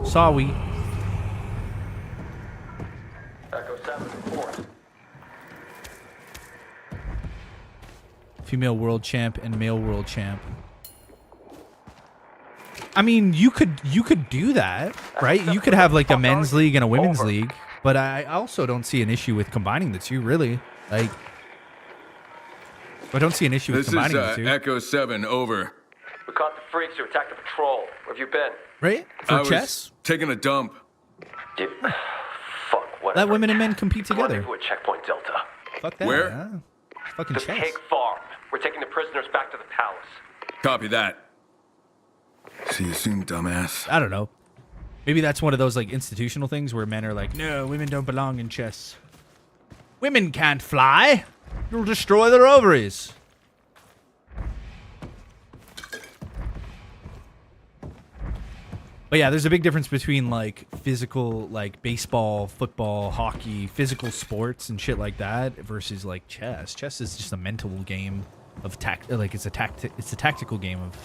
Sorry. Echo 7, report. Female world champ and male world champ. I mean, you could do that, right? You could have like a men's league and a women's league, but I also don't see an issue with combining the two, really. Like, I don't see an issue with combining the two. Echo 7, over. We caught the freaks who attacked the patrol. Where have you been? Right? For chess? Taking a dump. Dude, fuck, whatever. Let women and men compete together. Rendezvous at Checkpoint Delta. Fuck that. Where? Yeah. Fucking The chess. pig farm. We're taking the prisoners back to the palace. Copy that. See you soon, dumbass. I don't know. Maybe that's one of those like institutional things where men are like, no, women don't belong in chess. Women can't fly. You'll destroy their ovaries. But yeah, there's a big difference between like physical, like baseball, football, hockey, physical sports and shit like that versus like chess. Chess is just a mental game of it's a tactical game of.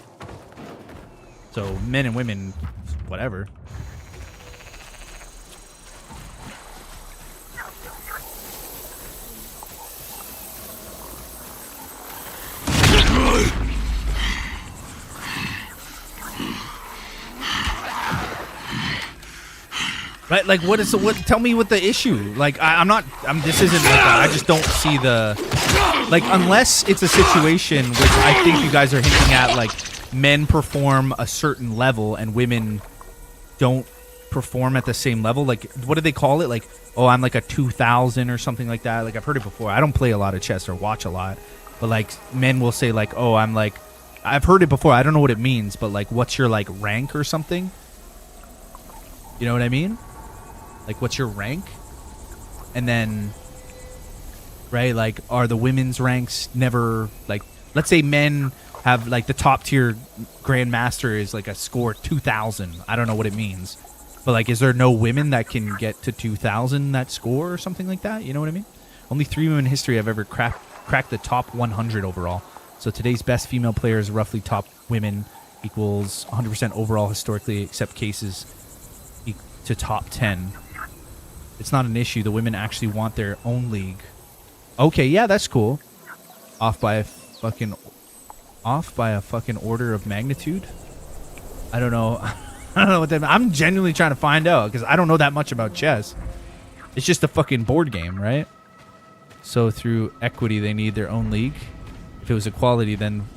So men and women, whatever. Right, like what? Tell me what the issue. Like this isn't like I just don't see the, like, unless it's a situation which I think you guys are hinting at, like men perform a certain level and women don't perform at the same level. Like, what do they call it? Like, oh, I'm like a 2000 or something like that. Like, I've heard it before. I don't play a lot of chess or watch a lot, but like men will say like, oh, I'm like, I've heard it before. I don't know what it means, but like, what's your like rank or something? You know what I mean? Like, what's your rank? And then, right, like, are the women's ranks never, like, let's say men have, like, the top tier grandmaster is, like, a score 2,000. I don't know what it means. But, like, is there no women that can get to 2,000 that score or something like that? You know what I mean? Only 3 women in history have ever cracked the top 100 overall. So today's best female player is roughly top women equals 100% overall historically, except cases to top 10. It's not an issue. The women actually want their own league. Okay, yeah, that's cool. Off by a fucking order of magnitude. I don't know. I don't know what that means. I'm genuinely trying to find out because I don't know that much about chess. It's just a fucking board game, right? So through equity, they need their own league. If it was equality, then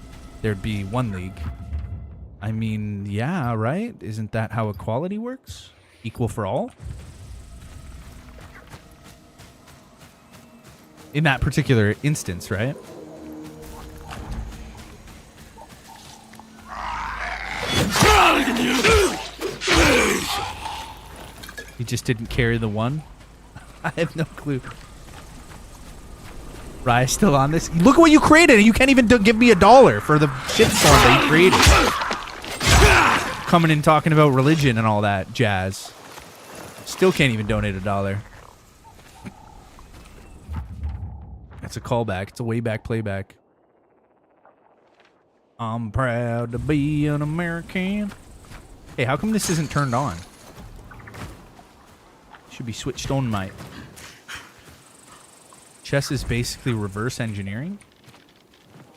there'd be one league. I mean, yeah, right? Isn't that how equality works? Equal for all? In that particular instance, right? He just didn't carry the one. I have no clue. Rye's still on this. Look at what you created, and you can't even give me $1 for the shitstorm that you created. Coming in talking about religion and all that jazz. Still can't even donate $1. It's a callback. It's a way back playback. I'm proud to be an American. Hey, how come this isn't turned on? Should be switched on, mate. Chess is basically reverse engineering.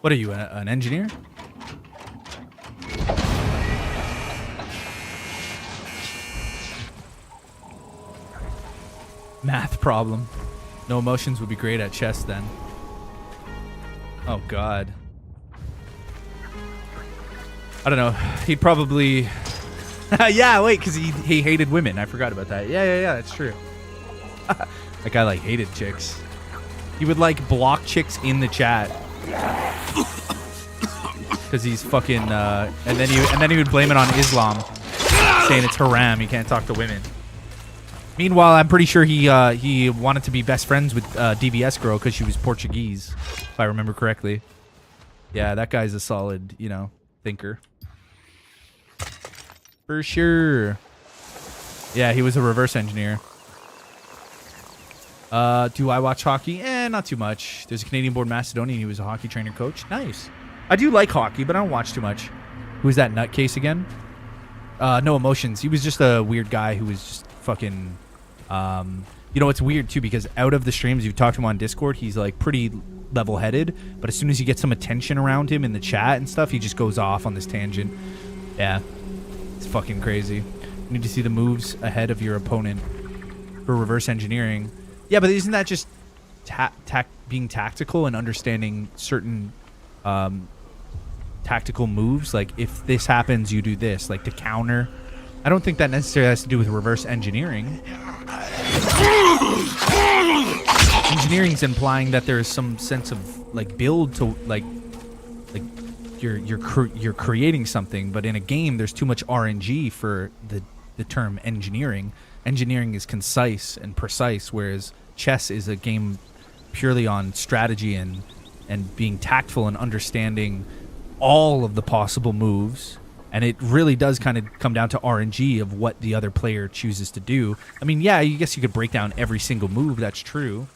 What are you, an engineer? Math problem. No emotions would be great at chess then. Oh god. I don't know. He'd probably... yeah, wait, because he hated women. I forgot about that. Yeah, that's true. That guy, like, hated chicks. He would, like, block chicks in the chat. Because he's fucking... and then he would blame it on Islam. Saying it's haram. He can't talk to women. Meanwhile, I'm pretty sure he wanted to be best friends with DBS girl because she was Portuguese, if I remember correctly. Yeah, that guy's a solid, you know, thinker. For sure. Yeah, he was a reverse engineer. Do I watch hockey? Not too much. There's a Canadian-born Macedonian. He was a hockey trainer coach. Nice. I do like hockey, but I don't watch too much. Who's that nutcase again? No emotions. He was just a weird guy who was just fucking... you know, it's weird, too, because out of the streams, you talk to him on Discord, he's, like, pretty level-headed, but as soon as you get some attention around him in the chat and stuff, he just goes off on this tangent. Yeah. It's fucking crazy. You need to see the moves ahead of your opponent for reverse engineering. Yeah, but isn't that just being tactical and understanding certain tactical moves? Like, if this happens, you do this. Like, to counter. I don't think that necessarily has to do with reverse engineering. Engineering's implying that there is some sense of, like, build to, like you're creating something, but in a game there's too much RNG for the term engineering. Engineering is concise and precise, whereas chess is a game purely on strategy and being tactful and understanding all of the possible moves. And it really does kind of come down to RNG of what the other player chooses to do. I mean, yeah, I guess you could break down every single move. That's true.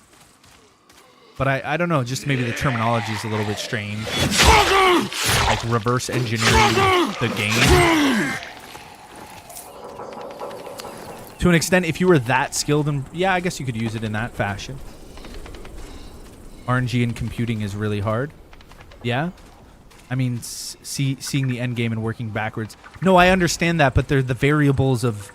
But I don't know. Just maybe the terminology is a little bit strange. Like reverse engineering the game. To an extent, if you were that skilled, and yeah, I guess you could use it in that fashion. RNG in computing is really hard. Yeah. I mean, seeing the end game and working backwards. No, I understand that, but they're the variables of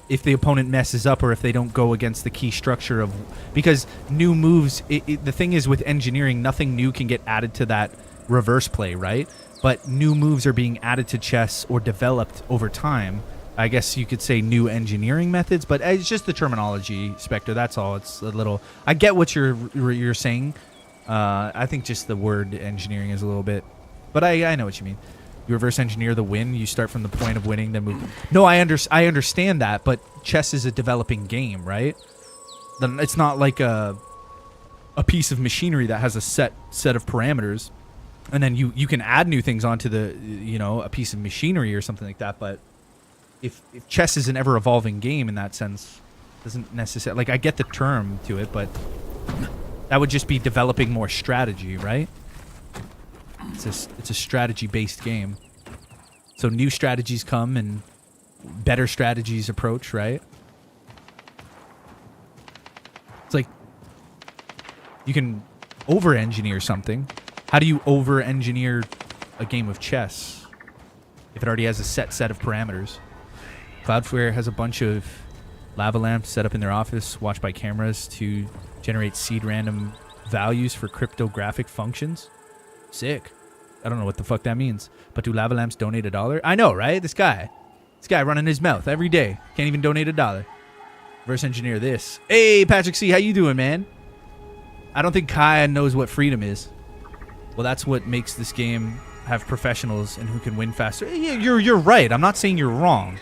if the opponent messes up or if they don't go against the key structure of... Because new moves... the thing is, with engineering, nothing new can get added to that reverse play, right? But new moves are being added to chess or developed over time. I guess you could say new engineering methods, but it's just the terminology, Spectre. That's all. It's a little... I get what you're saying. I think just the word engineering is a little bit... But I know what you mean. You reverse engineer the win. You start from the point of winning, then move. No, I understand that, but chess is a developing game, right? Then it's not like a piece of machinery that has a set of parameters, and then you can add new things onto the a piece of machinery or something like that. But if chess is an ever evolving game in that sense, doesn't necessarily like I get the term to it, but that would just be developing more strategy, right? It's a strategy-based game. So new strategies come and better strategies approach, right? It's like you can over-engineer something. How do you over-engineer a game of chess if it already has a set of parameters? Cloudflare has a bunch of lava lamps set up in their office, watched by cameras to generate seed random values for cryptographic functions. Sick. I don't know what the fuck that means. But do lava lamps donate $1? I know, right? This guy running his mouth every day. Can't even donate $1. Reverse engineer this. Hey, Patrick C, how you doing, man? I don't think Kaya knows what freedom is. Well, that's what makes this game have professionals and who can win faster. Yeah, you're right. I'm not saying you're wrong.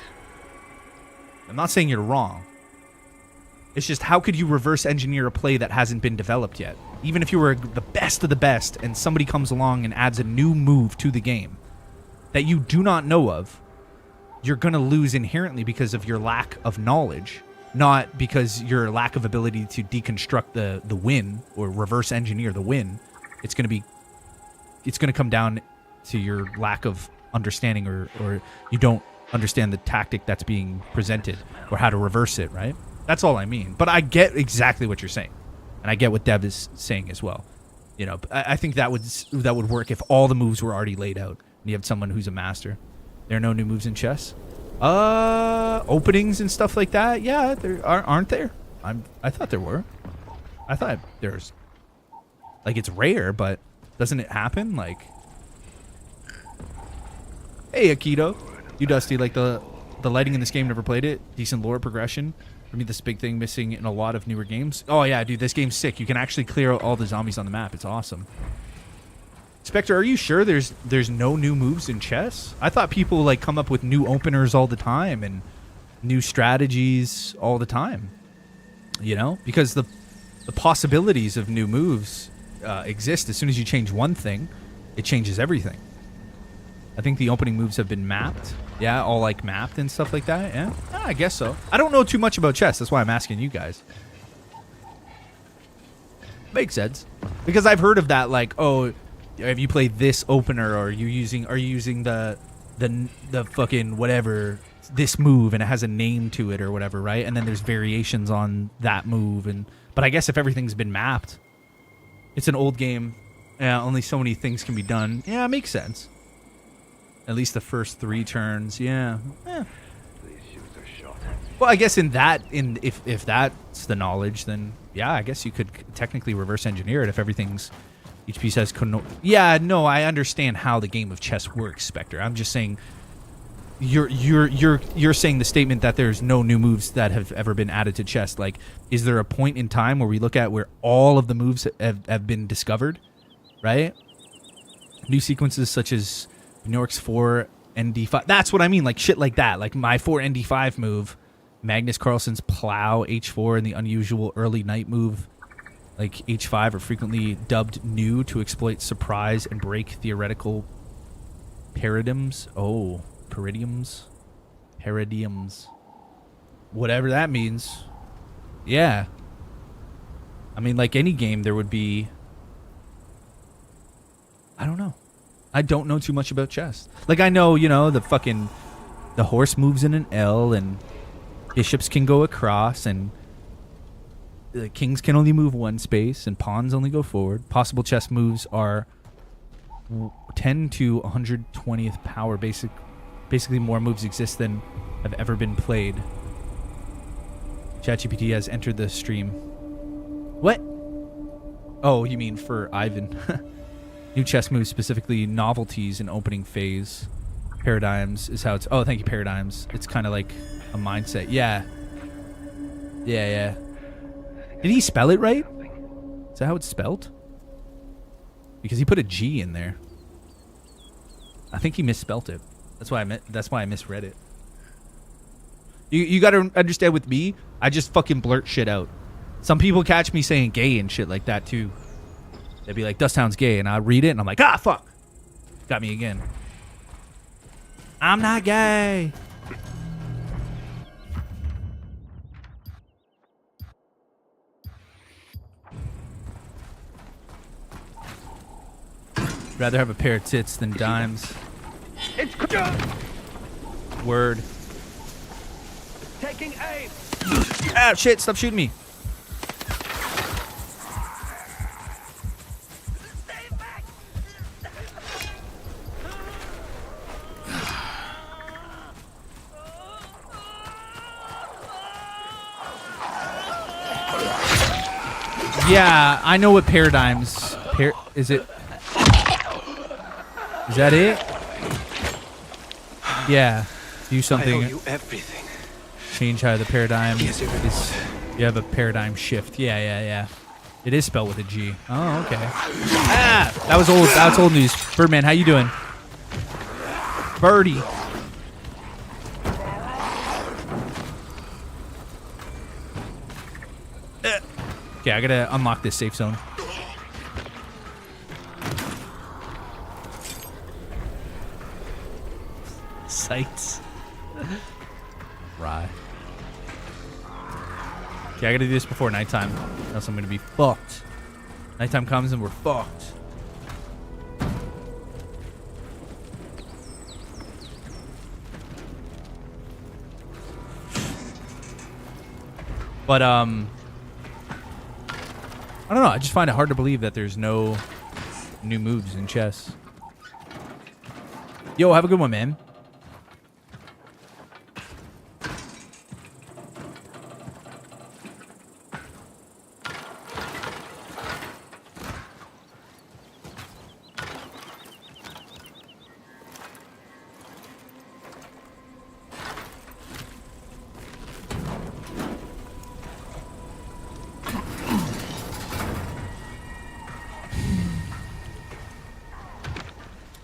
It's just, how could you reverse engineer a play that hasn't been developed yet? Even if you were the best of the best and somebody comes along and adds a new move to the game that you do not know of, you're going to lose inherently because of your lack of knowledge, not because your lack of ability to deconstruct the win or reverse engineer the win. It's going to come down to your lack of understanding or you don't understand the tactic that's being presented or how to reverse it, right? That's all I mean. But I get exactly what you're saying. And I get what Dev is saying as well. You know, I think that would work if all the moves were already laid out and you have someone who's a master. There are no new moves in chess. Openings and stuff like that. Yeah, there aren't there? I thought there were. I thought there's like it's rare, but doesn't it happen? Like, hey Akito, you Dusty, like the lighting in this game, never played it. Decent lore progression. For me, this big thing missing in a lot of newer games. Oh yeah, dude, this game's sick. You can actually clear out all the zombies on the map. It's awesome. Spectre, are you sure there's no new moves in chess? I thought people like come up with new openers all the time and new strategies all the time. You know, because the possibilities of new moves exist. As soon as you change one thing, it changes everything. I think the opening moves have been mapped. Yeah, all like mapped and stuff like that. Yeah, I guess so. I don't know too much about chess. That's why I'm asking you guys. Makes sense. Because I've heard of that, like, oh, have you played this opener, or are you using the fucking whatever, this move, and it has a name to it or whatever, right? And then there's variations on that move, but I guess if everything's been mapped, it's an old game. Yeah, only so many things can be done. Yeah, it makes sense. At least the first 3 turns, yeah. Well, I guess if that's the knowledge, then yeah, I guess you could technically reverse engineer it if each piece has. Yeah, no, I understand how the game of chess works, Spectre. I'm just saying, you're saying the statement that there's no new moves that have ever been added to chess. Like, is there a point in time where we look at where all of the moves have been discovered, right? New sequences such as Bjork's 4 ND5. That's what I mean, like shit like that. Like my 4 ND5 move, Magnus Carlsen's plow H4, and the unusual early knight move like H5 are frequently dubbed new to exploit surprise and break theoretical paradigms. Oh, paradigms. Whatever that means. Yeah. I mean, like any game, there would be... I don't know. I don't know too much about chess. Like, I know, you know, the horse moves in an L, and bishops can go across, and the kings can only move one space, and pawns only go forward. Possible chess moves are 10 to 120th power. Basically, more moves exist than have ever been played. ChatGPT has entered the stream. What? Oh, you mean for Ivan. New chess moves, specifically novelties in opening phase. Paradigms is how it's... Oh, thank you, paradigms. It's kind of like a mindset. Yeah. Yeah. Did he spell it right? Is that how it's spelled? Because he put a G in there. I think he misspelt it. That's why I misread it. You got to understand, with me, I just fucking blurt shit out. Some people catch me saying gay and shit like that too. They'd be like, "Dusthound's gay," and I read it and I'm like, "Ah, fuck!" Got me again. I'm not gay. Rather have a pair of tits than dimes. It's Word. taking aim. Ah, shit! Stop shooting me. Yeah, I know what paradigms. Is it? Is that it? Yeah. Do something. I owe you everything. Change how the paradigm is. You have a paradigm shift. Yeah. It is spelled with a G. Oh, okay. Ah, that was old. That's old news. Birdman, how you doing? Birdie. Okay, I gotta unlock this safe zone. Sights. Right. Okay, I gotta do this before nighttime, else I'm gonna be fucked. Nighttime comes and we're fucked. But I don't know. I just find it hard to believe that there's no new moves in chess. Yo, have a good one, man.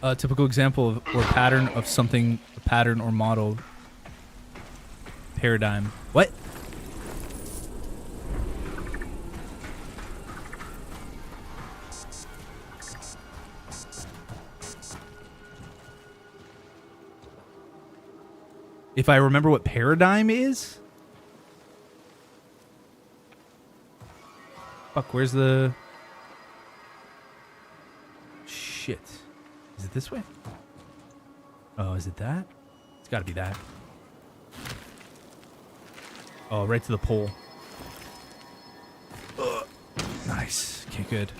A typical example of or pattern of something, a pattern or model. Paradigm. What? If I remember what paradigm is? Fuck, where's the... Shit. Is it this way? Oh, is it that? It's gotta be that. Oh, right to the pole. Nice. Okay, good.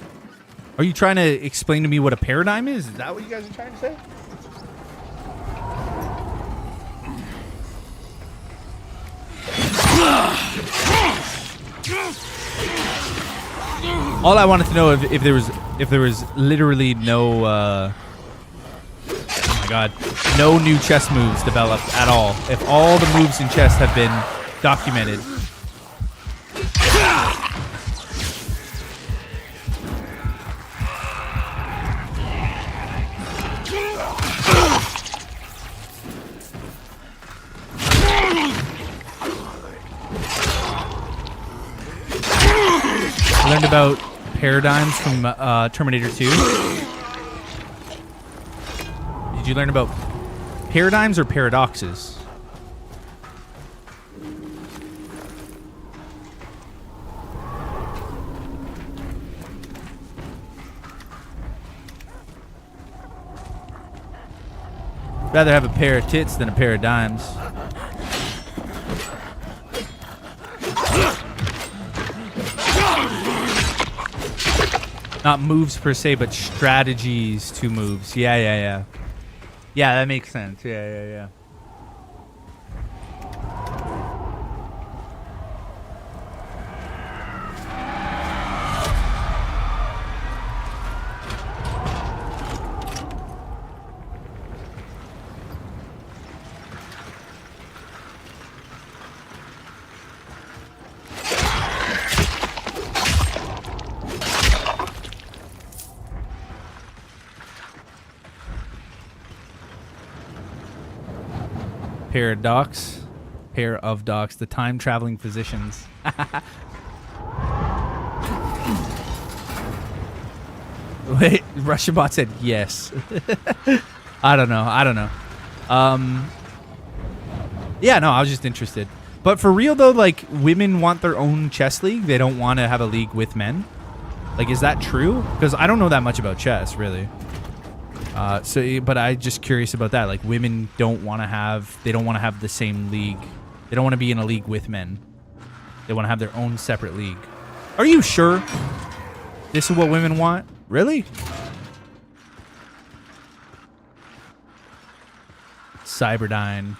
Are you trying to explain to me what a paradigm is? Is that what you guys are trying to say? All I wanted to know if there was literally no oh my god, no new chess moves developed at all. If all the moves in chess have been documented. I learned about paradigms from Terminator 2. Did you learn about paradigms or paradoxes? Rather have a pair of tits than a pair of dimes. Not moves per se, but strategies to moves. Yeah. Yeah, that makes sense. Yeah. Paradox. Pair of docs. The time-traveling physicians. Wait, Russian bot said yes. I don't know. Yeah, no, I was just interested. But for real, though, like, women want their own chess league. They don't want to have a league with men. Like, is that true? Because I don't know that much about chess, really. But I'm just curious about that. Like, women don't want to have the same league. They don't want to be in a league with men. They want to have their own separate league. Are you sure this is what women want? Really? Cyberdyne.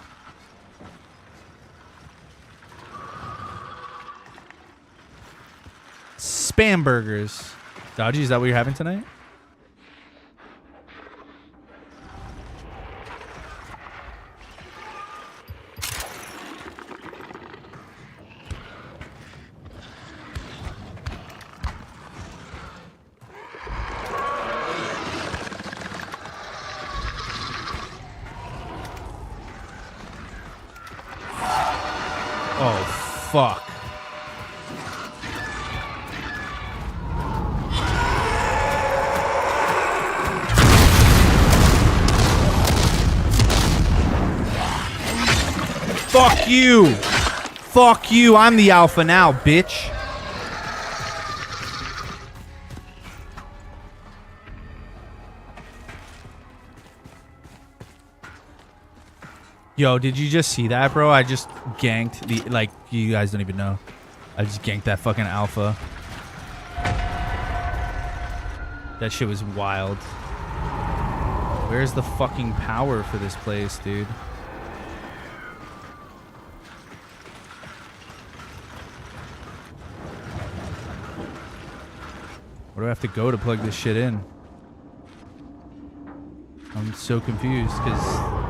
Spam burgers. Dodgy, is that what you're having tonight? Oh, fuck. Fuck you. Fuck you. I'm the alpha now, bitch. Yo, did you just see that, bro? I just ganked the, like, you guys don't even know. I just ganked that fucking alpha. That shit was wild. Where's the fucking power for this place, dude? Where do I have to go to plug this shit in? I'm so confused, because...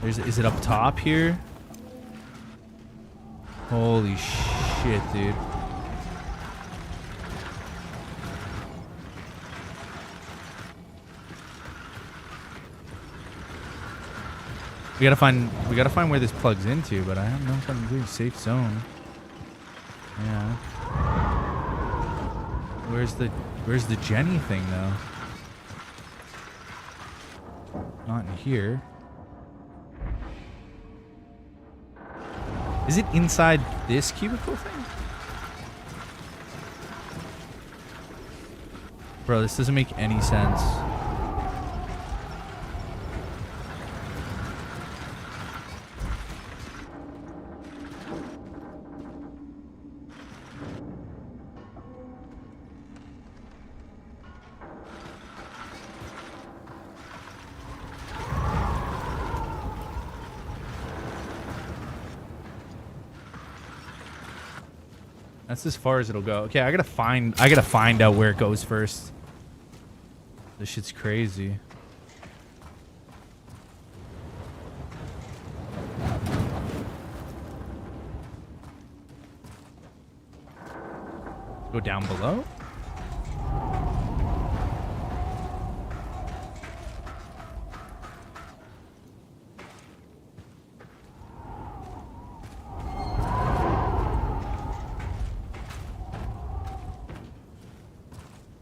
is it up top here? Holy shit, dude. We gotta find where this plugs into, but I don't know if I'm doing safe zone. Yeah. Where's the Jenny thing though? Not in here. Is it inside this cubicle thing? Bro, this doesn't make any sense. That's as far as it'll go. Okay, I gotta find out where it goes first. This shit's crazy. Go down below?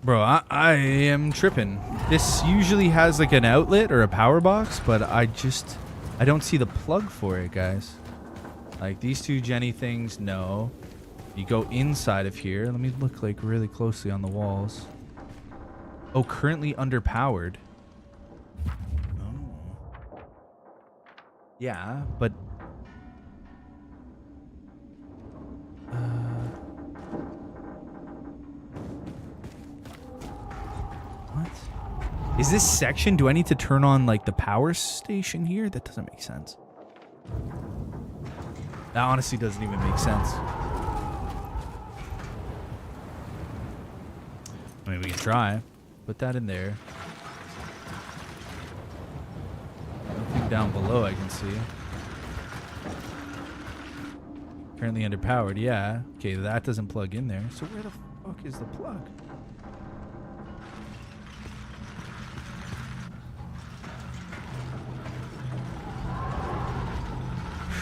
Bro, I am tripping. This usually has like an outlet or a power box, but I don't see the plug for it, guys. Like these two Jenny things, no. You go inside of here. Let me look like really closely on the walls. Oh, currently underpowered. Oh. Yeah, but what? Is this section? Do I need to turn on like the power station here? That doesn't make sense. That honestly doesn't even make sense. I mean, we can try. Put that in there. Nothing down below I can see. Currently underpowered, yeah. Okay, that doesn't plug in there. So where the fuck is the plug?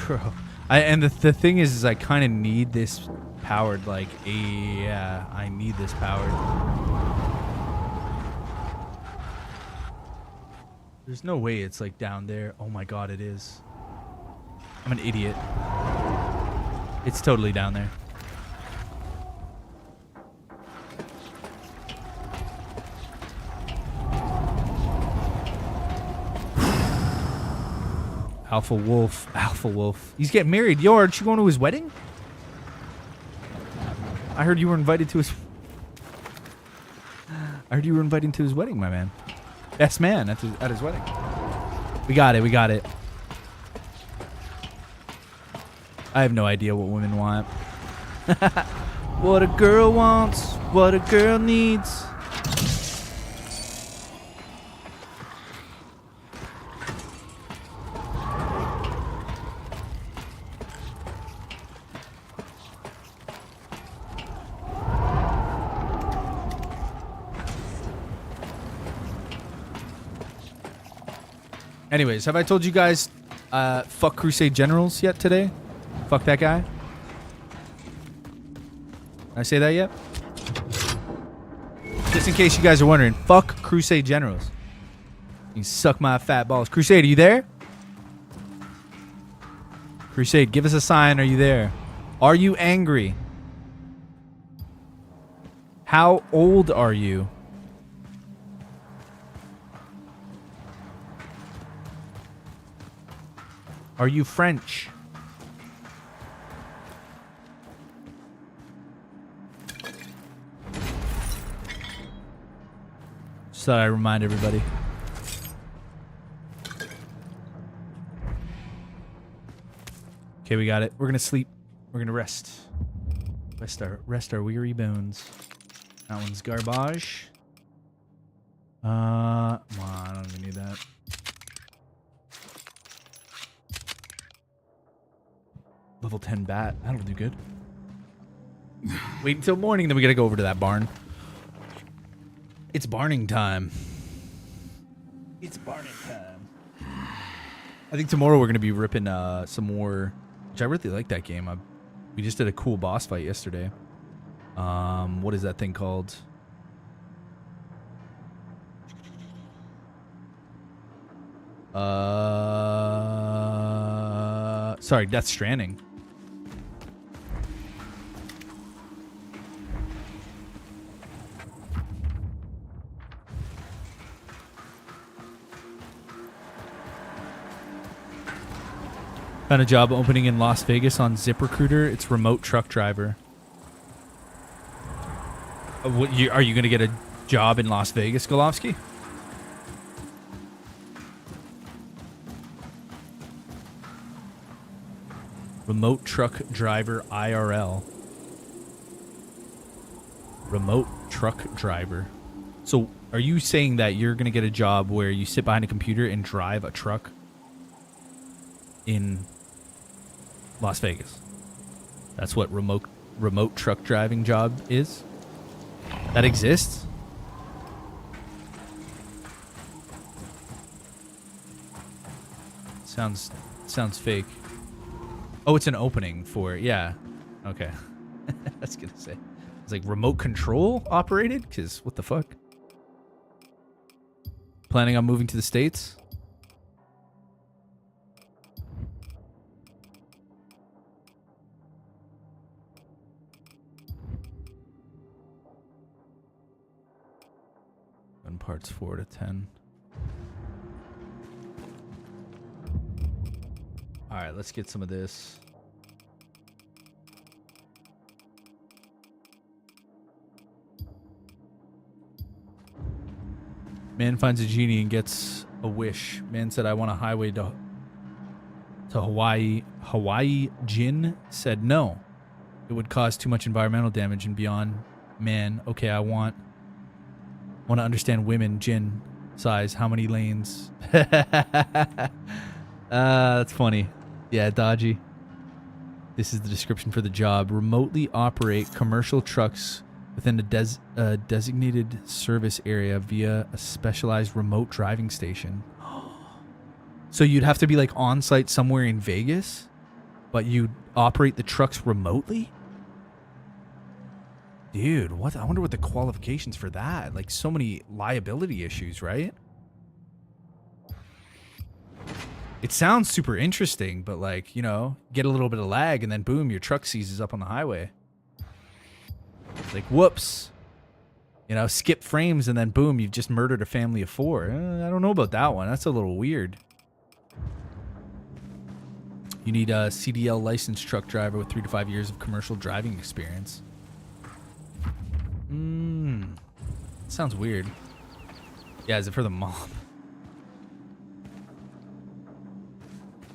Bro. And the thing is I kind of need this powered, like, yeah, I need this powered. There's no way it's, like, down there. Oh my god, it is. I'm an idiot. It's totally down there. Alpha Wolf. Alpha Wolf. He's getting married. Yo, aren't you going to his wedding? I heard you were invited to his... I heard you were invited to his wedding, my man. Best man at his wedding. We got it. We got it. I have no idea what women want. What a girl wants. What a girl needs. Anyways, have I told you guys fuck Crusade Generals yet today? Fuck that guy? Did I say that yet? Just in case you guys are wondering, fuck Crusade Generals. You suck my fat balls. Crusade, are you there? Crusade, give us a sign. Are you there? Are you angry? How old are you? Are you French? Just thought I'd remind everybody. Okay, we got it. We're gonna sleep. We're gonna rest. Rest our weary bones. That one's garbage. Come on, I don't even need that. Level 10 bat. That'll do good. Wait until morning, then we gotta go over to that barn. It's barning time. It's barning time. I think tomorrow we're gonna be ripping some more, which I really like that game. We just did a cool boss fight yesterday. What is that thing called? Sorry, Death Stranding. Found a job opening in Las Vegas on ZipRecruiter. It's remote truck driver. Are you going to get a job in Las Vegas, Golovsky? Remote truck driver IRL. Remote truck driver. So are you saying that you're going to get a job where you sit behind a computer and drive a truck in Las Vegas? That's what remote truck driving job is? That exists? Sounds fake. Oh, it's an opening for it. Yeah. Okay. I was gonna say. It's like remote control operated? Because what the fuck? Planning on moving to the States? Gun parts 4 to 10. Alright, let's get some of this. Man finds a genie and gets a wish. Man said, I want a highway to Hawaii. Hawaii Jin said no. It would cause too much environmental damage and beyond. Man, okay, I want to understand women. Jin size. How many lanes? That's funny. Yeah, dodgy. This is the description for the job. Remotely operate commercial trucks within a designated service area via a specialized remote driving station. So you'd have to be like on site somewhere in Vegas, but you operate the trucks remotely? Dude, what? I wonder what the qualifications for that. Like so many liability issues, right? It sounds super interesting, but like, you know, get a little bit of lag and then boom, your truck seizes up on the highway. Like, whoops. You know, skip frames and then boom, you've just murdered a family of 4. I don't know about that one. That's a little weird. You need a CDL licensed truck driver with 3 to 5 years of commercial driving experience. Sounds weird. Yeah, is it for the mob?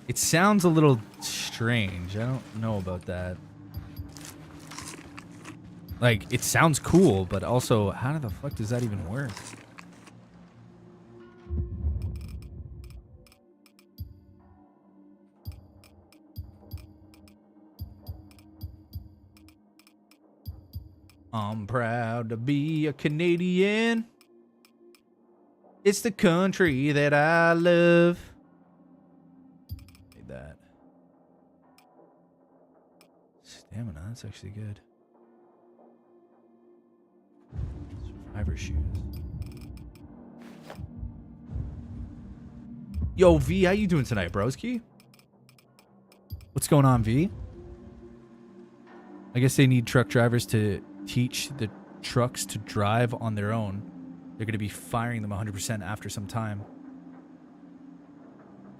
It sounds a little strange. I don't know about that. Like, it sounds cool, but also, how the fuck does that even work? I'm proud to be a Canadian. It's the country that I love. Need that. Stamina, that's actually good. Survivor shoes. Yo, V, how you doing tonight, broski? What's going on, V? I guess they need truck drivers to teach the trucks to drive on their own. They're going to be firing them 100% after some time.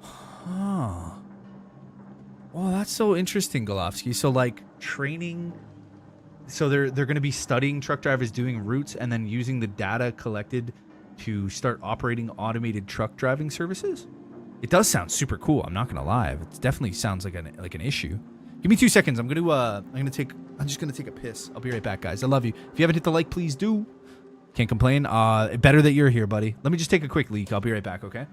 Huh. Well, that's so interesting, Golovsky. So, like, training... So they're going to be studying truck drivers doing routes and then using the data collected to start operating automated truck driving services? It does sound super cool. I'm not going to lie. It definitely sounds like an issue. Give me 2 seconds. I'm just gonna take a piss. I'll be right back, guys. I love you. If you haven't hit the like, please do. Can't complain. Better that you're here, buddy. Let me just take a quick leak. I'll be right back, okay?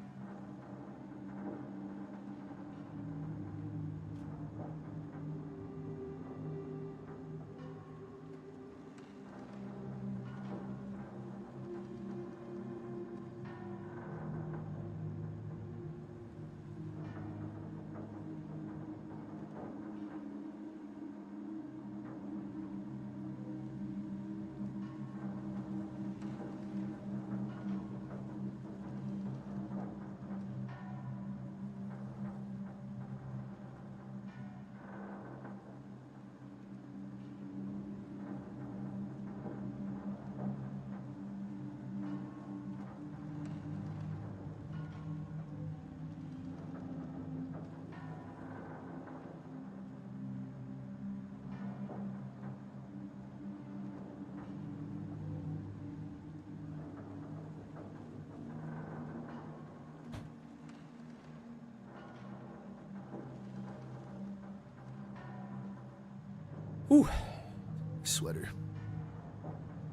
Ooh, sweater.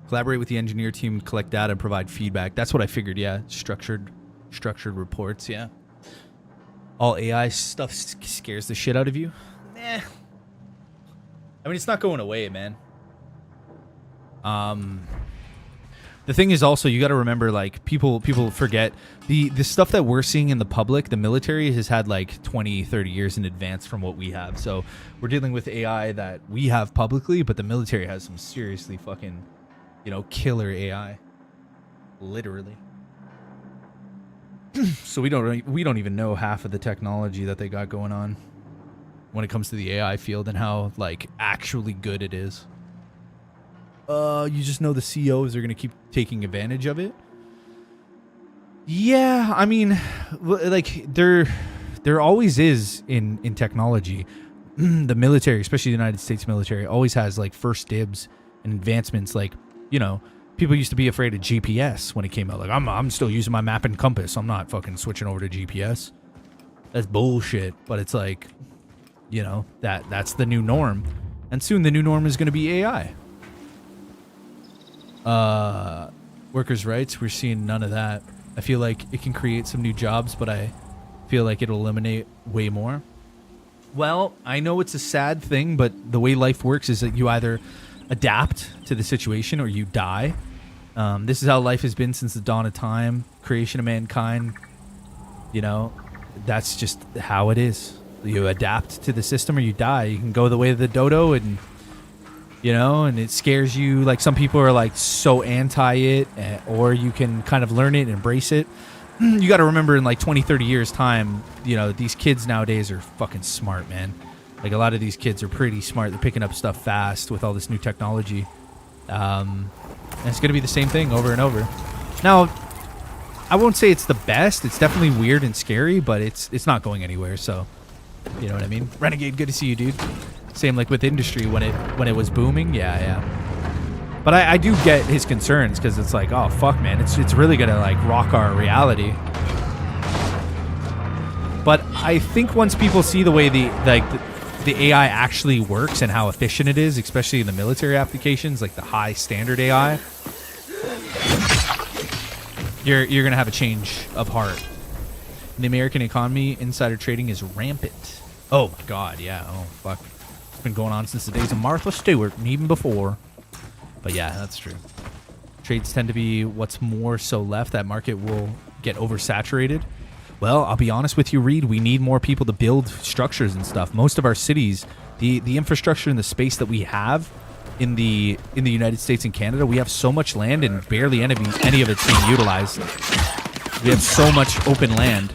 Collaborate with the engineer team, collect data, and provide feedback. That's what I figured. Yeah, structured reports. Yeah. All AI stuff scares the shit out of you. Nah. I mean, it's not going away, man. The thing is also, you got to remember, like, people forget the stuff that we're seeing in the public. The military has had like 20, 30 years in advance from what we have. So we're dealing with AI that we have publicly, but the military has some seriously fucking, killer AI. Literally. So we don't even know half of the technology that they got going on when it comes to the AI field and how, like, actually good it is. You just know the CEOs are going to keep taking advantage of it. Yeah, I mean, like, there always is in technology. The military, especially the United States military, always has, like, first dibs and advancements. Like, people used to be afraid of GPS when it came out. Like, I'm still using my map and compass. I'm not fucking switching over to GPS. That's bullshit. But it's like, that's the new norm. And soon the new norm is going to be AI. Workers' rights, we're seeing none of that. I feel like it can create some new jobs, but I feel like it'll eliminate way more. Well, I know it's a sad thing, but the way life works is that you either adapt to the situation or you die. This is how life has been since the dawn of time, creation of mankind. That's just how it is. You adapt to the system or you die. You can go the way of the dodo and and it scares you. Like, some people are like so anti it, or you can kind of learn it and embrace it. You got to remember, in like 20, 30 years time, these kids nowadays are fucking smart, man. Like, a lot of these kids are pretty smart. They're picking up stuff fast with all this new technology. And it's going to be the same thing over and over. Now, I won't say it's the best. It's definitely weird and scary, but it's not going anywhere. So, you know what I mean? Renegade, good to see you, dude. Same like with industry when it was booming. Yeah. But I do get his concerns, because it's like, oh fuck, man, it's really gonna like rock our reality. But I think once people see the way the AI actually works and how efficient it is, especially in the military applications, like the high standard AI, you're gonna have a change of heart. In the American economy, insider trading is rampant. Oh my god, yeah. Oh fuck. Been going on since the days of Martha Stewart and even before. But yeah, that's true. Trades tend to be what's more so left. That market will get oversaturated. Well, I'll be honest with you, Reed, we need more people to build structures and stuff. Most of our cities, the infrastructure and the space that we have in the United States and Canada, we have so much land and barely any of it's being utilized. We have so much open land.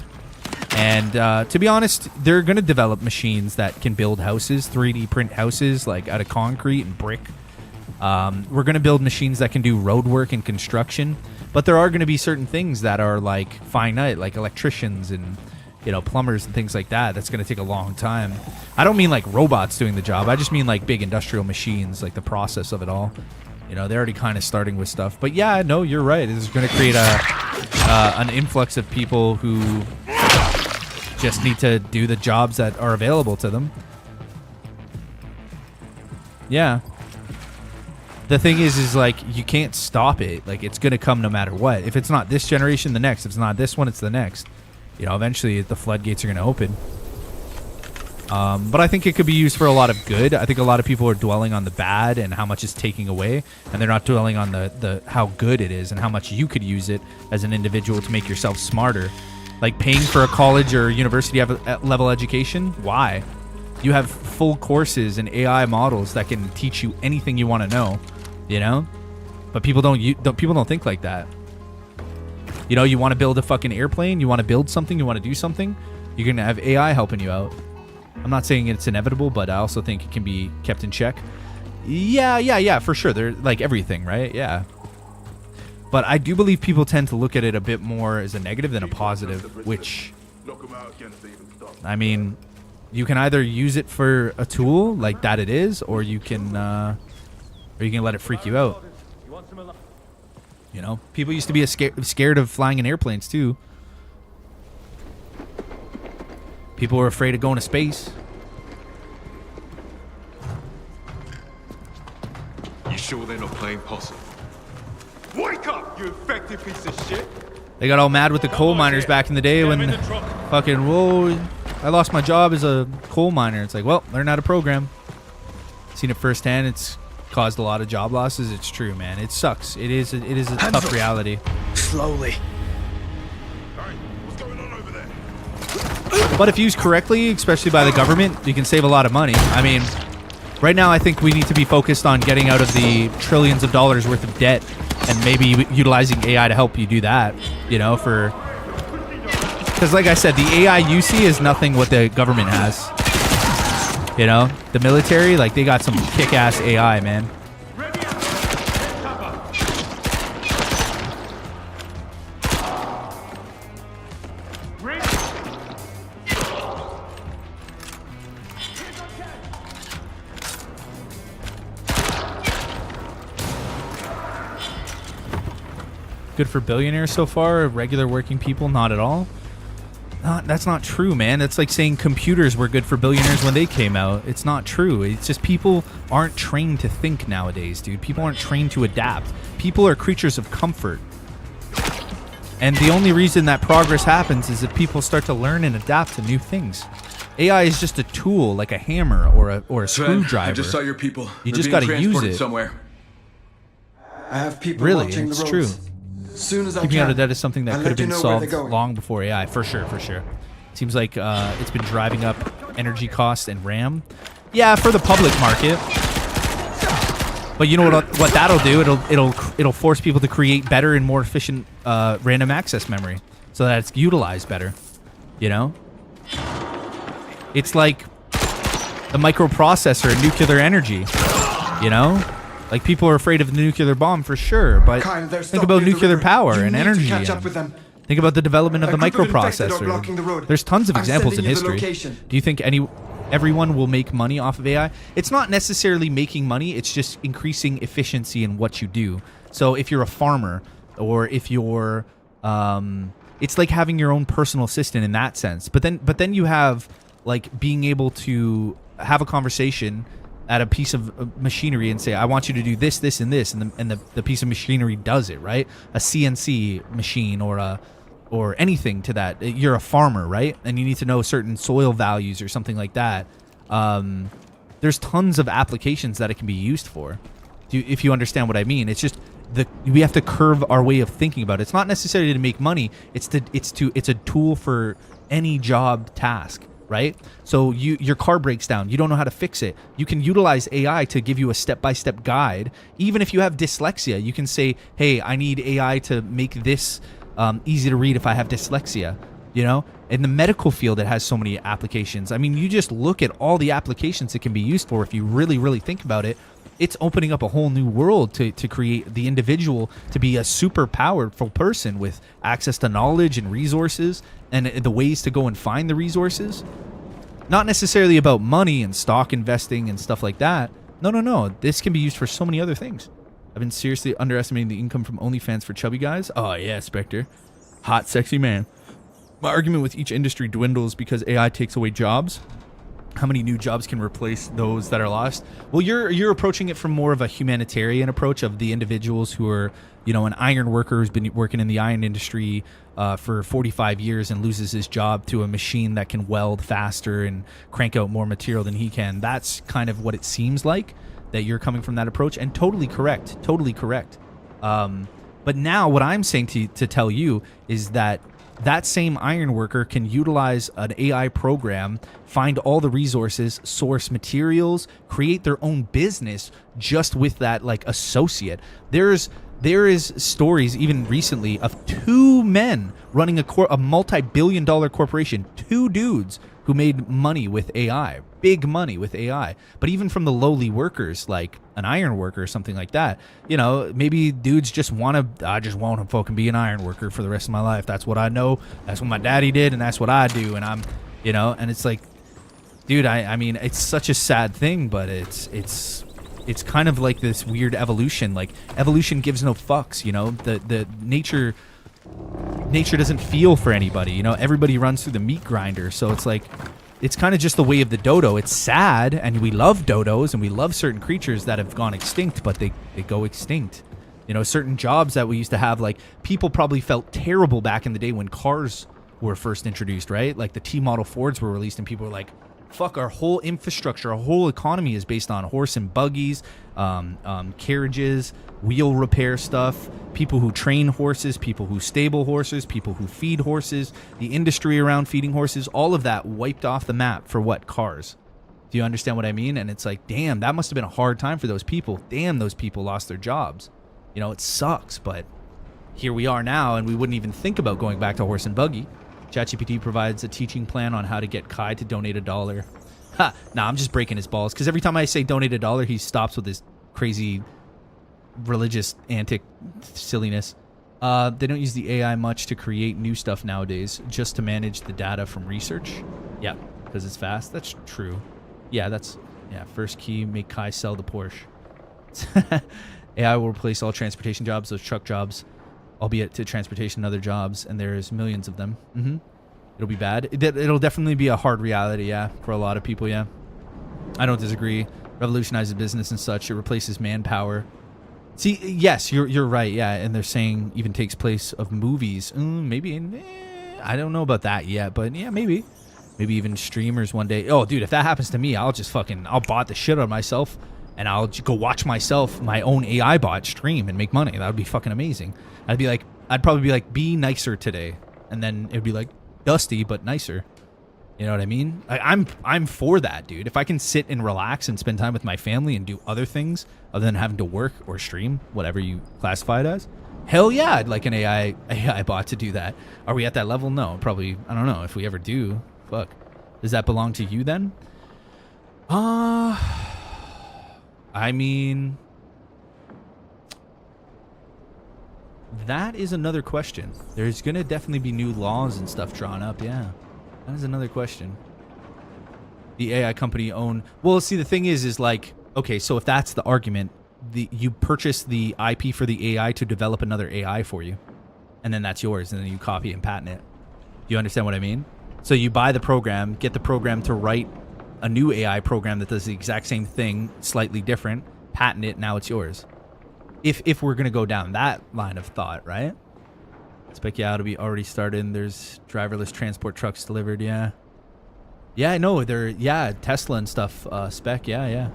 And to be honest, they're going to develop machines that can build houses, 3D print houses, like out of concrete and brick. We're going to build machines that can do road work and construction. But there are going to be certain things that are like finite, like electricians and plumbers and things like that. That's going to take a long time. I don't mean like robots doing the job. I just mean like big industrial machines, like the process of it all. They're already kind of starting with stuff. But yeah, no, you're right. It's going to create an influx of people who just need to do the jobs that are available to them. Yeah. The thing is like, you can't stop it. Like, it's going to come no matter what. If it's not this generation, the next. If it's not this one, it's the next. Eventually the floodgates are going to open. But I think it could be used for a lot of good. I think a lot of people are dwelling on the bad and how much it's taking away, and they're not dwelling on the how good it is and how much you could use it as an individual to make yourself smarter. Like paying for a college or university level education. Why? You have full courses and AI models that can teach you anything you want to know, But people don't think like that. You want to build a fucking airplane, you want to build something, you want to do something, you're going to have AI helping you out. I'm not saying it's inevitable, but I also think it can be kept in check. Yeah, for sure. They're like everything, right? Yeah. But I do believe people tend to look at it a bit more as a negative than a positive, which, I mean, you can either use it for a tool like that it is, or you can let it freak you out. People used to be scared of flying in airplanes too. People were afraid of going to space. repulsive. Wake up, you infected piece of shit! They got all mad with the coal miners back in the day when fucking, whoa, I lost my job as a coal miner. It's like, well, learn how to program. Seen it firsthand. It's caused a lot of job losses. It's true, man. It sucks. It is a tough reality. Slowly. But if used correctly, especially by the government, you can save a lot of money. I mean, right now I think we need to be focused on getting out of the trillions of dollars worth of debt and maybe utilizing AI to help you do that, you know, because like I said, the AI you see is nothing what the government has. You know, the military, like, they got some kick-ass AI, man. Good for billionaires so far, regular working people, not at all. That's not true, man. That's like saying computers were good for billionaires when they came out. It's not true. It's just people aren't trained to think nowadays, dude. People aren't trained to adapt. People are creatures of comfort. And the only reason that progress happens is if people start to learn and adapt to new things. AI is just a tool, like a hammer or a screwdriver. I just saw your people. You just got to use it. Somewhere. I have people Really, watching the it's roads. true. Soon as I Keeping can, out of debt is something that I'll could have let you been know where solved they're going. long before AI, for sure. Seems like it's been driving up energy costs and RAM. Yeah, for the public market. But you know what that'll do? It'll force people to create better and more efficient random access memory, so that it's utilized better. You know, it's like the microprocessor in nuclear energy. You know. Like, people are afraid of the nuclear bomb for sure, but think about nuclear power and energy. Think about the development of the microprocessor. There's tons of examples in history. Do you think everyone will make money off of AI? It's not necessarily making money, it's just increasing efficiency in what you do. So if you're a farmer, or if you're it's like having your own personal assistant in that sense. But then you have, like, being able to have a conversation at a piece of machinery and say, I want you to do this, this, and this, and the piece of machinery does it, right? A CNC machine or anything to that. You're a farmer, right? And you need to know certain soil values or something like that. There's tons of applications that it can be used for, if you understand what I mean. It's just we have to curve our way of thinking about it. It's not necessarily to make money. It's a tool for any job task. Right? So your car breaks down. You don't know how to fix it. You can utilize AI to give you a step-by-step guide. Even if you have dyslexia, you can say, hey, I need AI to make this easy to read if I have dyslexia. You know? In the medical field, it has so many applications. I mean, you just look at all the applications it can be used for if you really, really think about it. It's opening up a whole new world to create the individual to be a super powerful person with access to knowledge and resources and the ways to go and find the resources. Not necessarily about money and stock investing and stuff like that. No. This can be used for so many other things. I've been seriously underestimating the income from OnlyFans for chubby guys. Oh, yeah, Spectre. Hot, sexy man. My argument with each industry dwindles because AI takes away jobs. How many new jobs can replace those that are lost? Well, you're approaching it from more of a humanitarian approach of the individuals who are, you know, an iron worker who's been working in the iron industry for 45 years and loses his job to a machine that can weld faster and crank out more material than he can. That's kind of what it seems like, that you're coming from that approach, and totally correct. But now what I'm saying to tell you is that same iron worker can utilize an AI program, find all the resources, source materials, create their own business just with that, like, associate. There is stories even recently of 2 men running a multi-billion-dollar corporation, 2 dudes who made money with AI, big money with AI. But even from the lowly workers, like an iron worker or something like that, you know, maybe dudes just I just want to fucking be an iron worker for the rest of my life. That's what I know. That's what my daddy did, and that's what I do. And I'm, you know, and it's like, dude, I mean, it's such a sad thing, but it's kind of like this weird evolution. Like, evolution gives no fucks, you know. The nature doesn't feel for anybody, you know. Everybody runs through the meat grinder, so it's like it's kind of just the way of the dodo. It's sad, and we love dodos, and we love certain creatures that have gone extinct, but they go extinct. You know, certain jobs that we used to have, like, people probably felt terrible back in the day when cars were first introduced, right? Like the T-model Fords were released, and people were like, fuck, our whole infrastructure, our whole economy is based on horse and buggies, carriages, wheel repair stuff, people who train horses, people who stable horses, people who feed horses, the industry around feeding horses, all of that wiped off the map for what? Cars. Do you understand what I mean? And it's like, damn, that must have been a hard time for those people. Damn, those people lost their jobs. You know, it sucks, but here we are now, and we wouldn't even think about going back to horse and buggy. ChatGPT provides a teaching plan on how to get Kai to donate $1. Ha! Nah, I'm just breaking his balls, because every time I say donate $1, he stops with his crazy religious antic silliness. They don't use the AI much to create new stuff nowadays, just to manage the data from research. Yeah, because it's fast. That's true. Yeah, first key, make Kai sell the Porsche. AI will replace all transportation jobs, those truck jobs, albeit to transportation and other jobs, and there's millions of them. It'll be bad. It'll definitely be a hard reality, yeah, for a lot of people, yeah. I don't disagree. Revolutionizes business and such. It replaces manpower. See, yes, you're right, yeah, and they're saying even takes place of movies. Maybe, I don't know about that yet, but yeah, maybe. Maybe even streamers one day. Oh, dude, if that happens to me, I'll bot the shit out of myself, and I'll go watch myself, my own AI bot stream and make money. That would be fucking amazing. I'd probably be like, be nicer today. And then it'd be like, Dusty, but nicer. You know what I mean? I'm for that, dude. If I can sit and relax and spend time with my family and do other things other than having to work or stream, whatever you classify it as, hell yeah, I'd like an AI bot to do that. Are we at that level? No, probably. I don't know if we ever do. Fuck. Does that belong to you then? I mean, that is another question. There's going to definitely be new laws and stuff drawn up, yeah. That is another question. The AI company own... Well, see, the thing is like, okay, so if that's the argument, you purchase the IP for the AI to develop another AI for you, and then that's yours, and then you copy and patent it. Do you understand what I mean? So you buy the program, get the program to write a new AI program that does the exact same thing, slightly different, patent it, now it's yours. If we're going to go down that line of thought, right? Spec, yeah, it'll be already started. There's driverless transport trucks delivered, yeah. Yeah, I know. Tesla and stuff, spec, yeah.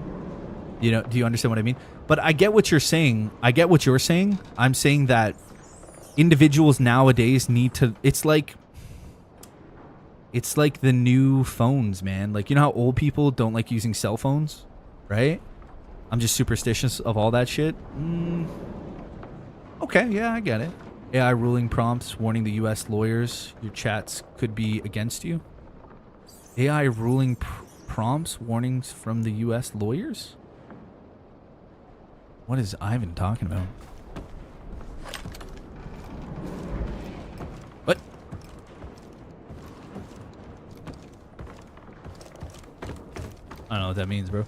You know, do you understand what I mean? But I get what you're saying. I'm saying that individuals nowadays need to... It's like the new phones, man. Like, you know how old people don't like using cell phones, right? I'm just superstitious of all that shit. Okay, yeah, I get it. AI ruling prompts warning the U.S. lawyers your chats could be against you. AI ruling prompts warnings from the U.S. lawyers? What is Ivan talking about? What? I don't know what that means, bro.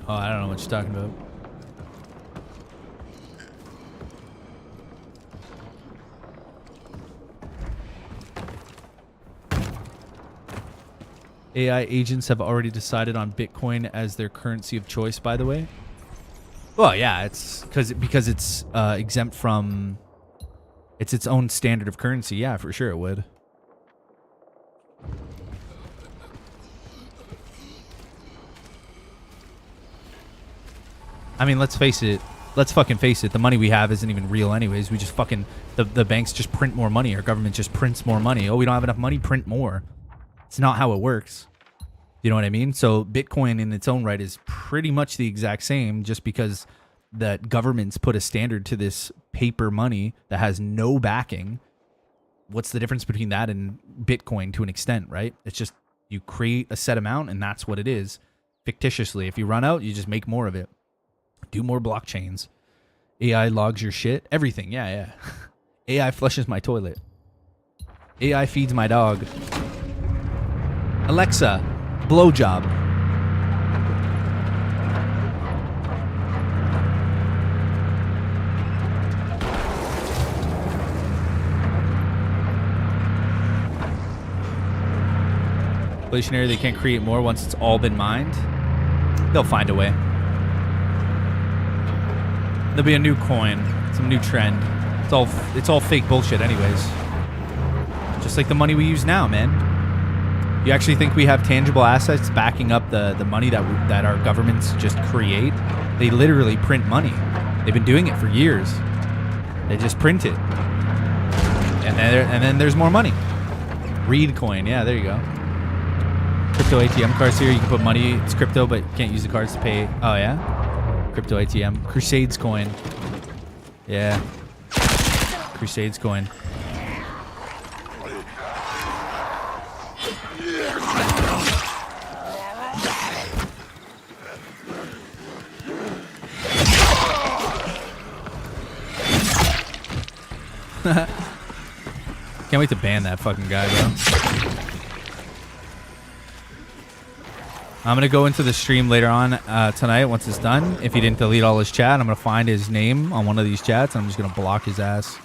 Oh, I don't know what you're talking about. AI agents have already decided on Bitcoin as their currency of choice, by the way. Well, yeah, it's because it's exempt from... It's its own standard of currency. Yeah, for sure it would. I mean, let's face it. Let's fucking face it. The money we have isn't even real anyways. We just fucking... The banks just print more money. Our government just prints more money. Oh, we don't have enough money? Print more. It's not how it works. You know what I mean? So Bitcoin in its own right is pretty much the exact same, just because the governments put a standard to this paper money that has no backing. What's the difference between that and Bitcoin to an extent, right? It's just you create a set amount and that's what it is. Fictitiously. If you run out, you just make more of it. Do more blockchains. AI logs your shit. Everything. Yeah. AI flushes my toilet. AI feeds my dog. Alexa, blowjob. deflationary. They can't create more once it's all been mined. They'll find a way. There'll be a new coin, some new trend. It's all fake bullshit anyways. Just like the money we use now, man. You actually think we have tangible assets backing up the money that our governments just create? They literally print money. They've been doing it for years. They just print it. And then there's more money. Read coin. Yeah, there you go. Crypto ATM cards here. You can put money. It's crypto, but you can't use the cards to pay. Oh, yeah? Crypto ATM. Crusades coin. Yeah. Crusades coin. Can't wait to ban that fucking guy, bro. I'm going to go into the stream later on tonight once it's done. If he didn't delete all his chat, I'm going to find his name on one of these chats, and I'm just going to block his ass.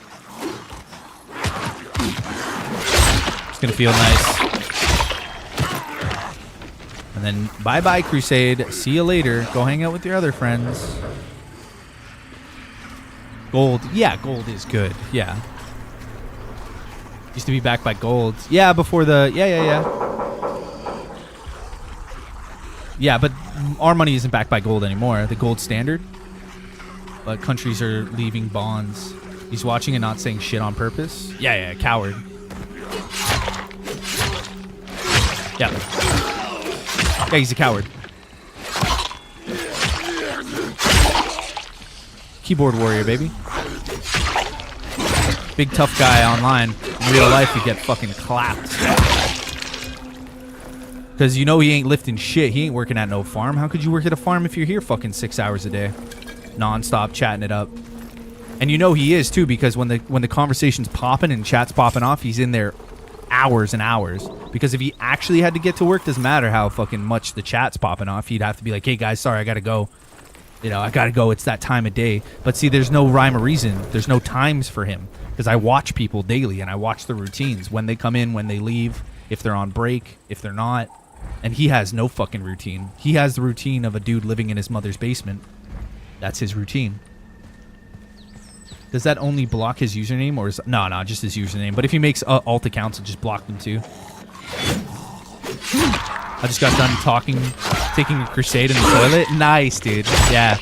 It's going to feel nice. And then bye-bye, Crusade. See you later. Go hang out with your other friends. Gold. Yeah, gold is good. Yeah. Used to be backed by gold. Yeah, before the... Yeah. Yeah, but our money isn't backed by gold anymore. The gold standard. But countries are leaving bonds. He's watching and not saying shit on purpose. Yeah, coward. Yeah. Yeah, he's a coward. Keyboard warrior, baby. Big tough guy online. In real life, you get fucking clapped. Because you know he ain't lifting shit. He ain't working at no farm. How could you work at a farm if you're here fucking 6 hours a day? Non-stop chatting it up. And you know he is too, because when the conversation's popping and chat's popping off, he's in there hours and hours. Because if he actually had to get to work, doesn't matter how fucking much the chat's popping off. He'd have to be like, hey guys, sorry, I gotta go. You know, I gotta go. It's that time of day. But see, there's no rhyme or reason. There's no times for him. Because I watch people daily and I watch the routines. When they come in, when they leave, if they're on break, if they're not. And he has no fucking routine. He has the routine of a dude living in his mother's basement. That's his routine. Does that only block his username? Or is... No, just his username. But if he makes alt accounts, it just block them too. I just got done taking a crusade in the toilet. Nice, dude. Yeah.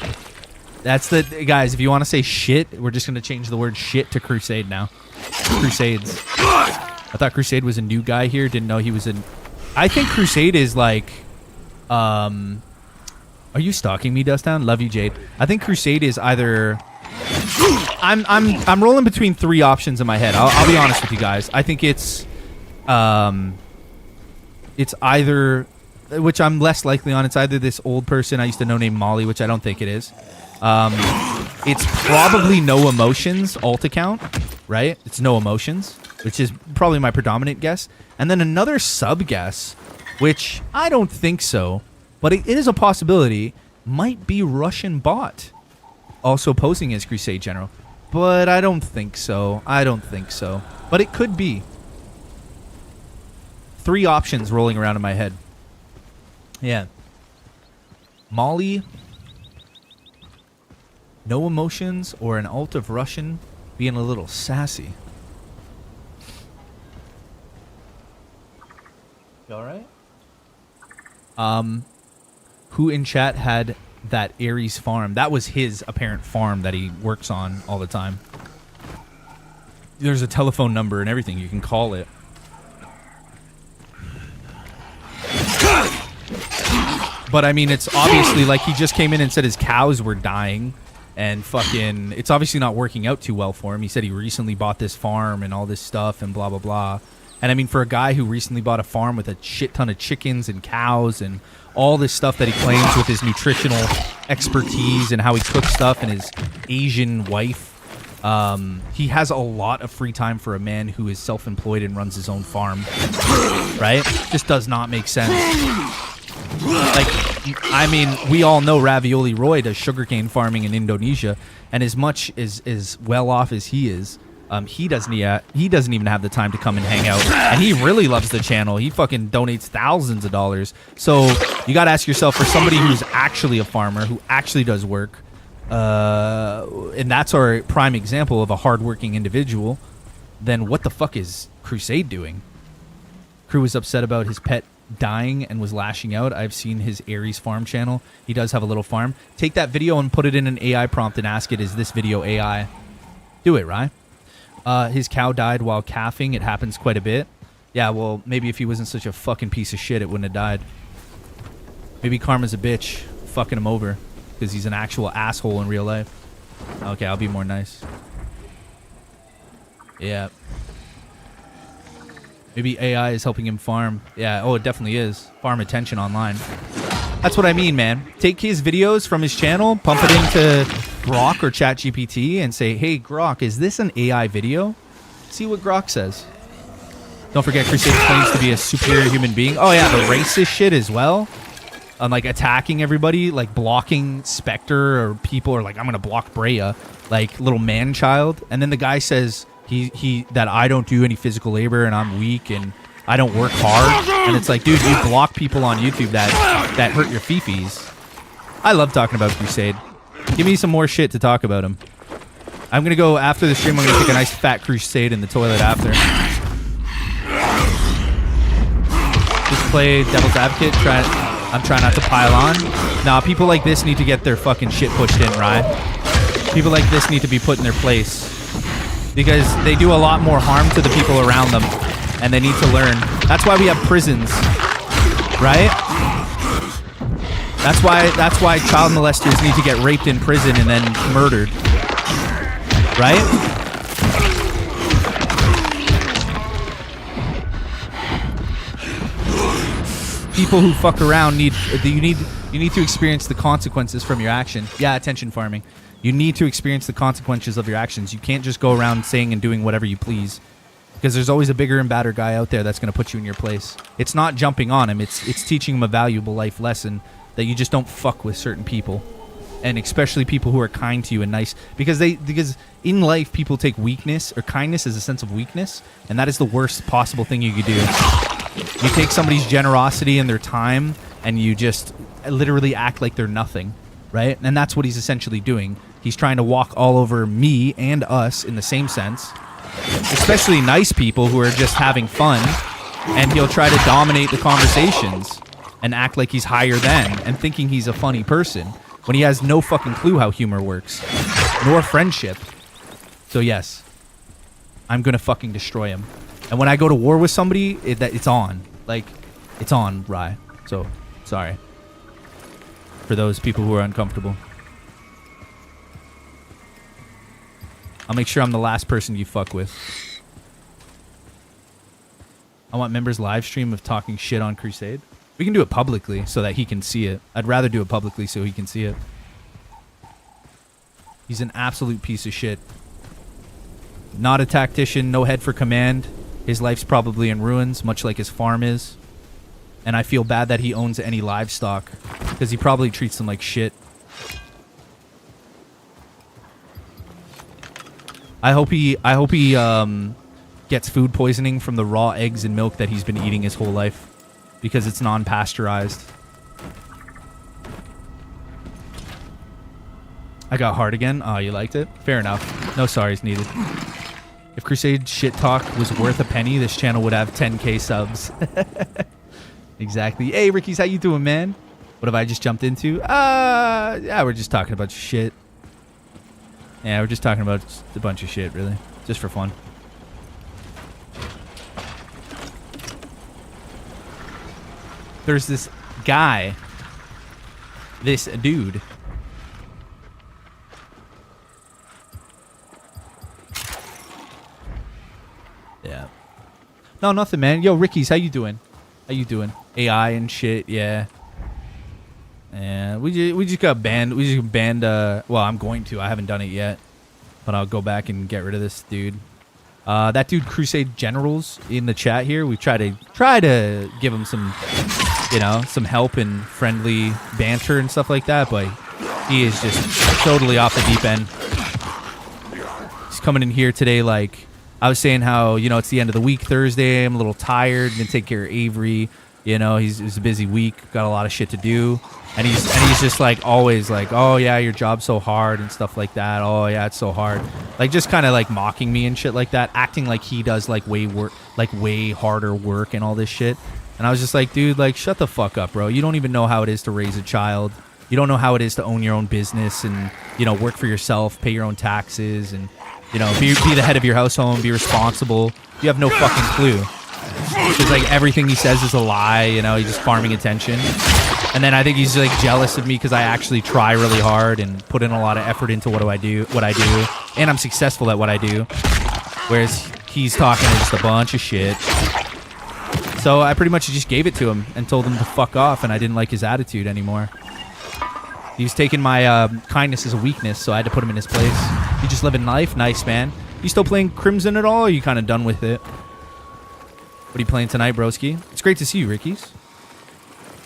That's the... Guys, if you want to say shit, we're just going to change the word shit to crusade now. Crusades. I thought crusade was a new guy here. Didn't know he was a... I think crusade is like... Are you stalking me, Dustdown? Love you, Jade. I think crusade is either... I'm rolling between three options in my head. I'll be honest with you guys. I think it's either, which I'm less likely on. It's either this old person I used to know named Molly, which I don't think it is. It's probably no emotions alt account, right? It's no emotions, which is probably my predominant guess. And then another sub guess, which I don't think so, but it is a possibility, might be Russian bot. Also posing as Crusade General. But I don't think so. But it could be. Three options rolling around in my head. Yeah. Molly. No emotions, or an alt of Russian being a little sassy. You alright? Who in chat had that Ares farm? That was his apparent farm that he works on all the time. There's a telephone number and everything. You can call it. But I mean, it's obviously like he just came in and said his cows were dying. And fucking, it's obviously not working out too well for him. He said he recently bought this farm and all this stuff and blah, blah, blah. And I mean, for a guy who recently bought a farm with a shit ton of chickens and cows and all this stuff that he claims with his nutritional expertise and how he cooks stuff and his Asian wife, he has a lot of free time for a man who is self-employed and runs his own farm, right? Just does not make sense. Like, I mean, we all know Ravioli Roy does sugarcane farming in Indonesia, and as much as well off as he is, He doesn't even have the time to come and hang out, and he really loves the channel. He fucking donates thousands of dollars. So you got to ask yourself, for somebody who's actually a farmer, who actually does work, and that's our prime example of a hardworking individual, then what the fuck is Crusade doing? Crew was upset about his pet dying and was lashing out. I've seen his Aries farm channel. He does have a little farm. Take that video and put it in an AI prompt and ask it, is this video AI? Do it, right? His cow died while calving. It happens quite a bit. Yeah, well, maybe if he wasn't such a fucking piece of shit, it wouldn't have died. Maybe Karma's a bitch, fucking him over, because he's an actual asshole in real life. Okay, I'll be more nice. Yeah. Maybe AI is helping him farm. Yeah, oh, it definitely is. Farm attention online. That's what I mean, man. Take his videos from his channel, pump it into Grok or ChatGPT, and say, hey, Grok, is this an AI video? See what Grok says. Don't forget, Crusade claims to be a superior human being. Oh, yeah, the racist shit as well. Like, attacking everybody, like, blocking Spectre or people, or, like, I'm going to block Brea, like, little man-child. And then the guy says that I don't do any physical labor and I'm weak and I don't work hard. And it's like, dude, you block people on YouTube that hurt your fifis. I love talking about Crusade. Give me some more shit to talk about him. I'm going to go, after the stream, I'm going to take a nice fat Crusade in the toilet after. Just play devil's advocate. I'm trying not to pile on. Nah, people like this need to get their fucking shit pushed in, right? People like this need to be put in their place. Because they do a lot more harm to the people around them. And they need to learn. That's why we have prisons. Right? That's why child molesters need to get raped in prison and then murdered. Right? People who fuck around you need to experience the consequences from your action. Yeah, attention farming. You need to experience the consequences of your actions. You can't just go around saying and doing whatever you please. Because there's always a bigger and badder guy out there that's going to put you in your place. It's not jumping on him. It's teaching him a valuable life lesson that you just don't fuck with certain people. And especially people who are kind to you and nice. Because in life, people take weakness or kindness as a sense of weakness. And that is the worst possible thing you could do. You take somebody's generosity and their time and you just literally act like they're nothing. Right? And that's what he's essentially doing. He's trying to walk all over me and us in the same sense. Especially nice people who are just having fun. And he'll try to dominate the conversations and act like he's higher than and thinking he's a funny person when he has no fucking clue how humor works. Nor friendship. So yes, I'm going to fucking destroy him. And when I go to war with somebody, it's on. Like, it's on, Rye. So, sorry. For those people who are uncomfortable. I'll make sure I'm the last person you fuck with. I want members live stream of talking shit on Crusade. We can do it publicly so that he can see it. I'd rather do it publicly so he can see it. He's an absolute piece of shit. Not a tactician, no head for command. His life's probably in ruins, much like his farm is. And I feel bad that he owns any livestock, because he probably treats them like shit. I hope he gets food poisoning from the raw eggs and milk that he's been eating his whole life, because it's non-pasteurized. I got hard again. Oh, you liked it? Fair enough. No sorries needed. If Crusade shit talk was worth a penny, this channel would have 10k subs. Exactly. Hey, Ricky's, how you doing, man? What have I just jumped into? Yeah, we're just talking about shit. Yeah, we're just talking about a bunch of shit, really. Just for fun. There's this guy. This dude. Yeah. No, nothing, man. Yo, Ricky's, how you doing? How you doing? AI and shit, yeah. Yeah, we just got banned. We just banned. Well, I'm going to. I haven't done it yet, but I'll go back and get rid of this dude. That dude, Crusade Generals, in the chat here. We try to give him some, some help and friendly banter and stuff like that. But he is just totally off the deep end. he's coming in here today like I was saying how, you know, it's the end of the week, Thursday. I'm a little tired. Been taking care of Avery. You know, it's a busy week. Got a lot of shit to do. And he's just like always like, oh yeah, your job's so hard and stuff like that. Oh yeah, it's so hard. Like just kind of like mocking me and shit like that, acting like he does like way harder work and all this shit. And I was just like, dude, like shut the fuck up, bro. You don't even know how it is to raise a child. You don't know how it is to own your own business and, you know, work for yourself, pay your own taxes, and, you know, be the head of your household, be responsible. You have no fucking clue. Because like everything he says is a lie, you know, he's just farming attention. And then I think he's like jealous of me because I actually try really hard and put in a lot of effort into what I do, and I'm successful at what I do. Whereas he's talking just a bunch of shit. So I pretty much just gave it to him and told him to fuck off, and I didn't like his attitude anymore. He was taking my kindness as a weakness, so I had to put him in his place. You just living life? Nice, man. You still playing Crimson at all, or are you kind of done with it? What are you playing tonight, broski? It's great to see you, Ricky's.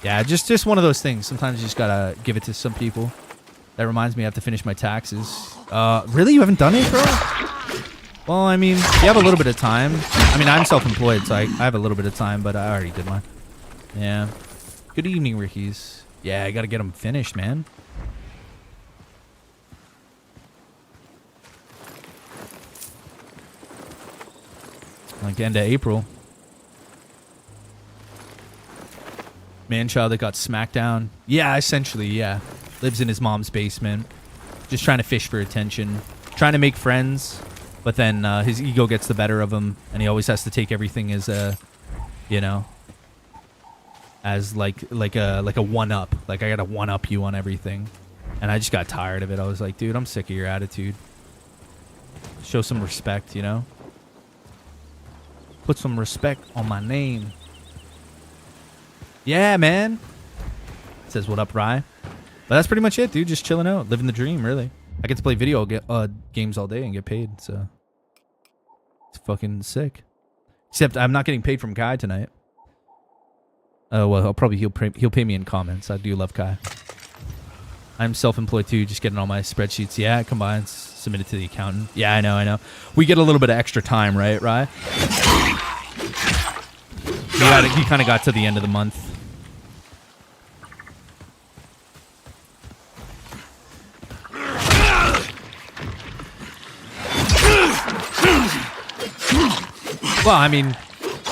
Yeah, just one of those things. Sometimes you just gotta give it to some people. That reminds me I have to finish my taxes. Really? You haven't done it, bro? Well, I mean, you have a little bit of time. I mean, I'm self-employed, so I have a little bit of time, but I already did mine. Yeah. Good evening, Ricky's. Yeah, I gotta get them finished, man. Like end of April. Man-child that got smacked down. Yeah, essentially, yeah. Lives in his mom's basement. Just trying to fish for attention. Trying to make friends. But then his ego gets the better of him. And he always has to take everything as a, you know, as like a one-up. Like, I gotta one-up you on everything. And I just got tired of it. I was like, dude, I'm sick of your attitude. Show some respect, you know? Put some respect on my name. Yeah, man. Says, what up, Rye? But that's pretty much it, dude. Just chilling out. Living the dream, really. I get to play video games all day and get paid, so it's fucking sick. Except I'm not getting paid from Kai tonight. Oh, well, he'll pay me in comments. I do love Kai. I'm self-employed too, just getting all my spreadsheets. Yeah, it combines, submitted to the accountant. Yeah, I know. We get a little bit of extra time, right, Rye? He kind of got to the end of the month. Well, I mean,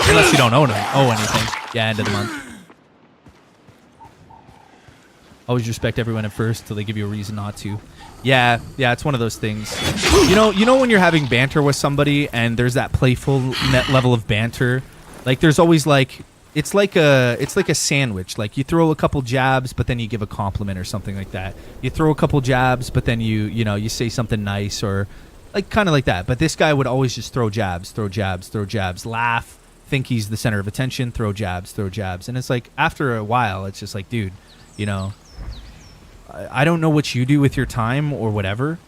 unless you don't owe anything. Yeah, end of the month. Always respect everyone at first till they give you a reason not to. Yeah, it's one of those things. You know when you're having banter with somebody and there's that playful level of banter. Like there's always like it's like a sandwich. Like you throw a couple jabs, but then you give a compliment or something like that. You throw a couple jabs, but then you say something nice or like kind of like that. But this guy would always just throw jabs, laugh, think he's the center of attention, throw jabs. And it's like after a while, it's just like, dude, you know, I don't know what you do with your time or whatever.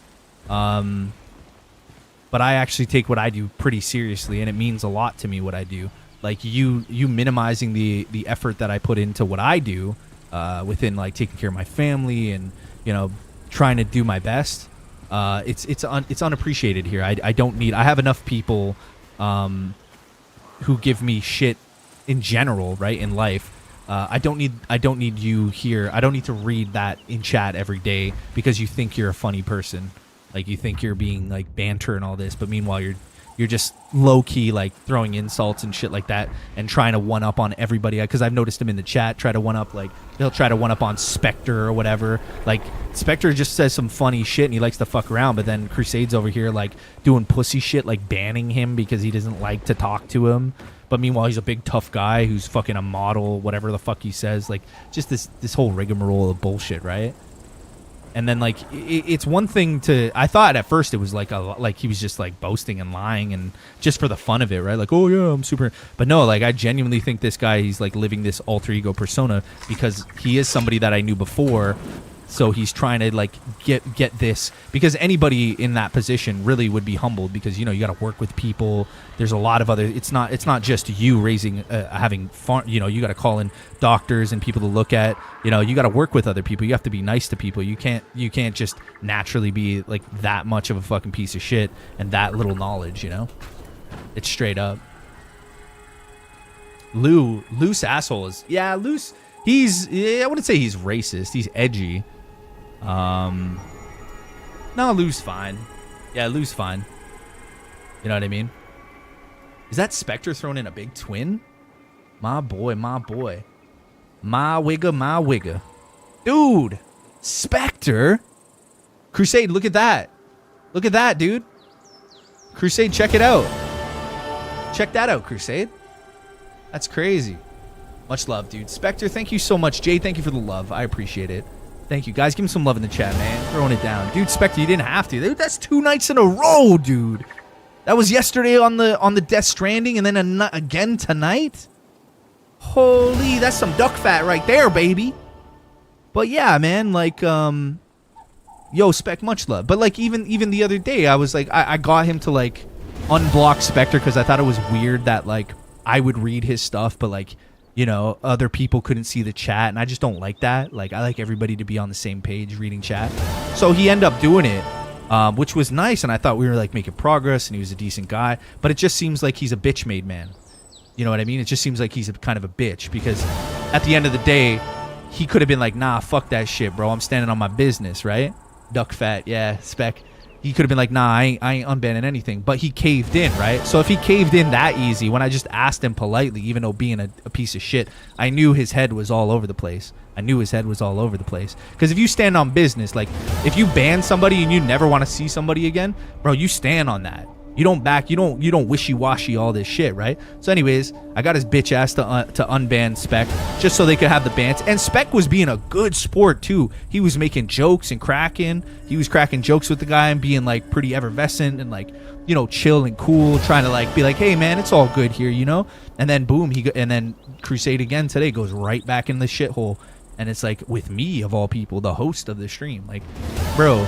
But I actually take what I do pretty seriously, and it means a lot to me what I do. Like you minimizing the effort that I put into what I do within like taking care of my family and, you know, trying to do my best. It's unappreciated here. I have enough people who give me shit in general, right, in life. I don't need you here. I don't need to read that in chat every day because you think you're a funny person. Like you think you're being like banter and all this, but meanwhile you're just low key like throwing insults and shit like that and trying to one up on everybody. Because I've noticed him in the chat try to one up, like he'll try to one up on Spectre or whatever. Like Spectre just says some funny shit and he likes to fuck around, but then Crusade's over here like doing pussy shit, like banning him because he doesn't like to talk to him. But meanwhile, he's a big tough guy who's fucking a model, whatever the fuck he says. Like, just this whole rigmarole of bullshit, right? And then, like, it's one thing to... I thought at first it was like he was just, like, boasting and lying and just for the fun of it, right? Like, oh, yeah, I'm super... But no, like, I genuinely think this guy, he's, like, living this alter ego persona because he is somebody that I knew before, So he's trying to like get this, because anybody in that position really would be humbled, because you got to work with people. There's a lot of other. It's not just you raising having farm. You got to call in doctors and people to look at. You got to work with other people. You have to be nice to people. You can't just naturally be like that much of a fucking piece of shit and that little knowledge. It's straight up. Loose asshole is loose. I wouldn't say he's racist. He's edgy. No, Lou's fine. Yeah, Lou's fine. You know what I mean? Is that Spectre throwing in a big twin? My boy. My wigger. Dude, Spectre. Crusade, look at that. Look at that, dude. Crusade, check it out. Check that out, Crusade. That's crazy. Much love, dude. Spectre, thank you so much. Jay, thank you for the love. I appreciate it. Thank you, guys. Give him some love in the chat, man. Throwing it down. Dude, Spectre, you didn't have to. Dude, that's 2 nights in a row, dude. That was yesterday on the Death Stranding, and then again tonight? Holy, that's some duck fat right there, baby. But yeah, man, like, yo, Spec, much love. But like, even the other day, I was like, I got him to like unblock Spectre because I thought it was weird that like I would read his stuff, but like, other people couldn't see the chat, and I just don't like that. Like, I like everybody to be on the same page reading chat. So he ended up doing it, which was nice, and I thought we were like making progress, and he was a decent guy. But it just seems like he's a bitch-made man. You know what I mean? It just seems like he's kind of a bitch, because at the end of the day, he could have been like, nah, fuck that shit, bro. I'm standing on my business, right? Duck fat, yeah, Spec. He could have been like, nah, I ain't unbanning anything. But he caved in, right? So if he caved in that easy, when I just asked him politely, even though being a piece of shit, I knew his head was all over the place. Because if you stand on business, like, if you ban somebody and you never want to see somebody again, bro, you stand on that. You don't wishy-washy all this shit, right? So anyways, I got his bitch ass to unban Spec just so they could have the bans. And Spec was being a good sport too. He was making jokes and cracking. He was cracking jokes with the guy and being like pretty effervescent and like, chill and cool, trying to like be like, hey man, it's all good here, And then boom, and then Crusade again today goes right back in the shithole. And it's like, with me of all people, the host of the stream. Like, bro,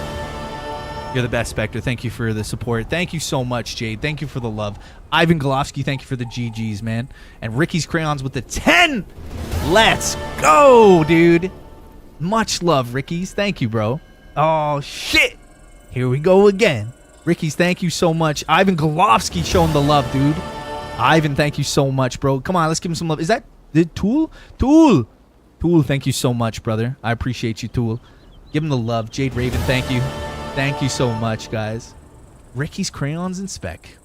you're the best, Spectre. Thank you for the support. Thank you so much, Jade. Thank you for the love. Ivan Golovsky, thank you for the GGs, man. And Ricky's Crayons with the 10. Let's go, dude. Much love, Ricky's. Thank you, bro. Oh, shit. Here we go again. Ricky's, thank you so much. Ivan Golovsky showing the love, dude. Ivan, thank you so much, bro. Come on, let's give him some love. Is that the Tool? Tool, thank you so much, brother. I appreciate you, Tool. Give him the love. Jade Raven, thank you. Thank you so much, guys. Ricky's Crayons and Spec.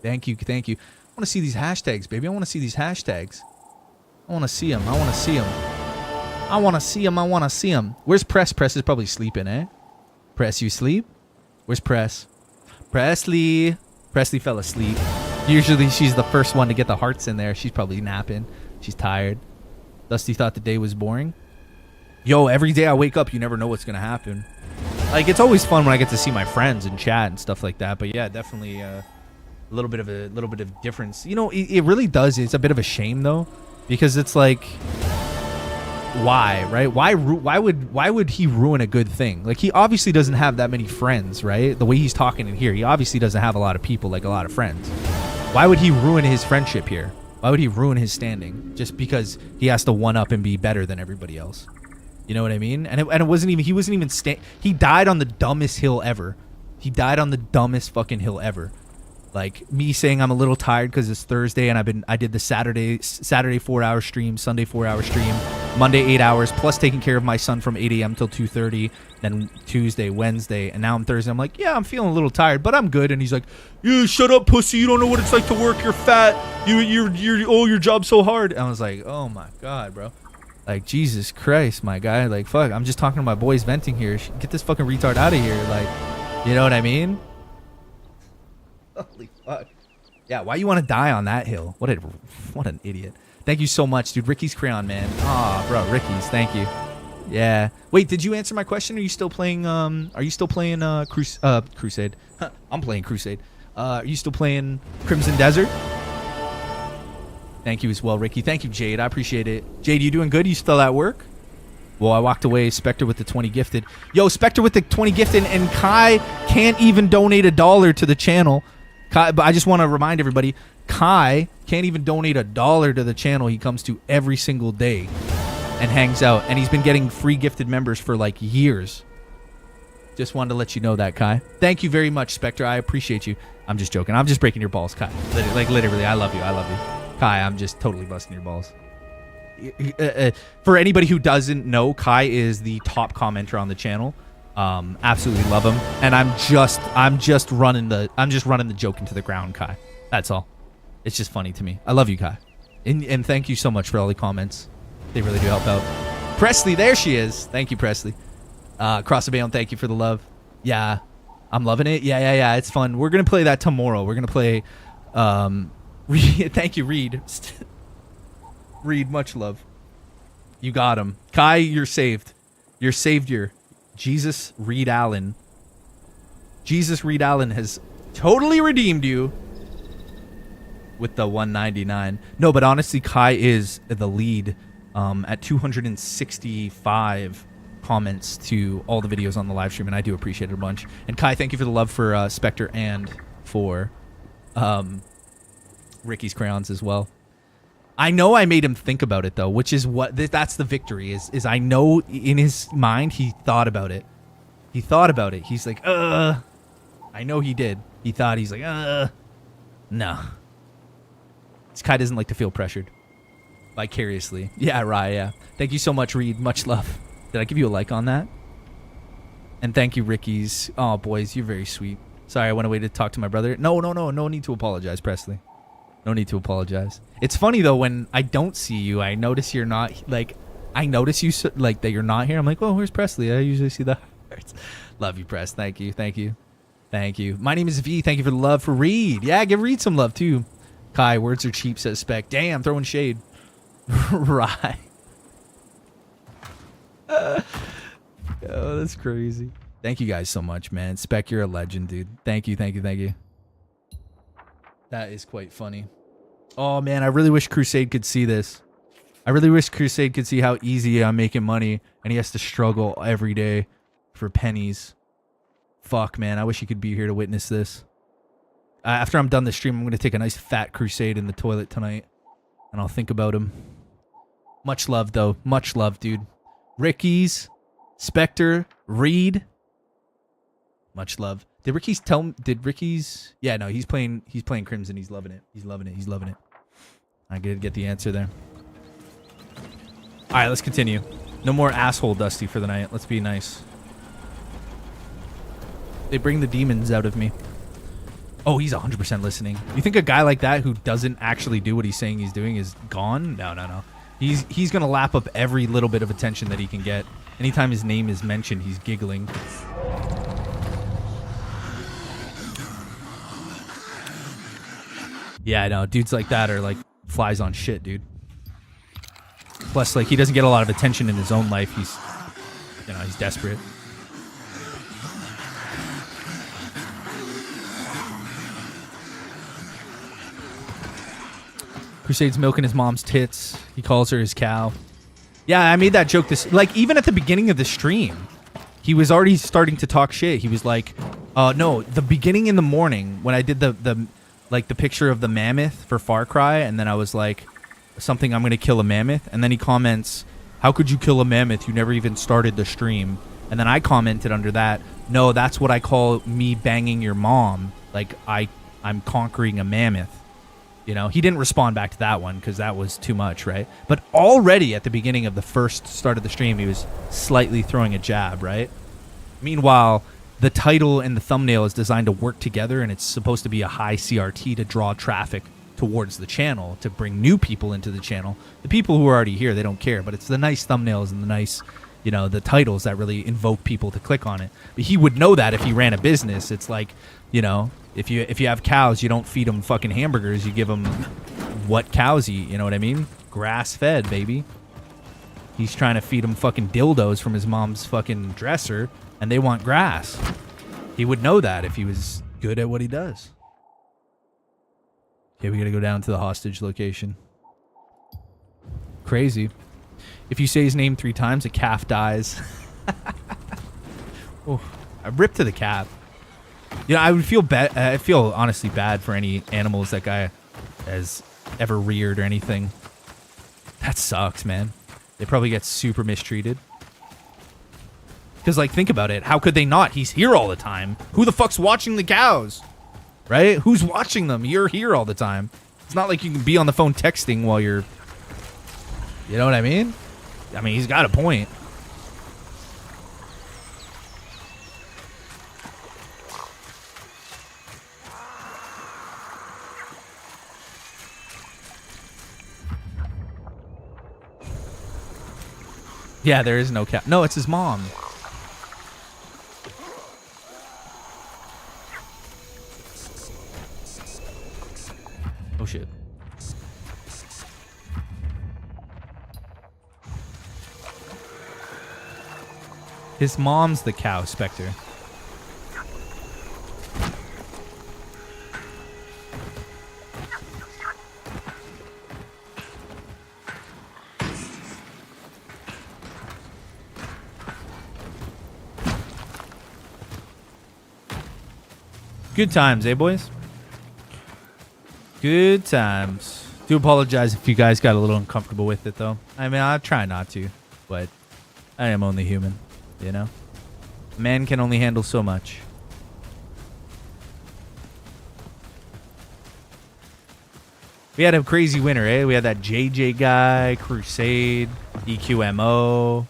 Thank you. I want to see these hashtags, baby. I want to see these hashtags. I want to see them. Where's Press? Press is probably sleeping, eh? Press, you sleep? Where's Press? Presley fell asleep. Usually she's the first one to get the hearts in there. She's probably napping. She's tired. Dusty thought the day was boring. Yo, every day I wake up, you never know what's going to happen. Like, it's always fun when I get to see my friends and chat and stuff like that. But yeah, definitely a little bit of difference. It really does. It's a bit of a shame though, because it's like, why, right? Why would he ruin a good thing? Like, he obviously doesn't have that many friends, right? The way he's talking in here, he obviously doesn't have a lot of people, like a lot of friends. Why would he ruin his friendship here? Why would he ruin his standing just because he has to one up and be better than everybody else? You know what I mean? And it wasn't even, he died on the dumbest hill ever. He died on the dumbest fucking hill ever. Like, me saying I'm a little tired because it's Thursday and I did the Saturday 4-hour stream, Sunday 4-hour stream, Monday 8 hours, plus taking care of my son from 8 a.m. till 2:30, then Tuesday, Wednesday, and now I'm Thursday. I'm like, yeah, I'm feeling a little tired, but I'm good. And he's like, yeah, shut up, pussy. You don't know what it's like to work. You're fat. Your job's so hard. And I was like, oh my God, bro. Like, Jesus Christ, my guy. Like, fuck, I'm just talking to my boys venting here. Get this fucking retard out of here. Like, you know what I mean? Holy fuck. Yeah, why you want to die on that hill? What an idiot. Thank you so much, dude. Ricky's Crayon, man. Aw, bro, Ricky's. Thank you. Yeah. Wait, did you answer my question? Are you still playing Crusade? I'm playing Crusade. Are you still playing Crimson Desert? Thank you as well, Ricky. Thank you, Jade. I appreciate it. Jade, you doing good? You still at work? Well, I walked away. Spectre with the 20 gifted. Yo, Spectre with the 20 gifted, and Kai can't even donate $1 to the channel. Kai, but I just want to remind everybody, Kai can't even donate $1 to the channel. He comes to every single day and hangs out, and he's been getting free gifted members for like years. Just wanted to let you know that, Kai. Thank you very much, Spectre. I appreciate you. I'm just joking. I'm just breaking your balls, Kai. Literally, I love you. I love you. Kai, I'm just totally busting your balls. For anybody who doesn't know, Kai is the top commenter on the channel. Absolutely love him, and I'm just running the joke into the ground, Kai. That's all. It's just funny to me. I love you, Kai, and thank you so much for all the comments. They really do help out. Presley, there she is. Thank you, Presley. Cross the Bayonne, thank you for the love. Yeah, I'm loving it. Yeah. It's fun. We're gonna play that tomorrow. We're gonna play. Thank you, Reed. Reed, much love. You got him. Kai, you're saved. Your savior, Jesus Reed Allen. Jesus Reed Allen has totally redeemed you with the 199. No, but honestly, Kai is the lead at 265 comments to all the videos on the live stream, and I do appreciate it a bunch. And Kai, thank you for the love for Spectre and for Ricky's crayons as well. I know I made him think about it though, which is what that's the victory is I know in his mind he thought about it. He thought about it. He's like, I know he did. He's like, no. This guy doesn't like to feel pressured vicariously. Yeah, right, yeah. Thank you so much, Reed. Much love. Did I give you a like on that? And thank you, Ricky's. Oh, boys, you're very sweet. Sorry, I went away to talk to my brother. No need to apologize, Presley. No need to apologize. It's funny though, when I don't see you, I notice you're not, like, I notice you like that you're not here. I'm like, oh, where's Presley? I usually see the hearts. Love you, Press. Thank you. My name is V. Thank you for the love for Reed. Yeah, give Reed some love too. Kai, words are cheap, says Spec. Damn, throwing shade. Right. Oh, that's crazy. Thank you guys so much, man. Spec, you're a legend, dude. Thank you. That is quite funny. Oh, man, I really wish Crusade could see this. I really wish Crusade could see how easy I'm making money, and he has to struggle every day for pennies. Fuck, man, I wish he could be here to witness this. After I'm done the stream, I'm going to take a nice fat Crusade in the toilet tonight, and I'll think about him. Much love, though. Much love, dude. Ricky's, Spectre, Reed. Much love. Did Ricky's? Yeah, no, he's playing Crimson. He's loving it. He's loving it. I get the answer there. All right, let's continue. No more asshole Dusty for the night. Let's be nice. They bring the demons out of me. Oh, he's 100% listening. You think a guy like that who doesn't actually do what he's saying he's doing is gone? No. He's gonna lap up every little bit of attention that he can get. Anytime his name is mentioned, he's giggling. Yeah, I know. Dudes like that are like flies on shit, dude. Plus, like, he doesn't get a lot of attention in his own life. He's desperate. Crusade's milking his mom's tits. He calls her his cow. Yeah, I made that joke even at the beginning of the stream. He was already starting to talk shit. He was like, no, the beginning in the morning when I did the picture of the mammoth for Far Cry, and then I was like, something, I'm going to kill a mammoth. And then he comments, how could you kill a mammoth? You never even started the stream. And then I commented under that, no, that's what I call me banging your mom. Like, I'm conquering a mammoth. You know, he didn't respond back to that one because that was too much, right? But already at the beginning of the first start of the stream, he was slightly throwing a jab, right? Meanwhile, the title and the thumbnail is designed to work together, and it's supposed to be a high CRT to draw traffic towards the channel, to bring new people into the channel. The people who are already here, they don't care, but it's the nice thumbnails and the nice, the titles that really invoke people to click on it. But he would know that if he ran a business. It's like, if you have cows, you don't feed them fucking hamburgers. You give them what cows eat. You know what I mean? Grass-fed, baby. He's trying to feed them fucking dildos from his mom's fucking dresser, and they want grass. He would know that if he was good at what he does. Okay, we gotta go down to the hostage location. Crazy. If you say his name 3 times, a calf dies. Oh, I ripped to the calf. You know, I would feel bad. I feel honestly bad for any animals that guy has ever reared or anything. That sucks, man. They probably get super mistreated. Because, like, think about it. How could they not? He's here all the time. Who the fuck's watching the cows? Right? Who's watching them? You're here all the time. It's not like you can be on the phone texting while you're... You know what I mean? I mean, he's got a point. Yeah, there is no cat. No, it's his mom. Oh, shit. His mom's the cow, Spectre. Good times, eh, boys? Good times. Do apologize if you guys got a little uncomfortable with it, though. I mean, I'll try not to, but I am only human, you know? Man can only handle so much. We had a crazy winter, eh? We had that JJ guy, Crusade, EQMO.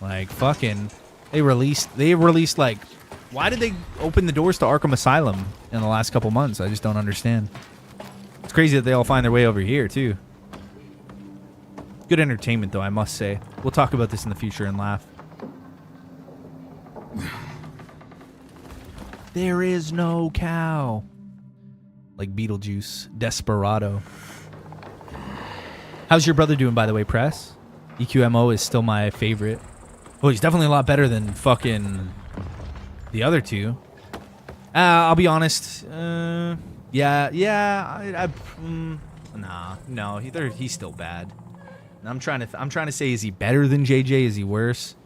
Like, fucking... They released, like... Why did they open the doors to Arkham Asylum in the last couple months? I just don't understand. It's crazy that they all find their way over here, too. Good entertainment, though, I must say. We'll talk about this in the future and laugh. There is no cow. Like Beetlejuice. Desperado. How's your brother doing, by the way, Press? EQMO is still my favorite. Oh, he's definitely a lot better than fucking the other two. I'll be honest. No, he's still bad. I'm trying to say, is he better than JJ? Is he worse?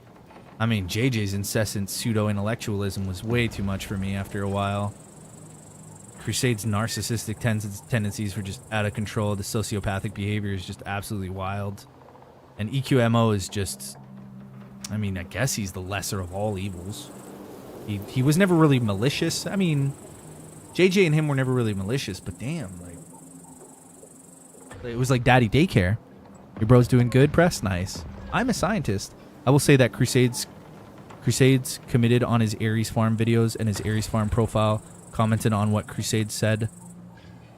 I mean, JJ's incessant pseudo-intellectualism was way too much for me after a while. Crusade's narcissistic tendencies were just out of control. The sociopathic behavior is just absolutely wild. And EQMO is just... I mean, I guess he's the lesser of all evils. He was never really malicious. I mean, JJ and him were never really malicious, but damn, like... It was like daddy daycare. Your bro's doing good, Press? Nice. I'm a scientist. I will say that Crusade's committed on his Ares Farm videos, and his Ares Farm profile commented on what Crusade said.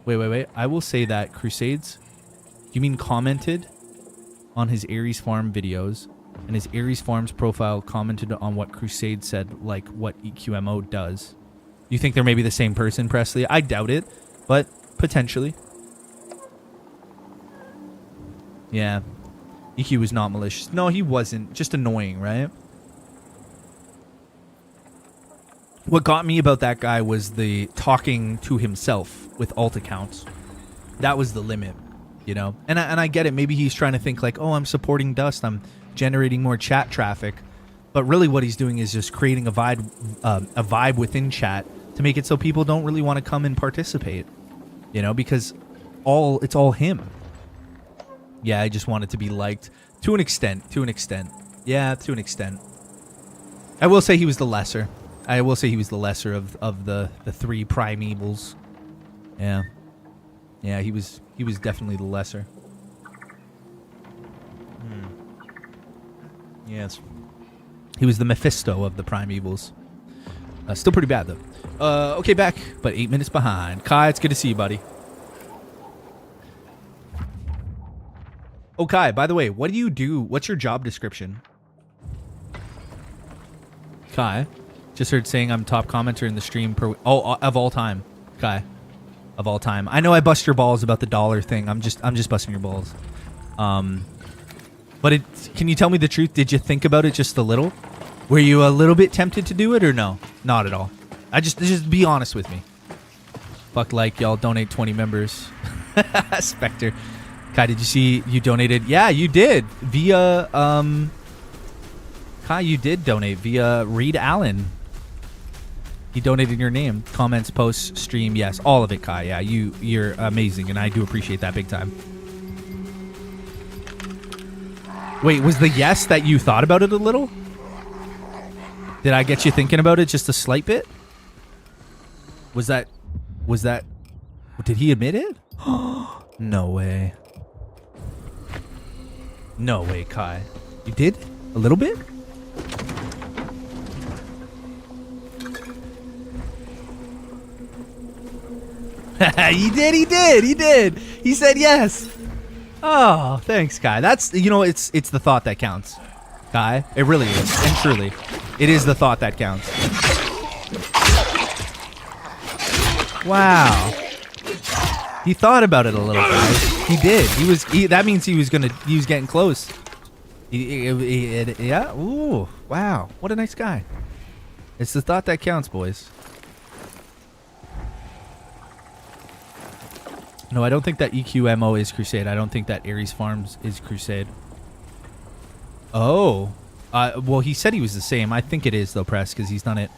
Wait. I will say that Crusades... You mean commented on his Ares Farm videos, and his Ares Farm's profile commented on what Crusade said, like what EQMO does. You think they're maybe the same person, Presley? I doubt it, but potentially. Yeah. EQ was not malicious. No, he wasn't. Just annoying, right? What got me about that guy was the talking to himself with alt accounts. That was the limit, you know? And I get it. Maybe he's trying to think like, oh, I'm supporting Dust. I'm generating more chat traffic. But really what he's doing is just creating a vibe within chat to make it so people don't really want to come and participate, you know? Because it's all him. Yeah, I just want it to be liked. To an extent. Yeah, to an extent. I will say he was the lesser. of the three primevals. Yeah. Yeah, he was definitely the lesser. Yes. He was the Mephisto of the primevals. Still pretty bad, though. Okay, back, but 8 minutes behind. Kai, it's good to see you, buddy. Oh, Kai, by the way, what do you do? What's your job description? Kai, just heard saying I'm top commenter in the stream of all time. Kai, of all time. I know I bust your balls about the dollar thing. I'm just busting your balls. But can you tell me the truth? Did you think about it just a little? Were you a little bit tempted to do it or no? Not at all. Just be honest with me. Fuck like y'all donate 20 members. Spectre. Kai, did you see you donated? Yeah, you did. Via, Kai, you did donate via Reed Allen. He donated your name. Comments, posts, stream. Yes, all of it, Kai. Yeah, you're amazing, and I do appreciate that big time. Wait, was the yes that you thought about it a little? Did I get you thinking about it just a slight bit? Was that... Did he admit it? No way. No way, Kai. You did? A little bit? He did. He said yes. Oh, thanks, Kai. That's, you know, it's the thought that counts. Kai, it really is. And truly, it is the thought that counts. Wow. He thought about it a little, guys. He did. That means he was getting close. Yeah. Ooh. Wow. What a nice guy. It's the thought that counts, boys. No, I don't think that EQMO is Crusade. I don't think that Ares Farms is Crusade. Oh. Well, he said he was the same. I think it is, though, Press, because he's done it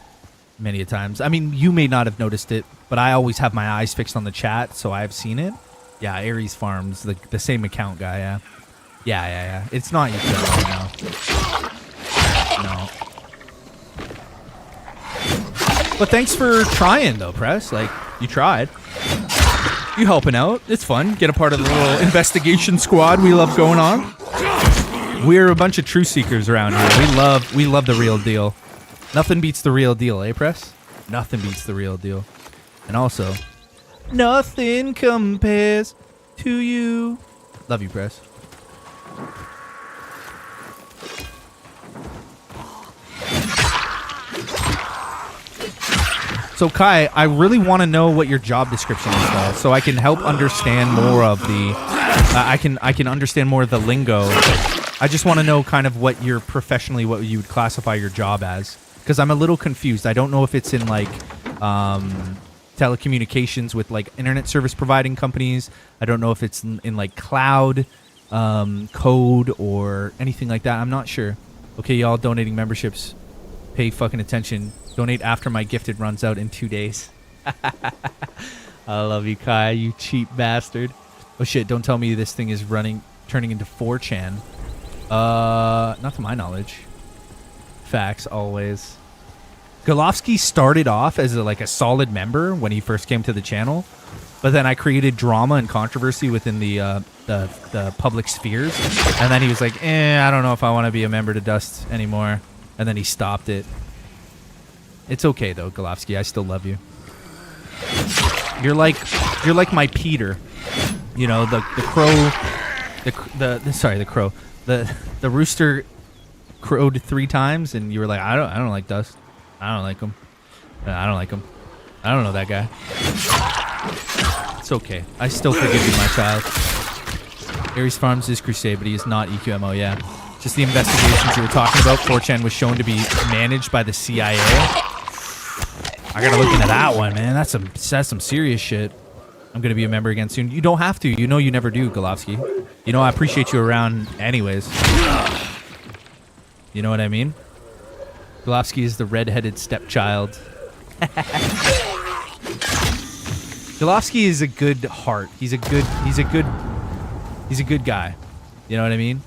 many a times. I mean, you may not have noticed it, but I always have my eyes fixed on the chat, so I've seen it. Yeah, Ares Farms, the same account guy, yeah. Yeah. It's not EQMO, no. But thanks for trying, though, Press. Like, you tried. You helping out. It's fun. Get a part of the little investigation squad we love going on. We're a bunch of truth seekers around here. We love the real deal. Nothing beats the real deal, eh, Press? Nothing beats the real deal. And also, nothing compares to you. Love you, Press. So Kai, I really want to know what your job description is, though, so I can help understand more of the. I can understand more of the lingo. I just want to know kind of what you're professionally, what you would classify your job as, because I'm a little confused. I don't know if it's in like telecommunications with like internet service providing companies. I don't know if it's in like cloud code or anything like that. I'm not sure. Okay, y'all donating memberships. Pay fucking attention. Donate after my gifted runs out in 2 days. I love you, Kai, you cheap bastard. Oh shit, don't tell me this thing is turning into 4chan. Not to my knowledge. Facts, always. Golovsky started off as a solid member when he first came to the channel, but then I created drama and controversy within the public spheres, and then he was like, I don't know if I want to be a member to Dust anymore. And then he stopped it. It's okay though, Golovsky. I still love you. You're like my Peter. You know, the crow. The crow. The rooster crowed 3 times, and you were like, I don't like Dust. I don't like him. I don't like him. I don't know that guy. It's okay. I still forgive you, my child. Ares Farms is Crusade, but he is not EQMO. Yeah. Just the investigations you were talking about. 4chan was shown to be managed by the CIA. I gotta look into that one, man. That's some serious shit. I'm gonna be a member again soon. You don't have to. You know you never do, Golovsky. You know I appreciate you around anyways. You know what I mean? Golovsky is the red-headed stepchild. Golovsky is a good heart. He's a good guy. You know what I mean?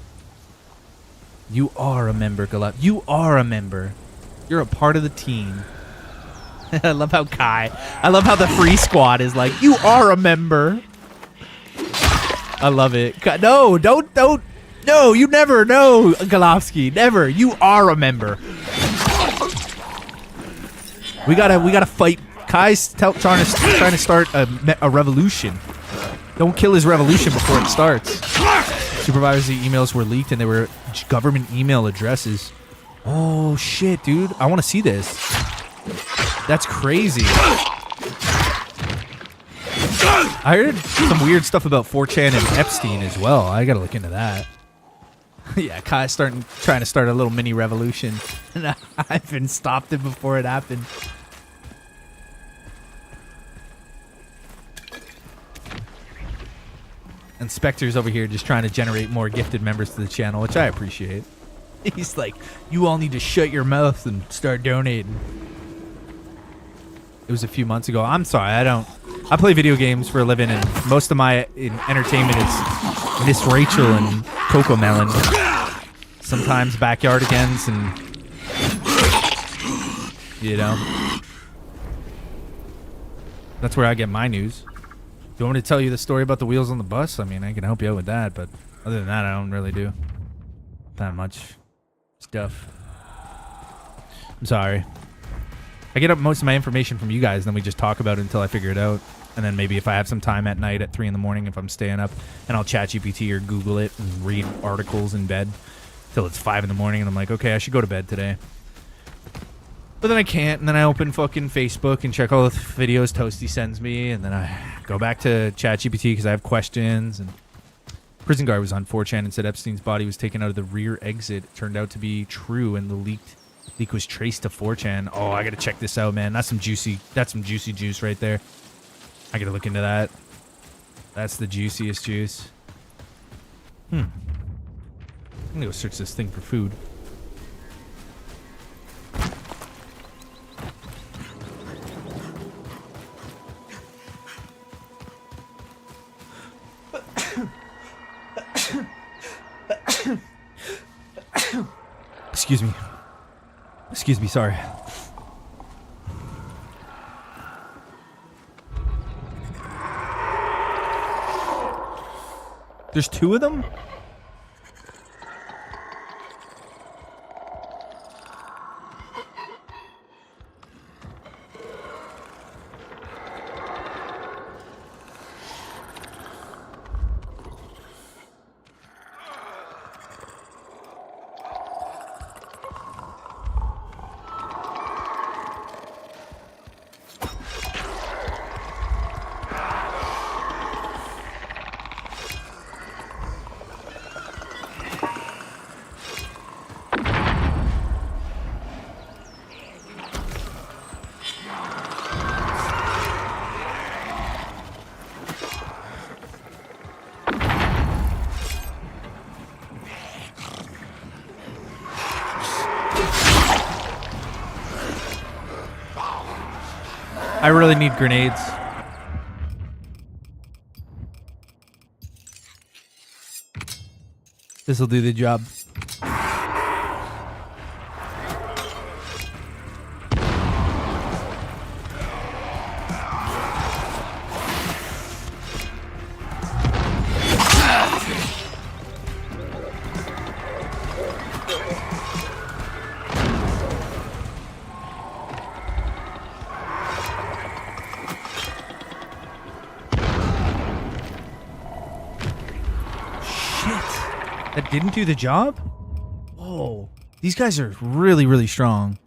You are a member, Golovsky. You are a member. You're a part of the team. I love how the free squad is like, you are a member. I love it. No, don't. No, you never. No, Golovsky, never. You are a member. We gotta fight. Kai's trying to start a revolution. Don't kill his revolution before it starts. Supervisor's emails were leaked and they were government email addresses. Oh shit, dude. I want to see this. That's crazy. I heard some weird stuff about 4chan and Epstein as well. I gotta look into that. Yeah, Kai's trying to start a little mini revolution. And I've been stopped it before it happened. And Spectre's over here just trying to generate more gifted members to the channel, which I appreciate. He's like, you all need to shut your mouth and start donating. It was a few months ago. I'm sorry, I play video games for a living, and most of my entertainment is Miss Rachel and Coco Melon. Sometimes Backyardigans and, you know. That's where I get my news. Do you want me to tell you the story about the wheels on the bus? I mean, I can help you out with that, but other than that, I don't really do that much stuff. I'm sorry. I get up most of my information from you guys, and then we just talk about it until I figure it out. And then maybe if I have some time at night at 3 in the morning, if I'm staying up, and I'll chat GPT or Google it and read articles in bed till it's 5 in the morning, and I'm like, okay, I should go to bed today. But then I can't, and then I open fucking Facebook and check all the videos Toasty sends me, and then I go back to ChatGPT because I have questions. And Prison Guard was on 4chan and said Epstein's body was taken out of the rear exit. It turned out to be true, and the leak was traced to 4chan. Oh, I gotta check this out, man. That's some juicy juice right there. I gotta look into that. That's the juiciest juice. I'm gonna go search this thing for food. Excuse me. Excuse me, sorry. There's 2 of them? I really need grenades. This'll do the job. That didn't do the job? Whoa. These guys are really, really strong.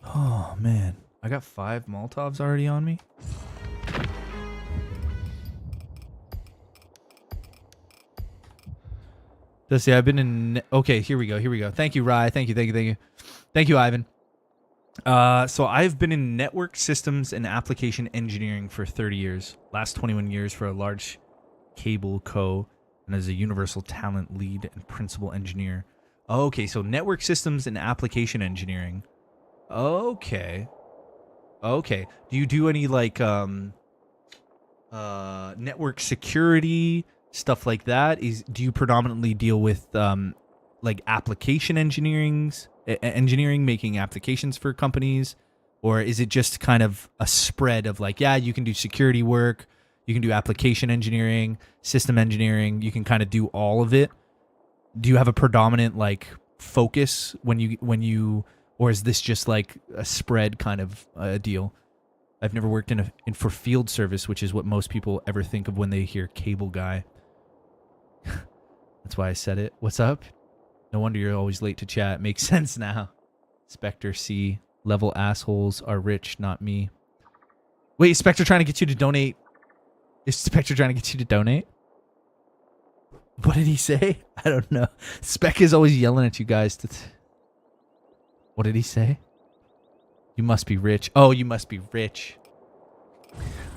Oh, man. I got 5 Molotovs already on me. Let's see, I've been in... Okay, here we go. Thank you, Rye. Thank you. Thank you, Ivan. So I've been in network systems and application engineering for 30 years. Last 21 years for a large cable co. And as a universal talent lead and principal engineer. Okay, so network systems and application engineering. Okay. Do you do any like network security stuff like that? Do you predominantly deal with like application engineering, making applications for companies, or is it just kind of a spread of like, yeah, you can do security work, you can do application engineering, system engineering, you can kind of do all of it? Do you have a predominant like focus when you or is this just like a spread kind of deal? I've never worked in for field service, which is what most people ever think of when they hear cable guy. That's why I said it. What's up? No wonder you're always late to chat. Makes sense now. Spectre C. Level assholes are rich, not me. Wait, is Spectre trying to get you to donate? Is Spectre trying to get you to donate? What did he say? I don't know. Spec is always yelling at you guys. What did he say? You must be rich. Oh, you must be rich.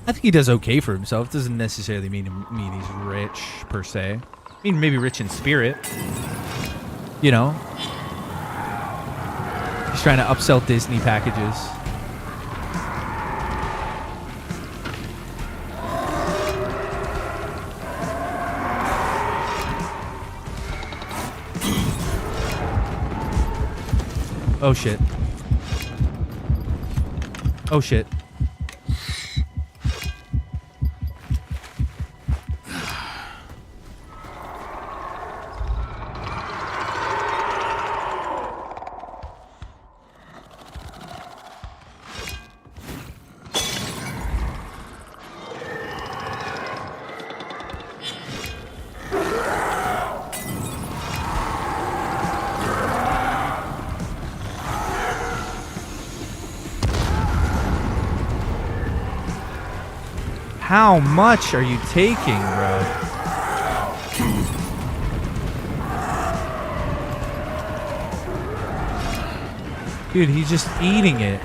I think he does okay for himself. Doesn't necessarily mean he's rich per se. I mean, maybe rich in spirit. You know, he's trying to upsell Disney packages. Oh shit. Oh shit. How much are you taking, bro? Dude, he's just eating it.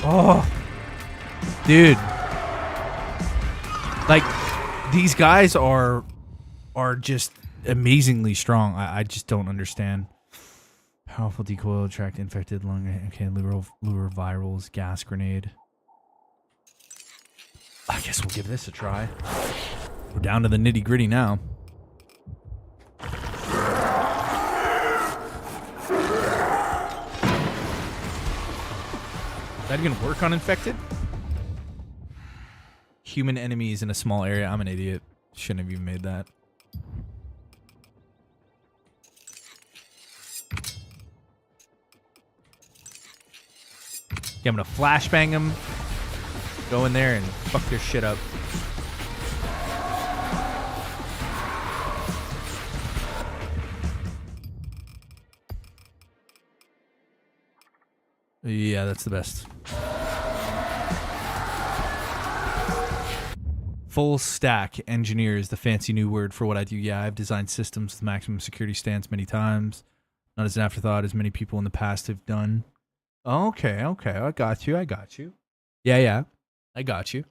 Oh. Dude, like, these guys are just amazingly strong. I just don't understand. Powerful decoy, attract infected lung. Okay, lure virals, gas grenade. I guess we'll give this a try. We're down to the nitty gritty now. Is that gonna work on infected? Human enemies in a small area. I'm an idiot. Shouldn't have even made that. Yeah, I'm gonna flashbang them. Go in there and fuck their shit up. Yeah, that's the best. Full stack engineer is the fancy new word for what I do. Yeah, I've designed systems with maximum security stance many times. Not as an afterthought as many people in the past have done. Okay, okay. I got you. I got you. Yeah. I got you.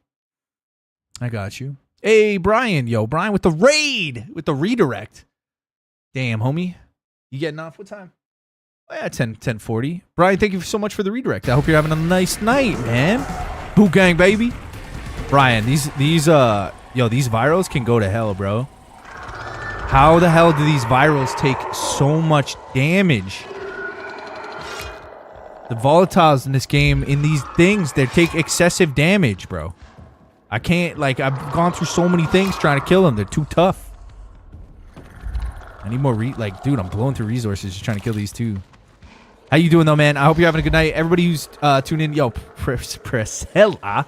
I got you. Hey, Brian. Yo, Brian with the raid. With the redirect. Damn, homie. You getting off? What time? Oh, yeah, 10:40. Brian, thank you so much for the redirect. I hope you're having a nice night, man. Boo gang, baby. Brian, these virals can go to hell, bro. How the hell do these virals take so much damage? The volatiles in this game, in these things, they take excessive damage, bro. I can't, like, I've gone through so many things trying to kill them. They're too tough. I need more dude, I'm blowing through resources just trying to kill these two. How you doing, though, man? I hope you're having a good night. Everybody who's tuned in, yo, Priscilla.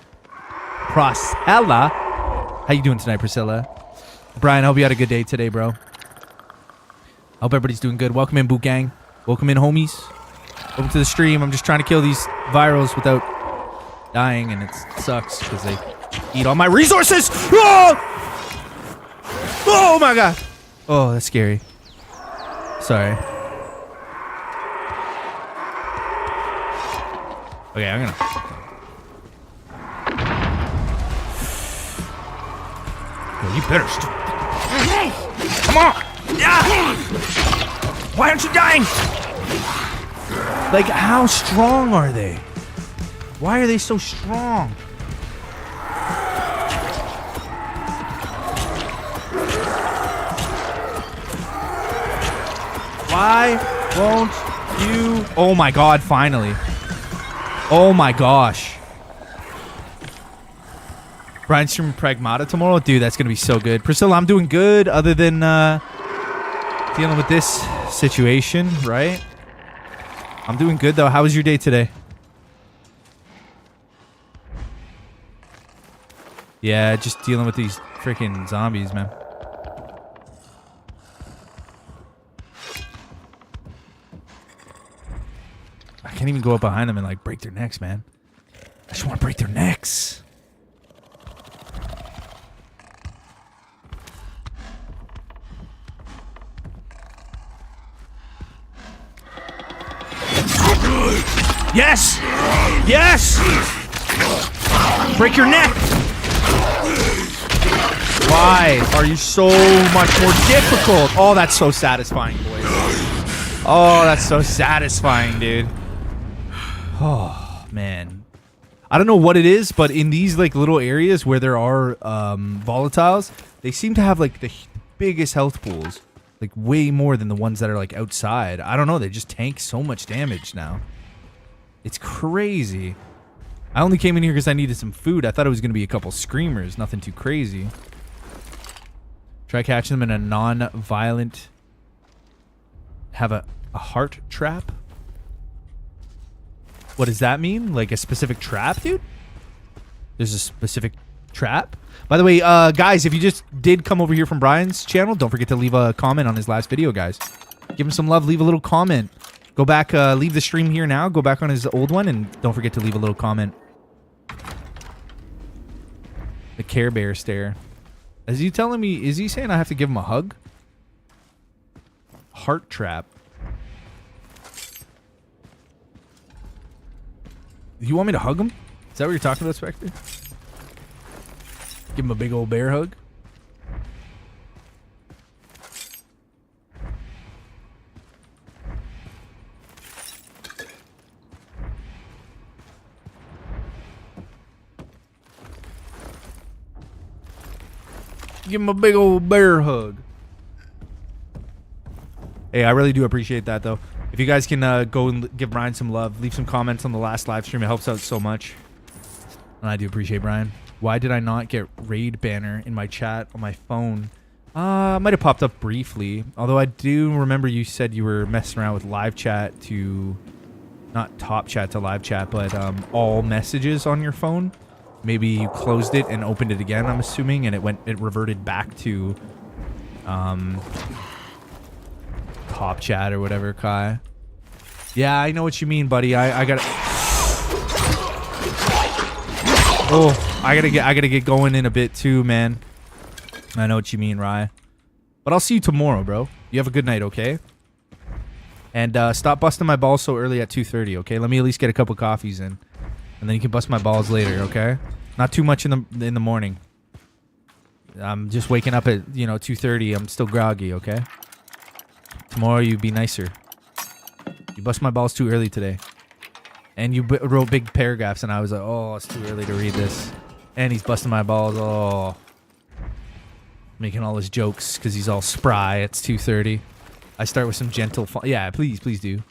How you doing tonight, Priscilla? Brian, I hope you had a good day today, bro. I hope everybody's doing good. Welcome in, Boot Gang. Welcome in, homies. Welcome to the stream. I'm just trying to kill these virals without dying, and it sucks because they eat all my resources. Oh! Oh, my God. Oh, that's scary. Sorry. Okay, I'm gonna... You better come on! Yeah! Why aren't you dying? Like, how strong are they? Why are they so strong? Why won't you? Oh my God, finally. Oh my gosh. Brian streaming Pragmata tomorrow? Dude, that's going to be so good. Priscilla, I'm doing good other than dealing with this situation, right? I'm doing good, though. How was your day today? Yeah, just dealing with these freaking zombies, man. I can't even go up behind them and, like, break their necks, man. I just want to break their necks. Yes! Yes! Break your neck! Why are you so much more difficult? Oh, that's so satisfying, boys. Oh, that's so satisfying, dude. Oh, man. I don't know what it is, but in these like little areas where there are volatiles, they seem to have like the biggest health pools. Like way more than the ones that are like outside. I don't know, they just tank so much damage now. It's crazy. I only came in here because I needed some food. I thought it was going to be a couple screamers. Nothing too crazy. Try catching them in a non-violent... Have a heart trap? What does that mean? Like a specific trap, dude? There's a specific trap? By the way, guys, if you just did come over here from Brian's channel, don't forget to leave a comment on his last video, guys. Give him some love. Leave a little comment. Go back, leave the stream here now. Go back on his old one, and don't forget to leave a little comment. The Care Bear stare. Is he telling me, is he saying I have to give him a hug? Heart trap. You want me to hug him? Is that what you're talking about, Spectre? Give him a big old bear hug? Give him a big old bear hug. Hey, I really do appreciate that, though. If you guys can go and give Brian some love, leave some comments on the last live stream. It helps out so much. And I do appreciate Brian. Why did I not get raid banner in my chat on my phone? Might have popped up briefly. Although I do remember you said you were messing around with live chat to... Not top chat to live chat, but all messages on your phone. Maybe you closed it and opened it again, I'm assuming, and it reverted back to top chat or whatever, Kai. Yeah, I know what you mean, buddy. I gotta... Oh, I gotta get going in a bit too, man. I know what you mean, Rye. But I'll see you tomorrow, bro. You have a good night, okay? And stop busting my balls so early at 2:30, okay? Let me at least get a couple coffees in. And then you can bust my balls later, okay? Not too much in the morning. I'm just waking up at, 2:30. I'm still groggy, okay? Tomorrow you be nicer. You bust my balls too early today. And you wrote big paragraphs and I was like, oh, it's too early to read this. And he's busting my balls. Oh. Making all his jokes because he's all spry. It's 2:30. I start with some gentle fun. Yeah, please do.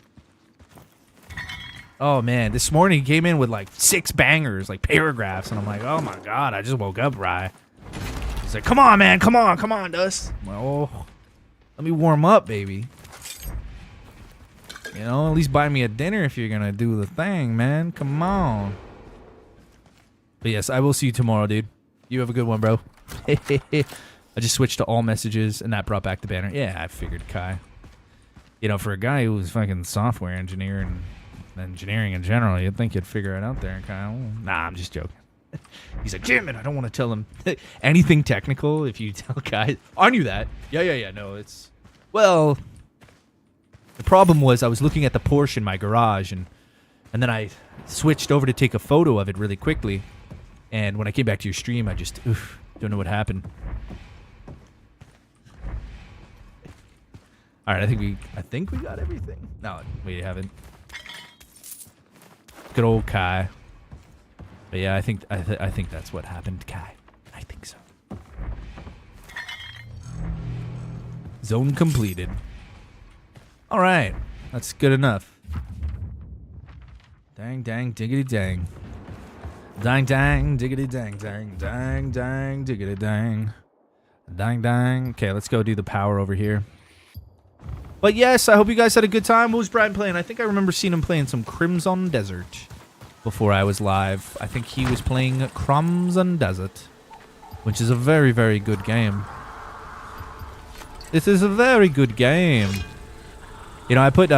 Oh, man. This morning he came in with like 6 bangers, like paragraphs. And I'm like, oh, my God. I just woke up, Rye. He's like, come on, man. Come on, Dust. I'm like, oh, let me warm up, baby. At least buy me a dinner if you're going to do the thing, man. Come on. But yes, I will see you tomorrow, dude. You have a good one, bro. I just switched to all messages, and that brought back the banner. Yeah, I figured, Kai. For a guy who was fucking software engineer and engineering in general, you'd think you'd figure it out there, Kyle. Nah, I'm just joking. He's like, damn it, I don't want to tell him anything technical if you tell guys. I knew that. Yeah, no, it's... Well, the problem was I was looking at the Porsche in my garage, and then I switched over to take a photo of it really quickly. And when I came back to your stream, I just, don't know what happened. All right, I think we got everything. No, we haven't. Good old Kai. But yeah, I think that's what happened, Kai. I think so. Zone completed. All right, that's good enough. Dang, diggity, dang. Dang, diggity, dang, diggity, dang. Dang. Okay, let's go do the power over here. But yes, I hope you guys had a good time. What was Brian playing? I think I remember seeing him playing some Crimson Desert before I was live. I think he was playing Crimson Desert, which is a very, very good game. This is a very good game. I put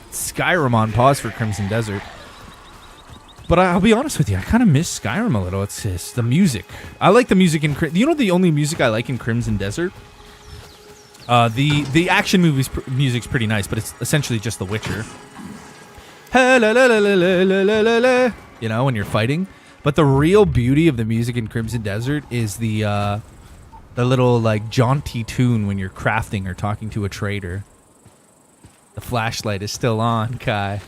Skyrim on pause for Crimson Desert. But I'll be honest with you, I kind of miss Skyrim a little. It's just the music. I like the music in you know the only music I like in Crimson Desert? The action music's pretty nice, but it's essentially just The Witcher. You know, when you're fighting. But the real beauty of the music in Crimson Desert is the little like jaunty tune when you're crafting or talking to a trader. The flashlight is still on, Kai.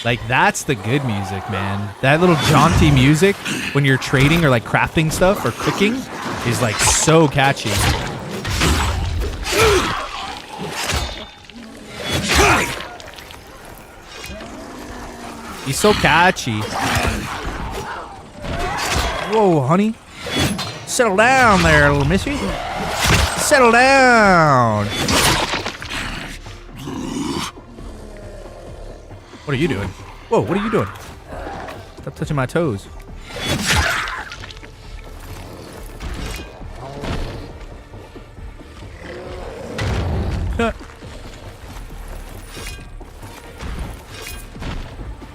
Like, that's the good music, man. That little jaunty music when you're trading or like crafting stuff or cooking is like so catchy. He's so catchy. Whoa, honey. Settle down there, little missy. Settle down. What are you doing? Whoa, what are you doing? Stop touching my toes.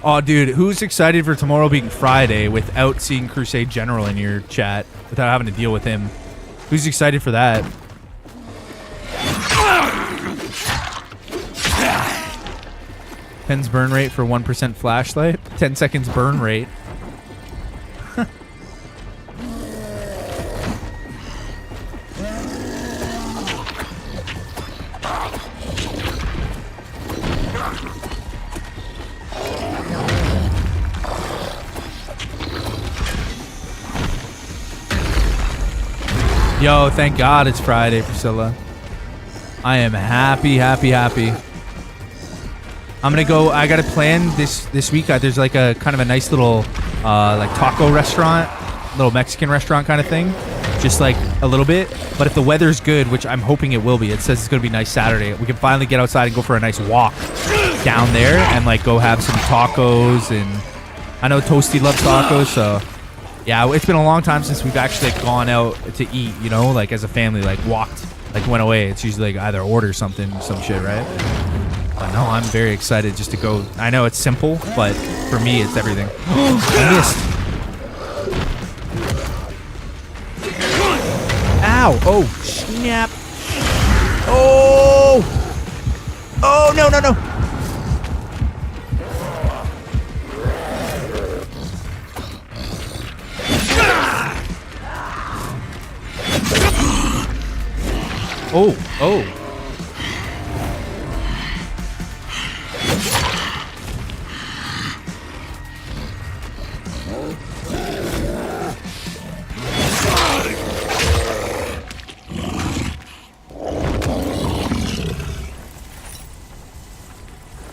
Oh, dude, who's excited for tomorrow being Friday without seeing Crusade General in your chat, without having to deal with him? Who's excited for that? 10's burn rate for 1% flashlight. 10 seconds burn rate. Yo, thank God it's Friday, Priscilla. I am happy, happy, happy. I'm gonna go. I got a plan this week. There's like a kind of a nice little like taco restaurant, little Mexican restaurant kind of thing, just like a little bit. But if the weather's good, which I'm hoping it will be, it says it's gonna be nice Saturday. We can finally get outside and go for a nice walk down there and like go have some tacos. And I know Toasty loves tacos, so yeah, it's been a long time since we've actually like, gone out to eat. You know, like as a family, like walked, like went away. It's usually like either order something, some shit, right? But no, I'm very excited just to go. I know it's simple, but for me, it's everything. I missed. Ow! Oh, snap! Oh! Oh, no, no, no! Oh, oh.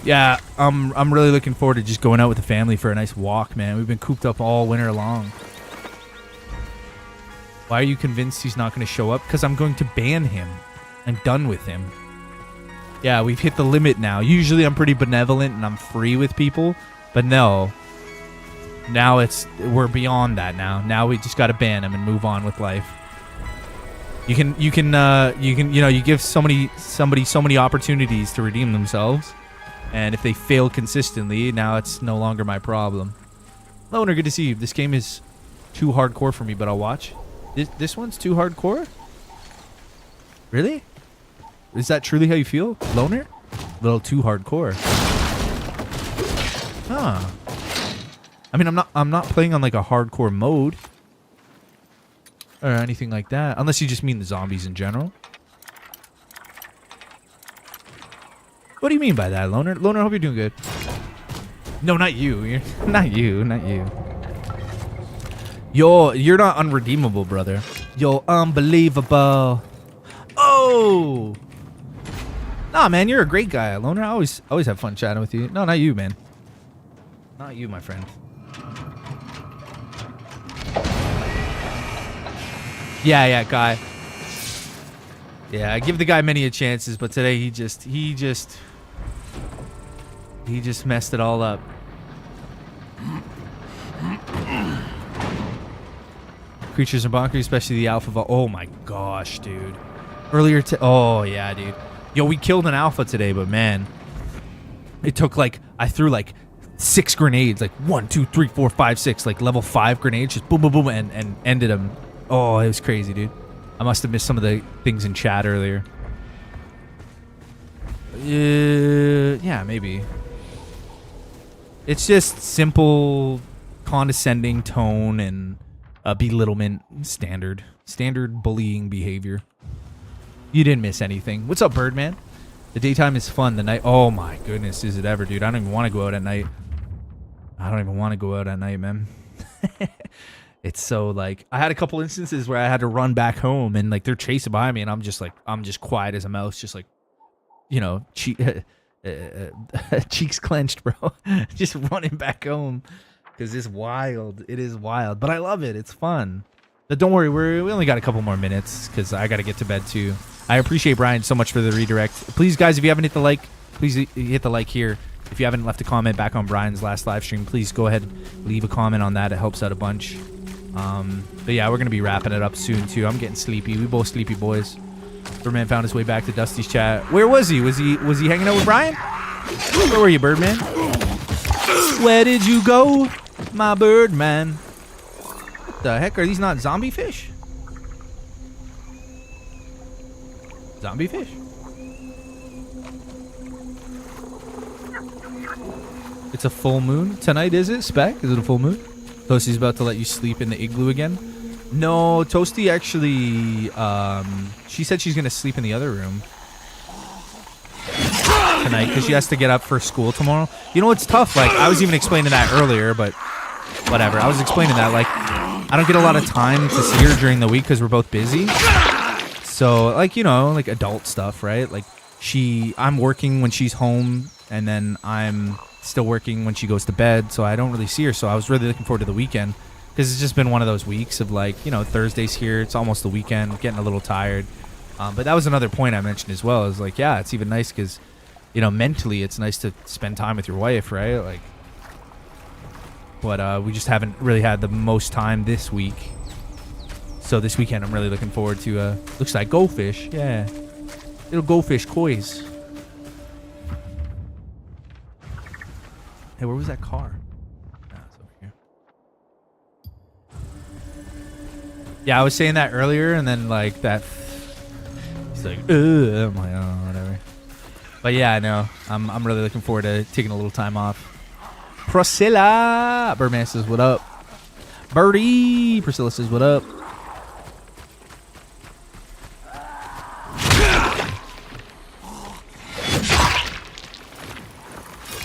Yeah, I'm really looking forward to just going out with the family for a nice walk, man. We've been cooped up all winter long. Why are you convinced he's not going to show up? Because I'm going to ban him. I'm done with him. Yeah, we've hit the limit now. Usually I'm pretty benevolent and I'm free with people, but no. Now we're beyond that now. Now we just got to ban him and move on with life. You give somebody so many opportunities to redeem themselves. And if they fail consistently, now it's no longer my problem. Loner, good to see you. This game is too hardcore for me, but I'll watch. This one's too hardcore? Really? Is that truly how you feel, Loner? A little too hardcore. Huh. I mean, I'm not playing on like a hardcore mode or anything like that, unless you just mean the zombies in general. What do you mean by that, Loner? Loner, I hope you're doing good. No, not you. Not you. You're not unredeemable, brother. You're unbelievable. Oh! Nah, man, you're a great guy, Loner. I always have fun chatting with you. No, not you, man. Not you, my friend. Yeah, guy. Yeah, I give the guy many chances, but today he just messed it all up. Creatures are bonkers, especially the alpha. Oh my gosh, dude. Oh yeah, dude. Yo, we killed an alpha today, but man, it took like I threw like 6 grenades, like 1, 2, 3, 4, 5, 6, like level 5 grenades, just boom, boom, boom, and ended him. Oh, it was crazy, dude. I must have missed some of the things in chat earlier. Yeah, maybe. It's just simple, condescending tone and belittlement, standard bullying behavior. You didn't miss anything. What's up, Birdman? The daytime is fun. The night, oh my goodness, is it ever, dude? I don't even want to go out at night. I don't even want to go out at night, man. It's so like, I had a couple instances where I had to run back home and like they're chasing behind me and I'm just quiet as a mouse, just like, you know, cheeks clenched, bro. Just running back home because it's wild. It is wild, but I love it. It's fun. But don't worry, we only got a couple more minutes because I got to get to bed too. I appreciate Brian so much for the redirect. Please, guys, if you haven't hit the like, please hit the like here. If you haven't left a comment back on Brian's last live stream, please go ahead and leave a comment on that. It helps out a bunch. But yeah, we're going to be wrapping it up soon too. I'm getting sleepy. We both sleepy boys. Birdman found his way back to Dusty's chat. Where was he? Was he hanging out with Brian? Where were you, Birdman? Where did you go, my Birdman? What the heck? Are these not zombie fish? Zombie fish? It's a full moon tonight, is it? Spec? Is it a full moon? Toasty's about to let you sleep in the igloo again. No, Toasty actually, she said she's going to sleep in the other room tonight because she has to get up for school tomorrow. You know, it's tough. Like, I was even explaining that earlier, but whatever. I was explaining that, like, I don't get a lot of time to see her during the week because we're both busy. So, like, you know, like adult stuff, right? Like, I'm working when she's home and then I'm still working when she goes to bed. So I don't really see her. So I was really looking forward to the weekend. Because it's just been one of those weeks of like, you know, Thursday's here. It's almost the weekend. Getting a little tired. But that was another point I mentioned as well. Is like, yeah, it's even nice because, you know, mentally it's nice to spend time with your wife, right? Like, but we just haven't really had the most time this week. So this weekend I'm really looking forward to, looks like goldfish. Yeah. Little goldfish kois. Hey, where was that car? Yeah, I was saying that earlier, and then like that. He's like, I'm like, oh, whatever. But yeah, I know. I'm really looking forward to taking a little time off. Priscilla, Birdman says, "What up?" Birdie, Priscilla says, "What up?"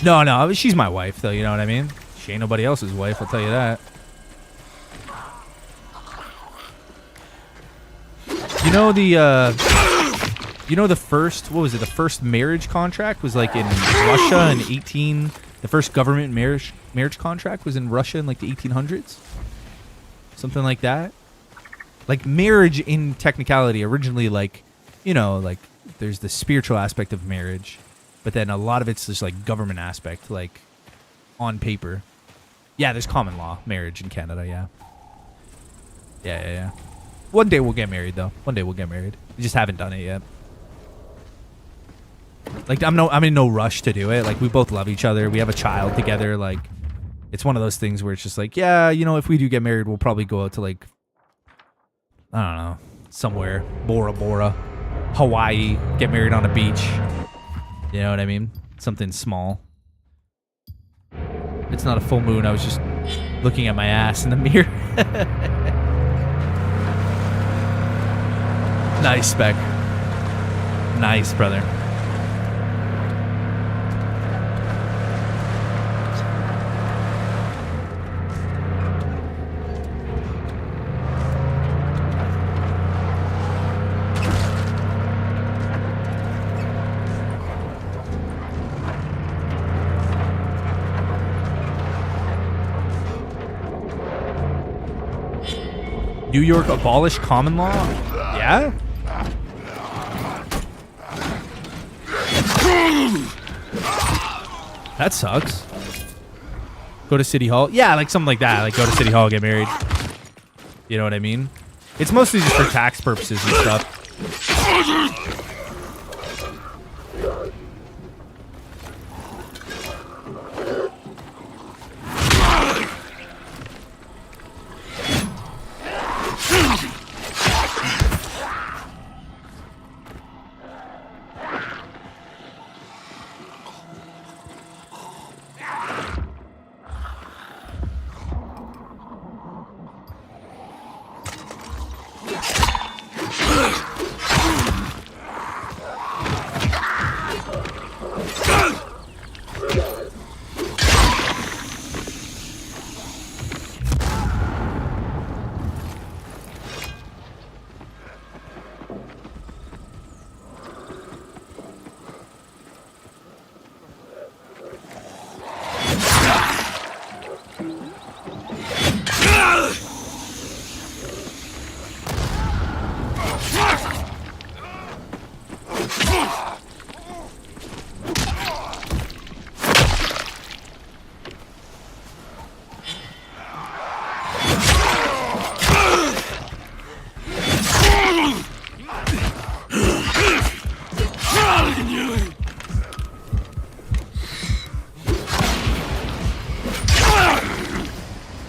No, she's my wife, though. You know what I mean? She ain't nobody else's wife. I'll tell you that. You know the first, what was it? The first marriage contract was like in Russia in the first government marriage contract was in Russia in like the 1800s. Something like that. Like marriage in technicality originally, like, you know, like there's the spiritual aspect of marriage, but then a lot of it's just like government aspect, like on paper. Yeah, there's common law marriage in Canada, yeah. Yeah. One day we'll get married, though. One day we'll get married. We just haven't done it yet. Like, I'm in no rush to do it. Like, we both love each other. We have a child together. Like, it's one of those things where it's just like, yeah, you know, if we do get married, we'll probably go out to, like, I don't know, somewhere. Bora Bora. Hawaii. Get married on a beach. You know what I mean? Something small. It's not a full moon. I was just looking at my ass in the mirror. Nice, Spec. Nice, brother. New York abolished common law? Yeah? That sucks. Go to City Hall? Yeah, like something like that. Like go to City Hall, get married. You know what I mean? It's mostly just for tax purposes and stuff.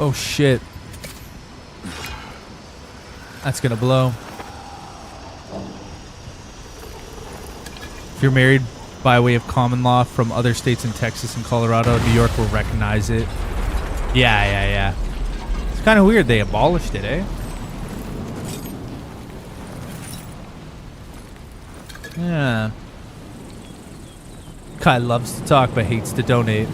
Oh shit. That's gonna blow. If you're married by way of common law from other states in Texas and Colorado, New York will recognize it. Yeah. It's kind of weird they abolished it, eh? Yeah. Kai loves to talk but hates to donate.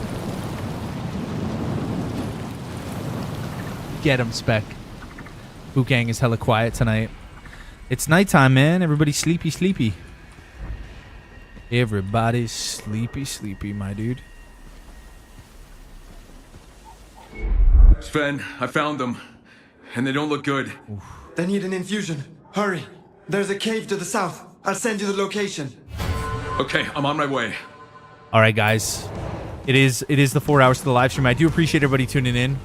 Get him, Spec. Boot Gang is hella quiet tonight. It's nighttime, man. Everybody's sleepy. Everybody's sleepy, my dude. Sven, I found them. And they don't look good. They need an infusion. Hurry. There's a cave to the south. I'll send you the location. Okay, I'm on my way. All right, guys. It is the 4 hours to the live stream. I do appreciate everybody tuning in.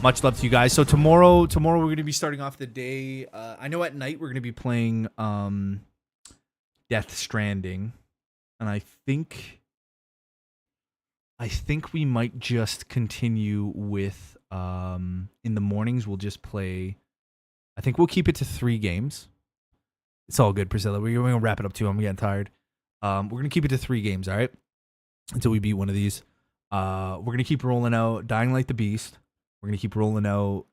Much love to you guys. So tomorrow we're going to be starting off the day. I know at night we're going to be playing Death Stranding. And I think we might just continue with in the mornings we'll just play. I think we'll keep it to 3 games. It's all good, Priscilla. We're gonna wrap it up too. I'm getting tired. We're gonna keep it to 3 games, all right? Until we beat one of these. We're gonna keep rolling out Dying Light the Beast. We're gonna keep rolling out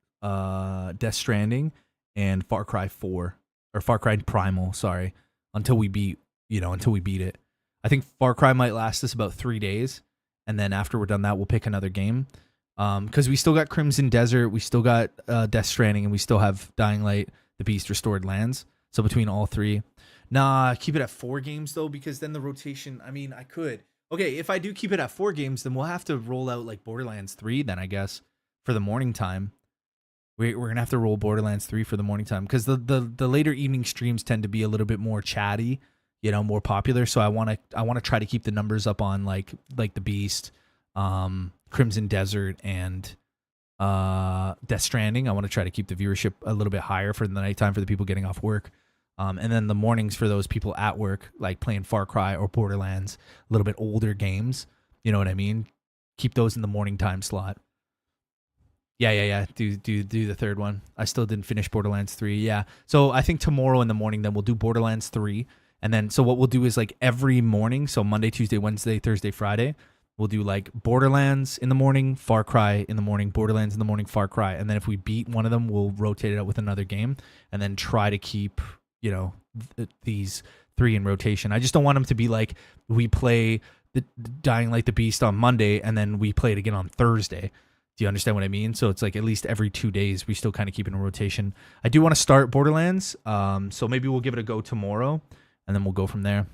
Death Stranding and Far Cry 4 or Far Cry Primal. Sorry, until we beat it. I think Far Cry might last us about 3 days, and then after we're done that, we'll pick another game. Because we still got Crimson Desert, we still got Death Stranding, and we still have Dying Light, The Beast, Restored Lands. So between all 3. Nah, keep it at 4 games, though, because then the rotation, I mean, I could. Okay, if I do keep it at 4 games, then we'll have to roll out, like, Borderlands 3, then, I guess, for the morning time. We're going to have to roll Borderlands 3 for the morning time, because the later evening streams tend to be a little bit more chatty, more popular. So I want to try to keep the numbers up on like The Beast, Crimson Desert, and Death Stranding. I want to try to keep the viewership a little bit higher for the nighttime for the people getting off work, and then the mornings for those people at work, like playing Far Cry or Borderlands, a little bit older games. You know what I mean? Keep those in the morning time slot. Yeah. Do the third one. I still didn't finish Borderlands 3. Yeah. So I think tomorrow in the morning, then we'll do Borderlands 3. And then, so what we'll do is like every morning, so Monday, Tuesday, Wednesday, Thursday, Friday, we'll do like Borderlands in the morning, Far Cry in the morning, Borderlands in the morning, Far Cry. And then if we beat one of them, we'll rotate it out with another game and then try to keep, these 3 in rotation. I just don't want them to be like, we play the Dying Light the Beast on Monday and then we play it again on Thursday. Do you understand what I mean? So it's like at least every 2 days, we still kind of keep it in rotation. I do want to start Borderlands. So maybe we'll give it a go tomorrow. And then we'll go from there.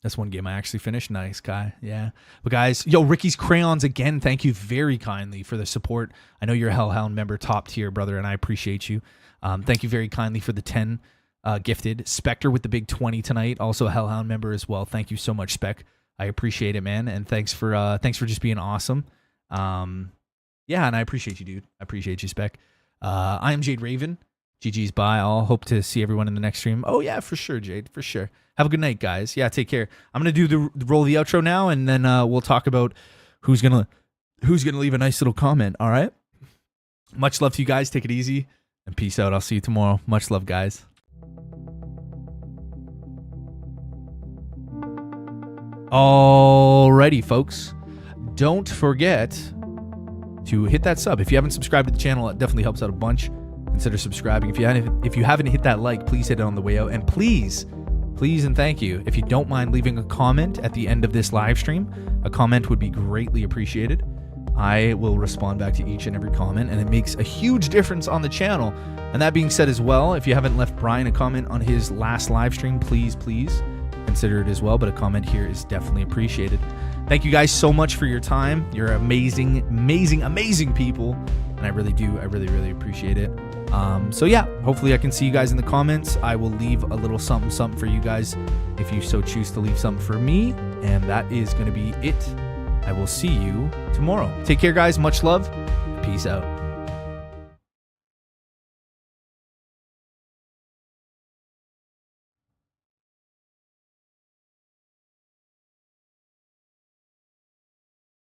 That's one game I actually finished. Nice, Kai. Yeah. But guys, Ricky's Crayons again. Thank you very kindly for the support. I know you're a Hellhound member, top tier, brother, and I appreciate you. Thank you very kindly for the 10 gifted. Spectre with the big 20 tonight, also a Hellhound member as well. Thank you so much, Spec. I appreciate it, man. And thanks for just being awesome. Yeah, and I appreciate you, dude. I appreciate you, Spec. I am Jade Raven. GG's bye. I'll hope to see everyone in the next stream. Oh yeah, for sure, Jade, for sure. Have a good night, guys. Yeah, take care. I'm gonna do the roll the outro now, and then we'll talk about who's gonna leave a nice little comment. All right. Much love to you guys. Take it easy and peace out. I'll see you tomorrow. Much love, guys. Alrighty, folks. Don't forget to hit that sub. If you haven't subscribed to the channel, it definitely helps out a bunch. Consider subscribing. If you haven't hit that like, please hit it on the way out. And please and thank you, if you don't mind leaving a comment at the end of this live stream, a comment would be greatly appreciated. I will respond back to each and every comment, and it makes a huge difference on the channel. And that being said as well, if you haven't left Brian a comment on his last live stream, please consider it as well. But a comment here is definitely appreciated. Thank you guys so much for your time. You're amazing people. And I really really appreciate it. So yeah, hopefully I can see you guys in the comments. I will leave a little something for you guys if you so choose to leave something for me. And that is going to be it. I will see you tomorrow. Take care, guys. Much love. Peace out.